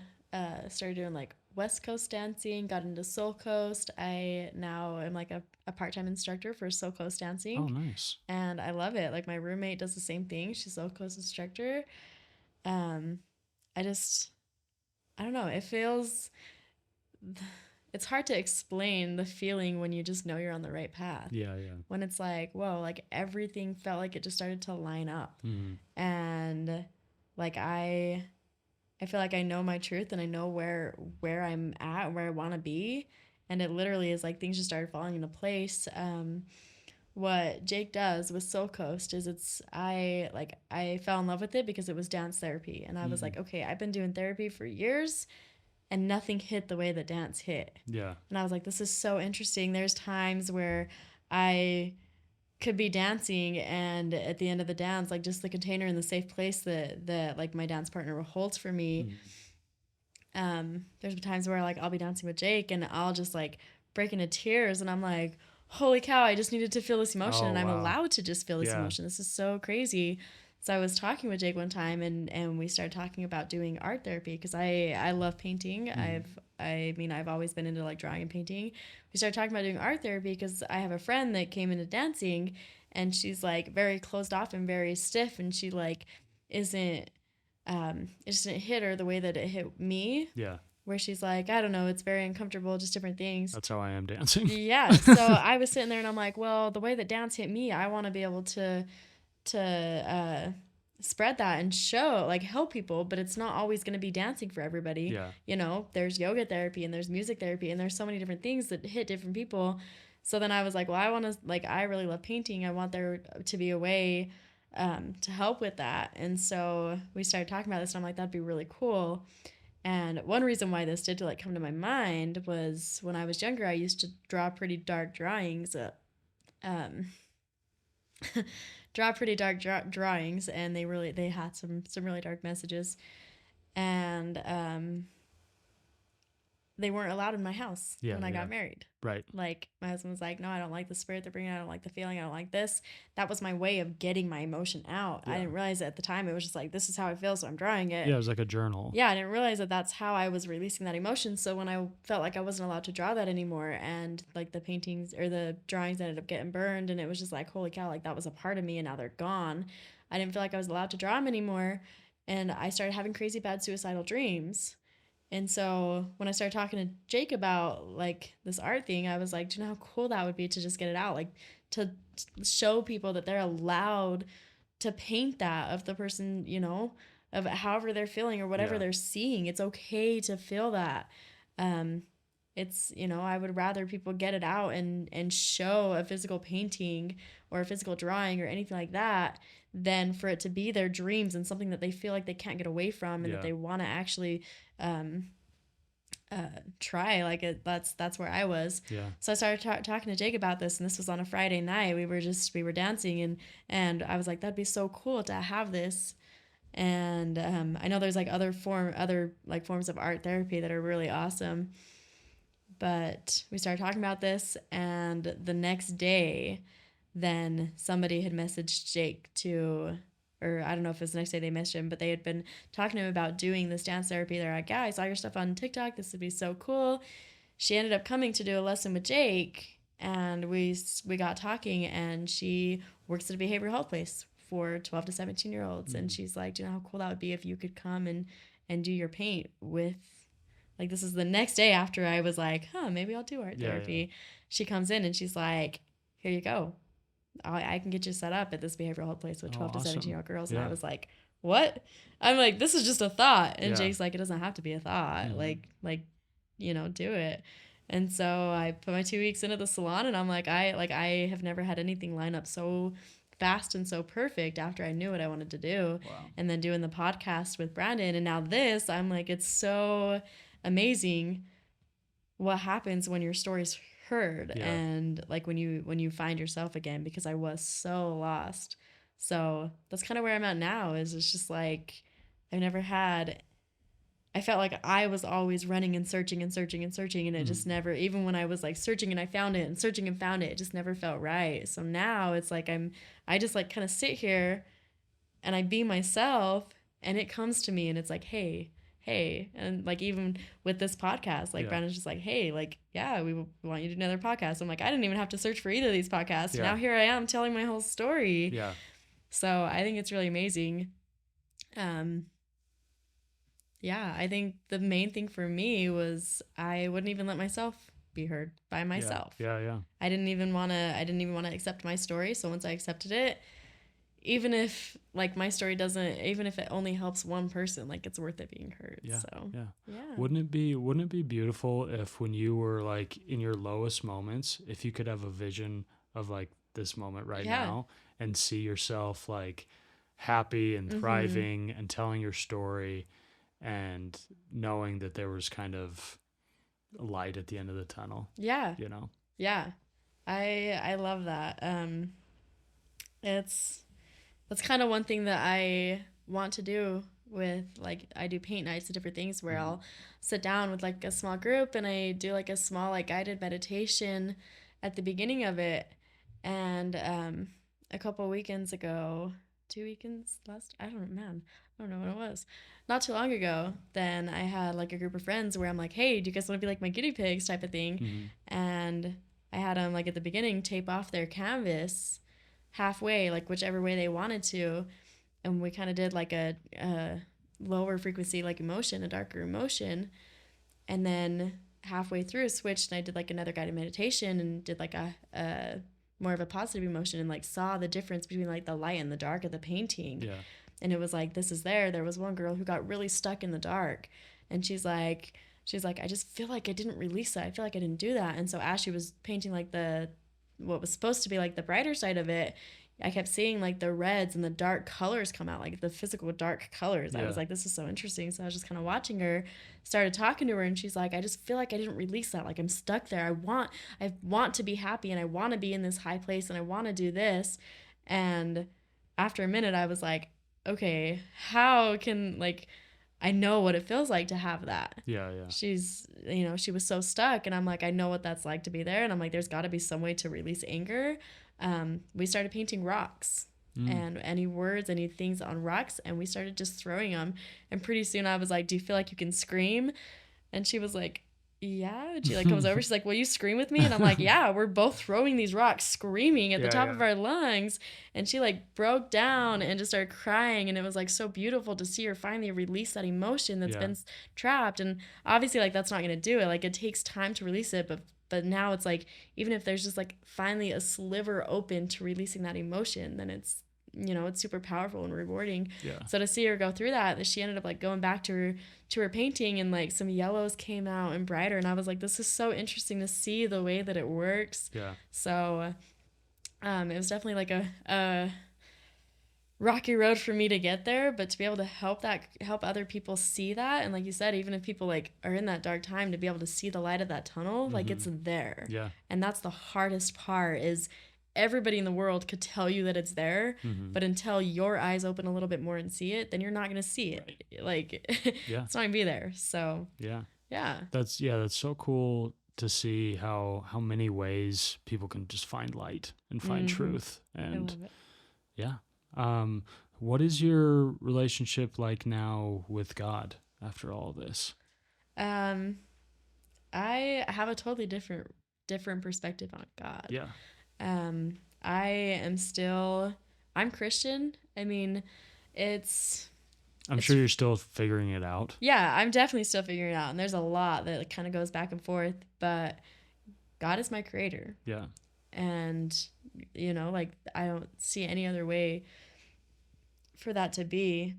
started doing like West Coast dancing, got into Soul Coast. I now am like a part time instructor for Soul Coast Oh, dancing, nice. and I love it. Like my roommate does the same thing. She's Soul Coast instructor. Um, I just, I don't know. It feels it's hard to explain the feeling when you just know you're on the right path. Yeah, yeah. When it's like, whoa, like everything felt like it just started to line up. Mhm. And like I feel like I know my truth and I know where I'm at and where I want to be. And it literally is like things just started falling into place. What Jake does with Soul Coast is I fell in love with it because it was dance therapy. And I was Mhm. like, okay, I've been doing therapy for years and nothing hit the way that dance hit. Yeah. And I was like, this is so interesting. There's times where I could be dancing and at the end of the dance, like just the container in the safe place that like my dance partner holds for me. Mhm. There's been times where like I'll be dancing with Jake and I'll just like break into tears and I'm like, holy cow, I just needed to feel this emotion Oh, and I'm wow. allowed to just feel this Yeah. emotion. This is so crazy. So I was talking with Jake one time and we started talking about doing art therapy because I love painting. Mhm. I've always been into like drawing and painting. We started talking about doing art therapy because I have a friend that came into dancing and she's like very closed off and very stiff and she like isn't it just didn't hit her the way that it hit me, Yeah. where she's like, I don't know, it's very uncomfortable, just different things. That's how I am dancing. Yeah. So I was sitting there and I'm like, well, the way that dance hit me, I want to be able to spread that and show like help people, but it's not always going to be dancing for everybody. Yeah. You know, there's yoga therapy and there's music therapy and there's so many different things that hit different people. So then I was like, well, I want to like I really love painting. I want there to be a way to help with that. And so we started talking about this and I'm like, that'd be really cool. And one reason why this did like come to my mind was when I was younger, I used to draw pretty dark drawings. Um, draw pretty dark drawings, and they had some really dark messages, and they weren't allowed in my house Yeah. when I Yeah. got married. Right. Like my husband was like, no, I don't like the spirit they're bringing. I don't like the feeling. I don't like this. That was my way of getting my emotion out. Yeah. I didn't realize it at the time. It was just like, this is how I feel, so I'm drawing it. Yeah, it was like a journal. Yeah, I didn't realize that that's how I was releasing that emotion. So when I felt like I wasn't allowed to draw that anymore, and like the paintings or the drawings ended up getting burned, and it was just like, holy cow, like that was a part of me, and now they're gone. I didn't feel like I was allowed to draw them anymore, and I started having crazy bad suicidal dreams. And so when I started talking to Jake about like this art thing, I was like, do you know how cool that would be to just get it out, like to show people that they're allowed to paint that of the person, you know, of however they're feeling or whatever Yeah. they're seeing. It's okay to feel that. Um, it's, I would rather people get it out and show a physical painting or a physical drawing or anything like that than for it to be their dreams and something that they feel like they can't get away from and that they want to actually try. Like that's where I was. Yeah. So I started talking to Jake about this, and this was on a Friday night. We were dancing, and I was like, that'd be so cool to have this. And I know there's like other forms of art therapy that are really awesome. But we started talking about this, and the next day, then somebody had messaged Jake or I don't know if it was the next day they messaged him, but they had been talking to him about doing this dance therapy. They're like, yeah, I saw your stuff on TikTok. This would be so cool. She ended up coming to do a lesson with Jake, and we got talking, and she works at a behavioral health place for 12 to 17-year-olds. Mm-hmm. And she's like, do you know how cool that would be if you could come and do your paint with, like, this is the next day after I was like, maybe I'll do art therapy. Yeah. She comes in and she's like, here you go. I can get you set up at this behavioral health place with 12 to 17-year-old girls. Yeah. And I was like, what? I'm like, this is just a thought. And Jake's like, it doesn't have to be a thought. Mm-hmm. Do it. And so I put my 2 weeks into the salon, and I'm like, I have never had anything line up so fast and so perfect after I knew what I wanted to do. Wow. And then doing the podcast with Brandon, and now this, I'm like, it's so amazing what happens when your story's heard. Yeah. And like when you find yourself again, because I was so lost. So that's kind of where I'm at now. Is it's just like I felt like I was always running and searching and searching and searching, and it just never, even when I was like searching and I found it and searching and found it, it just never felt right. So now it's like I just like kind of sit here and I be myself, and it comes to me, and it's like, hey. And like, even with this podcast, like Brandon's just like, hey, like, yeah, we want you to do another podcast. I'm like, I didn't even have to search for either of these podcasts. Yeah. Now here I am telling my whole story. Yeah. So I think it's really amazing. Yeah, I think the main thing for me was I wouldn't even let myself be heard by myself. Yeah. I didn't even want to accept my story. So once I accepted it, even if like my story even if it only helps one person, like, it's worth it being heard. Yeah. So yeah. Wouldn't it be beautiful if, when you were like in your lowest moments, if you could have a vision of like this moment right now and see yourself like happy and thriving and telling your story and knowing that there was kind of a light at the end of the tunnel. Yeah. Yeah. I love that. That's kind of one thing that I want to do with, like, I do paint nights and different things where I'll sit down with like a small group, and I do like a small like guided meditation at the beginning of it. And a couple weekends ago, 2 weekends last, I don't know when it was, not too long ago, then I had like a group of friends where I'm like, hey, do you guys want to be like my guinea pigs type of thing? And I had them like at the beginning tape off their canvas halfway, like whichever way they wanted to, and we kind of did like a lower frequency like emotion, a darker emotion, and then halfway through switched and I did like another guided meditation and did like a more of a positive emotion, and like saw the difference between like the light and the dark of the painting. Yeah. And it was like, this is there was one girl who got really stuck in the dark, and she's like, I just feel like I didn't release it. I feel like I didn't do that. And so as she was painting like what was supposed to be like the brighter side of it, I kept seeing like the reds and the dark colors come out, like the physical dark colors. Yeah. I was like, this is so interesting. So I was just kind of watching her, started talking to her, and she's like, I just feel like I didn't release that. Like, I'm stuck there. I want to be happy, and I want to be in this high place, and I want to do this. And after a minute, I was like, okay, how can, like, I know what it feels like to have that. Yeah. She's, she was so stuck, and I'm like, I know what that's like to be there. And I'm like, there's got to be some way to release anger. We started painting rocks and any words, any things on rocks, and we started just throwing them. And pretty soon I was like, do you feel like you can scream? And she was like, yeah. And she like comes over, she's like, will you scream with me? And I'm like, yeah, we're both throwing these rocks, screaming at the top of our lungs. And she like broke down and just started crying, and it was like so beautiful to see her finally release that emotion that's been trapped. And obviously, like, that's not gonna do it. Like, it takes time to release it, but now it's like, even if there's just like finally a sliver open to releasing that emotion, then it's it's super powerful and rewarding. Yeah. So to see her go through that she ended up like going back to her painting, and like some yellows came out and brighter, and I was like, this is so interesting to see the way that it works. Yeah. So it was definitely like a rocky road for me to get there, but to be able to help other people see that, and like you said, even if people like are in that dark time, to be able to see the light of that tunnel, like it's there. Yeah. And that's the hardest part, is everybody in the world could tell you that it's there, but until your eyes open a little bit more and see it, then you're not going to see it. Right. Like it's not going to be there. So yeah. That's so cool to see how many ways people can just find light and find truth. And I love it. Yeah. What is your relationship like now with God after all this? I have a totally different perspective on God. Yeah. I'm Christian. I mean, I'm sure you're still figuring it out. Yeah, I'm definitely still figuring it out. And there's a lot that kind of goes back and forth, but God is my creator. Yeah. And, like I don't see any other way for that to be.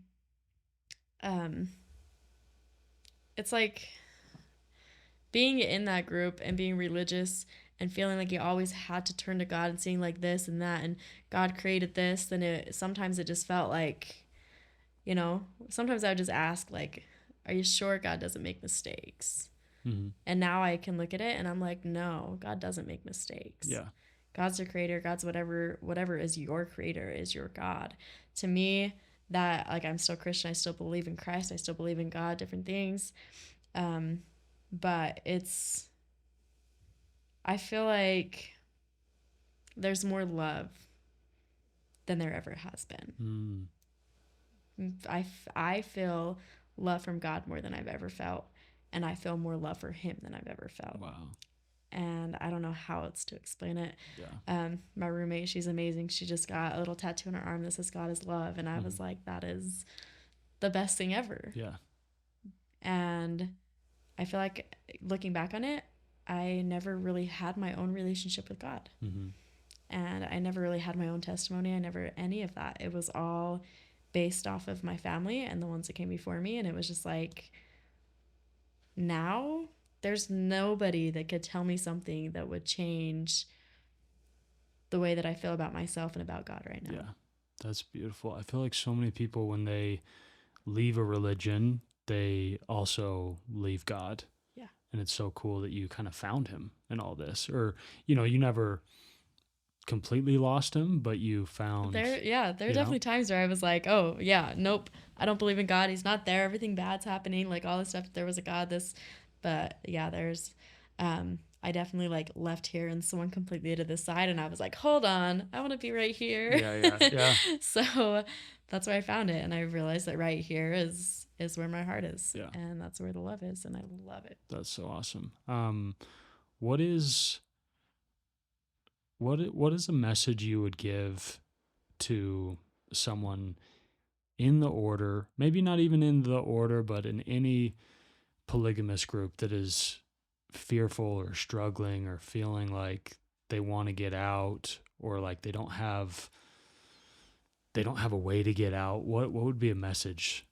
It's like being in that group and being religious and feeling like you always had to turn to God and seeing like this and that, and God created this, then sometimes it just felt like, sometimes I would just ask like, are you sure God doesn't make mistakes? Mm-hmm. And now I can look at it and I'm like, no, God doesn't make mistakes. Yeah. God's your creator. God's whatever is your creator is your God. To me, that like, I'm still Christian. I still believe in Christ. I still believe in God, different things. But I feel like there's more love than there ever has been. I feel love from God more than I've ever felt. And I feel more love for him than I've ever felt. Wow. And I don't know how else to explain it. Yeah. My roommate, she's amazing. She just got a little tattoo on her arm that says God is love. And I was like, that is the best thing ever. Yeah. And I feel like looking back on it, I never really had my own relationship with God. Mm-hmm. And I never really had my own testimony. I never, any of that. It was all based off of my family and the ones that came before me. And it was just like, now there's nobody that could tell me something that would change the way that I feel about myself and about God right now. Yeah, that's beautiful. I feel like so many people, when they leave a religion, they also leave God. Yeah. And it's so cool that you kind of found him in all this. Or, you never completely lost him, but you found... There are definitely times where I was like, oh, yeah, nope, I don't believe in God. He's not there. Everything bad's happening. Like all this stuff, there was a God, But yeah, there's... I definitely like left here and someone completely to the side, and I was like, hold on, I want to be right here. Yeah. So that's where I found it, and I realized that right here is where my heart is. Yeah. And that's where the love is, and I love it. That's so awesome. What is a message you would give to someone in the order, maybe not even in the order, but in any polygamous group that is fearful or struggling or feeling like they want to get out, or like they don't have a way to get out? What would be a message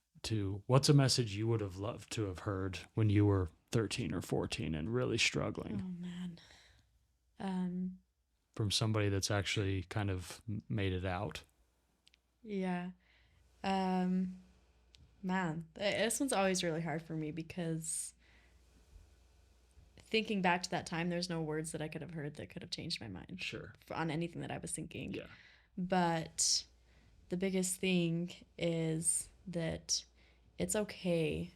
what's a message you would have loved to have heard when you were 13 or 14 and really struggling? Oh man. From somebody that's actually kind of made it out. Yeah. Man, this one's always really hard for me, because thinking back to that time, there's no words that I could have heard that could have changed my mind. Sure. On anything that I was thinking. Yeah. But the biggest thing is that it's okay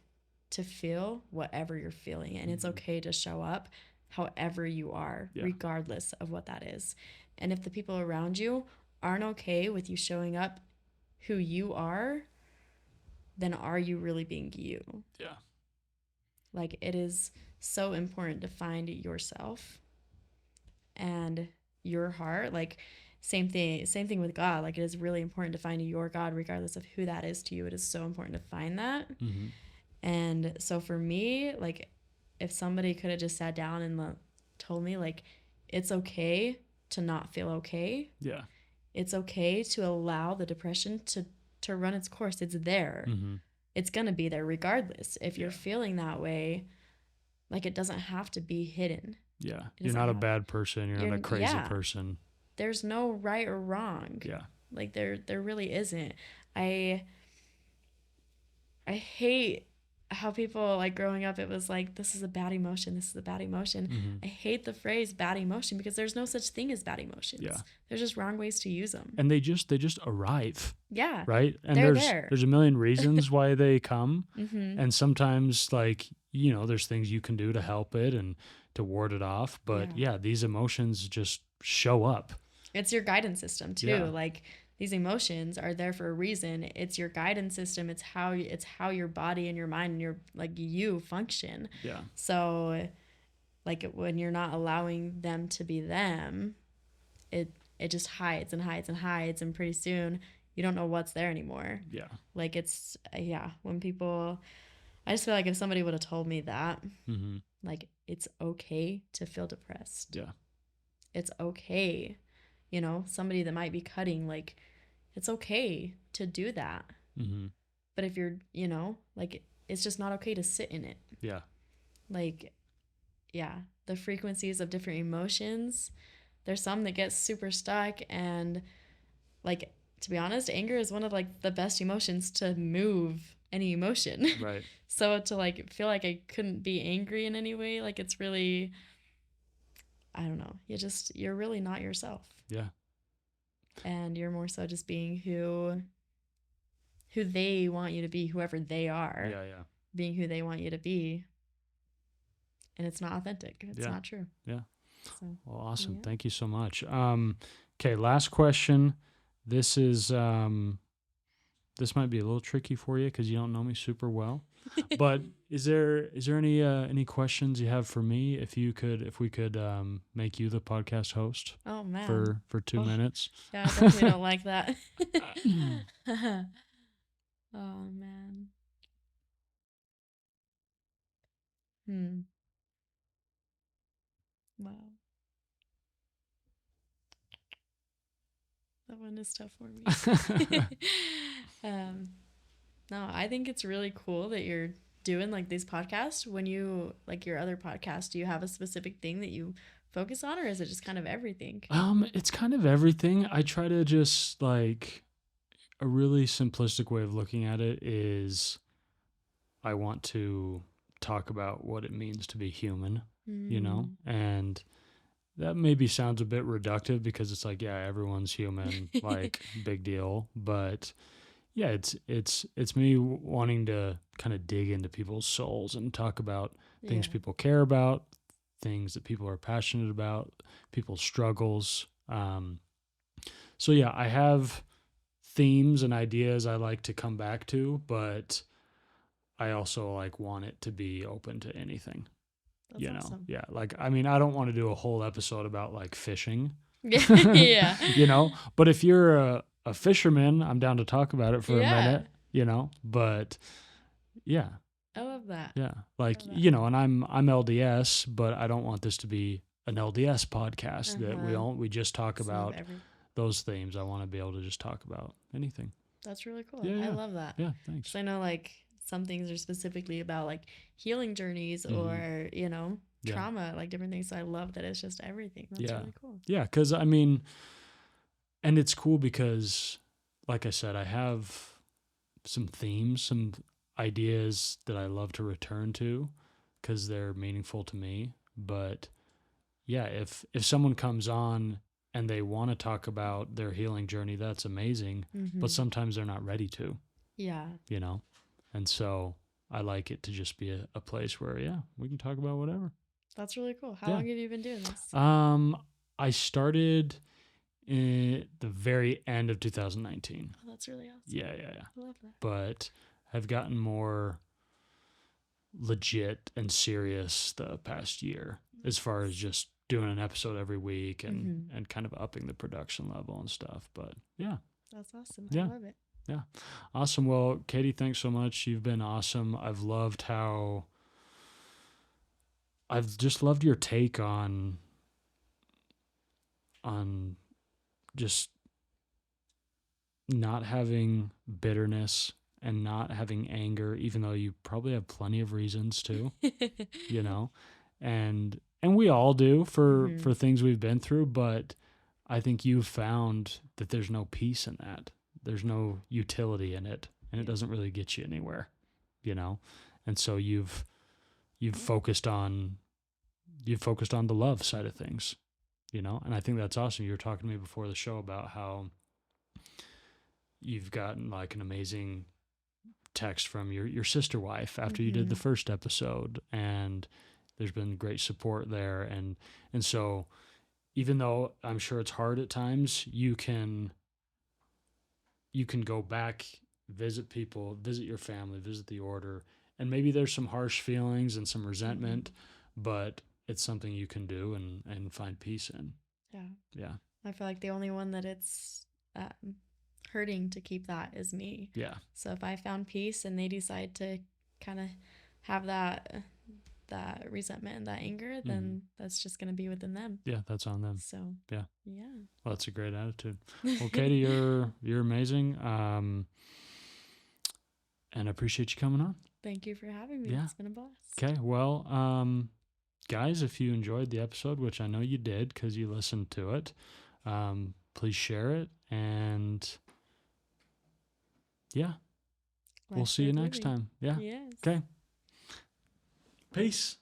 to feel whatever you're feeling, and it's okay to show up however you are, regardless of what that is. And if the people around you aren't okay with you showing up who you are, then are you really being you? Yeah. Like, it is so important to find yourself and your heart. Like, same thing with God. Like, it is really important to find your God, regardless of who that is to you. It is so important to find that. Mm-hmm. And so for me, like, if somebody could have just sat down and told me, like, it's okay to not feel okay. Yeah. it's okay to allow the depression to run its course. It's there. Mm-hmm. It's going to be there regardless. If you're Yeah. feeling that way, like, it doesn't have to be hidden. Yeah. It You're doesn't not a have- bad person. You're not a crazy yeah. person. There's no right or wrong. Yeah. Like, there really isn't. I hate how people, like, growing up, it was like, this is a bad emotion. This is a bad emotion. Mm-hmm. I hate the phrase bad emotion because there's no such thing as bad emotions. Yeah. There's just wrong ways to use them. And they just arrive. Yeah. Right. And They're there's there. there's a million reasons why they come. Mm-hmm. And sometimes, like, you know, there's things you can do to help it and to ward it off. But yeah, these emotions just show up. It's your guidance system too. Yeah. Like, these emotions are there for a reason. It's your guidance system. It's how your body and your mind and your, like, you function. Yeah. So, like, when you're not allowing them to be them, it just hides and hides and hides, and pretty soon you don't know what's there anymore. Yeah. Like, it's when people, I just feel like if somebody would have told me that, Mm-hmm. like, it's okay to feel depressed. Yeah. It's okay. You know, somebody that might be cutting, like, it's okay to do that. Mm-hmm. But if you're, you know, like, it's just not okay to sit in it. Yeah. Like, yeah, the frequencies of different emotions, there's some that get super stuck. And, like, to be honest, anger is one of, like, the best emotions to move any emotion. Right. So to, like, feel like I couldn't be angry in any way, like, it's really, I don't know. You're really not yourself. Yeah. And you're more so just being who they want you to be, whoever they are. Yeah. Yeah. Being who they want you to be. And it's not authentic. It's not true. Yeah. So, Well, awesome. yeah. Thank you so much. Okay, last question. This is this might be a little tricky for you because you don't know me super well. But is there any questions you have for me? If we could make you the podcast host Oh man. for 2 minutes. Yeah, I definitely don't like that. Oh man. Wow. That one is tough for me. No, I think it's really cool that you're doing, like, these podcasts. When you, like, your other podcast, do you have a specific thing that you focus on, or is it just kind of everything? It's kind of everything. I try to just, like, a really simplistic way of looking at it is I want to talk about what it means to be human, you know? And that maybe sounds a bit reductive because it's like, yeah, everyone's human, like, big deal. But yeah, it's me wanting to kind of dig into people's souls and talk about things people care about, things that people are passionate about, people's struggles. So yeah, I have themes and ideas I like to come back to, but I also, like, want it to be open to anything. That's awesome. Yeah. Like, I mean, I don't want to do a whole episode about, like, fishing. Yeah. You know, but if you're a fisherman, I'm down to talk about it for a minute, you know, but yeah. I love that. Yeah. Like, you know, and I'm LDS, but I don't want this to be an LDS podcast that we just talk about those themes. I want to be able to just talk about anything. That's really cool. Yeah, I love that. Yeah, thanks. I know, like, some things are specifically about, like, healing journeys or, you know, trauma, like, different things. So I love that it's just everything. That's really cool. Yeah, because, I mean, and it's cool because, like I said, I have some themes, some ideas that I love to return to because they're meaningful to me. But yeah, if someone comes on and they want to talk about their healing journey, that's amazing. But sometimes they're not ready to. Yeah. You know? And so I like it to just be a place where, yeah, we can talk about whatever. That's really cool. How long have you been doing this? I started in the very end of 2019. Oh, that's really awesome. Yeah. I love that. But I've gotten more legit and serious the past year as far as just doing an episode every week and kind of upping the production level and stuff. But yeah. That's awesome. Yeah. I love it. Yeah. Awesome. Well, Katie, thanks so much. You've been awesome. I've just loved your take on just not having bitterness and not having anger, even though you probably have plenty of reasons to, you know, and we all do for things we've been through, but I think you've found that there's no peace in that. There's no utility in it, and it doesn't really get you anywhere, you know. And so you've focused on the love side of things, you know. And I think that's awesome. You were talking to me before the show about how you've gotten like an amazing text from your sister wife after you did the first episode, and there's been great support there, and so even though I'm sure it's hard at times, you can go back, visit people, visit your family, visit the order, and maybe there's some harsh feelings and some resentment, but it's something you can do and find peace in. Yeah. Yeah. I feel like the only one that it's hurting to keep that is me. Yeah. So if I found peace and they decide to kind of have that resentment and that anger, then that's just going to be within them. Yeah, that's on them. So yeah. Well, that's a great attitude. Well, Katie, you're amazing. And I appreciate you coming on. Thank you for having me. Yeah. It's been a blast. Okay. Well, guys, if you enjoyed the episode, which I know you did because you listened to it, please share it. And yeah, we'll see you next time. Yeah. Yes. Okay. Peace.